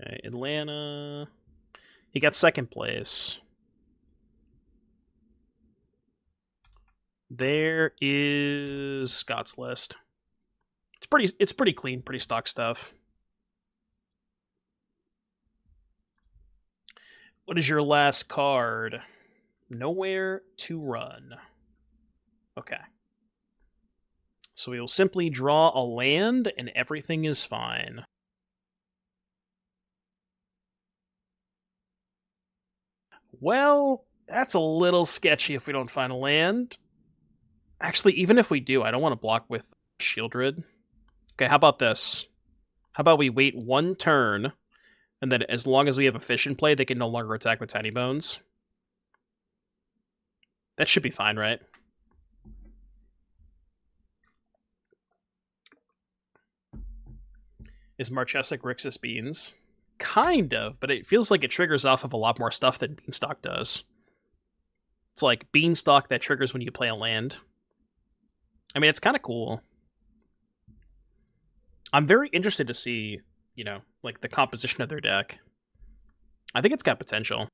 Okay, Atlanta. He got second place. There is Scott's list. It's pretty clean, pretty stock stuff. What is your last card? Nowhere to run. Okay. So we will simply draw a land and everything is fine. Well, that's a little sketchy if we don't find a land. Actually, even if we do, I don't want to block with Shieldred. Okay, how about this? How about we wait 1 turn, and then as long as we have a fish in play, they can no longer attack with Tiny Bones. That should be fine, right? Is Marchesa Grixis Beans? Kind of, but it feels like it triggers off of a lot more stuff than Beanstalk does. It's like Beanstalk that triggers when you play a land. I mean, it's kind of cool. I'm very interested to see, you know, like the composition of their deck. I think it's got potential.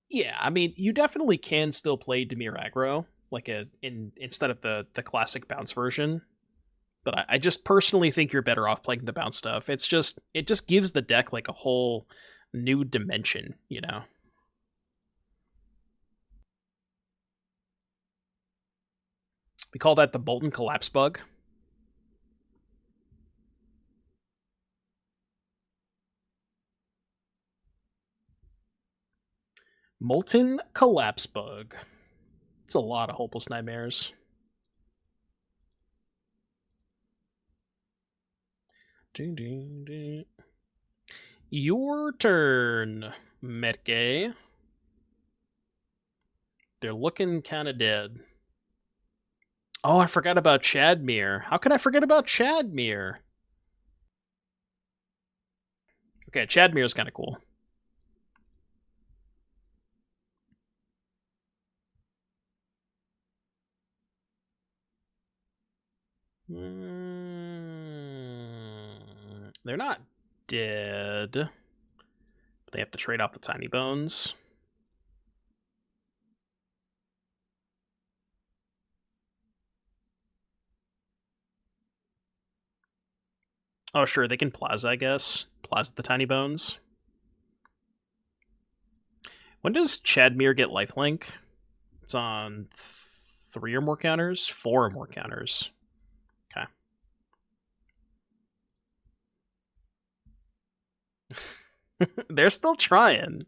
Yeah, I mean, you definitely can still play Dimir aggro, like instead of the classic bounce version. But I just personally think you're better off playing the bounce stuff. It just gives the deck like a whole new dimension, you know. We call that the Bolton Collapse bug. Molten Collapse bug. It's a lot of hopeless nightmares. Ding, ding, ding. Your turn, Metgay. They're looking kind of dead. Oh, I forgot about Chadmere. How could I forget about Chadmere? Okay, Chadmere's kind of cool. They're not dead. But they have to trade off the tiny bones. Oh, sure, they can Plaza, I guess. Plaza the tiny bones. When does Chadmere get lifelink? It's on 3 or more counters? 4 or more counters. Okay. They're still trying.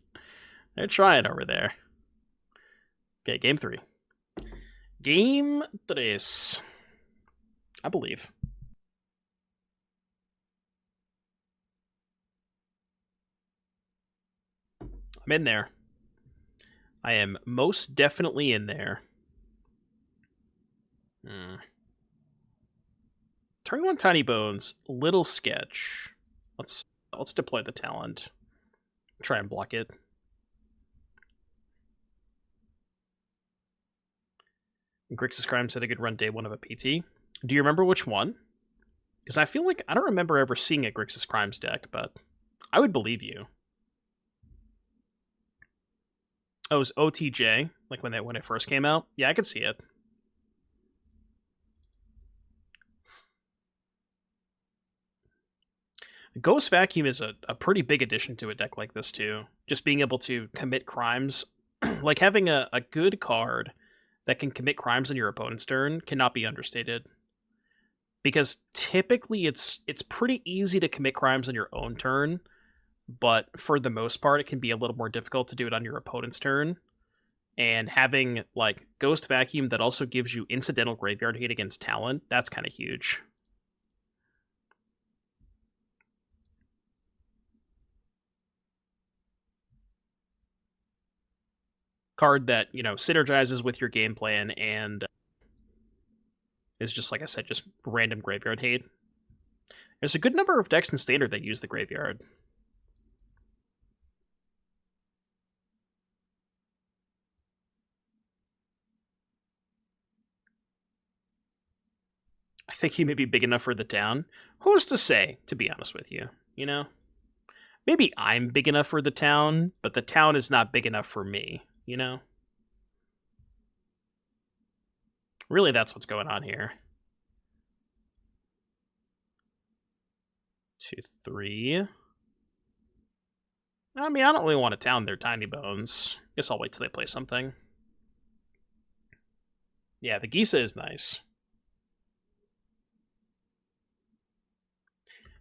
They're trying over there. Okay, game 3. Game 3. I believe. I'm in there. I am most definitely in there. Turn 1 Tiny Bones, little sketch. Let's deploy the talent. Try and block it. Grixis Crime said I could run day 1 of a PT. Do you remember which one? Because I feel like I don't remember ever seeing a Grixis Crimes deck, but I would believe you. Oh, it was OTJ, like when it first came out? Yeah, I could see it. Ghost Vacuum is a pretty big addition to a deck like this, too. Just being able to commit crimes. Like, having a good card that can commit crimes on your opponent's turn cannot be understated. Because typically it's pretty easy to commit crimes on your own turn, but for the most part it can be a little more difficult to do it on your opponent's turn. And having, like, Ghost Vacuum that also gives you incidental graveyard hate against talent, that's kind of huge. Card that, you know, synergizes with your game plan and is just, like I said, just random graveyard hate. There's a good number of decks in Standard that use the graveyard. I think he may be big enough for the town. Who's to say, to be honest with you, you know? Maybe I'm big enough for the town, but the town is not big enough for me, you know? Really, that's what's going on here. 2, 3. I mean, I don't really want to town their tiny bones. Guess I'll wait till they play something. Yeah, the Gisa is nice.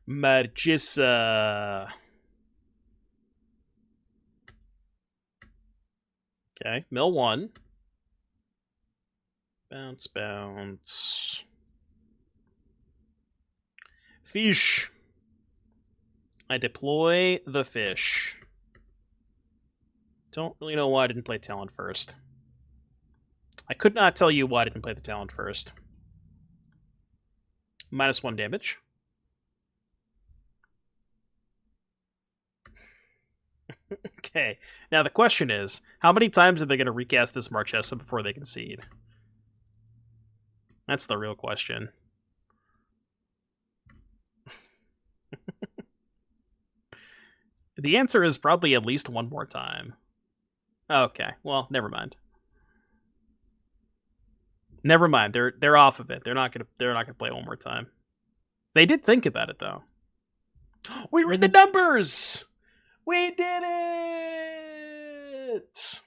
Margissa. Okay, mill 1. Bounce, bounce. Fish. I deploy the fish. Don't really know why I didn't play Talent first. I could not tell you why I didn't play the Talent first. -1 damage. Okay. Now the question is, how many times are they going to recast this Marchesa before they concede? That's the real question. The answer is probably at least one more time. Okay, well, never mind. Never mind. They're off of it. They're not gonna play one more time. They did think about it though. We read the numbers. We did it.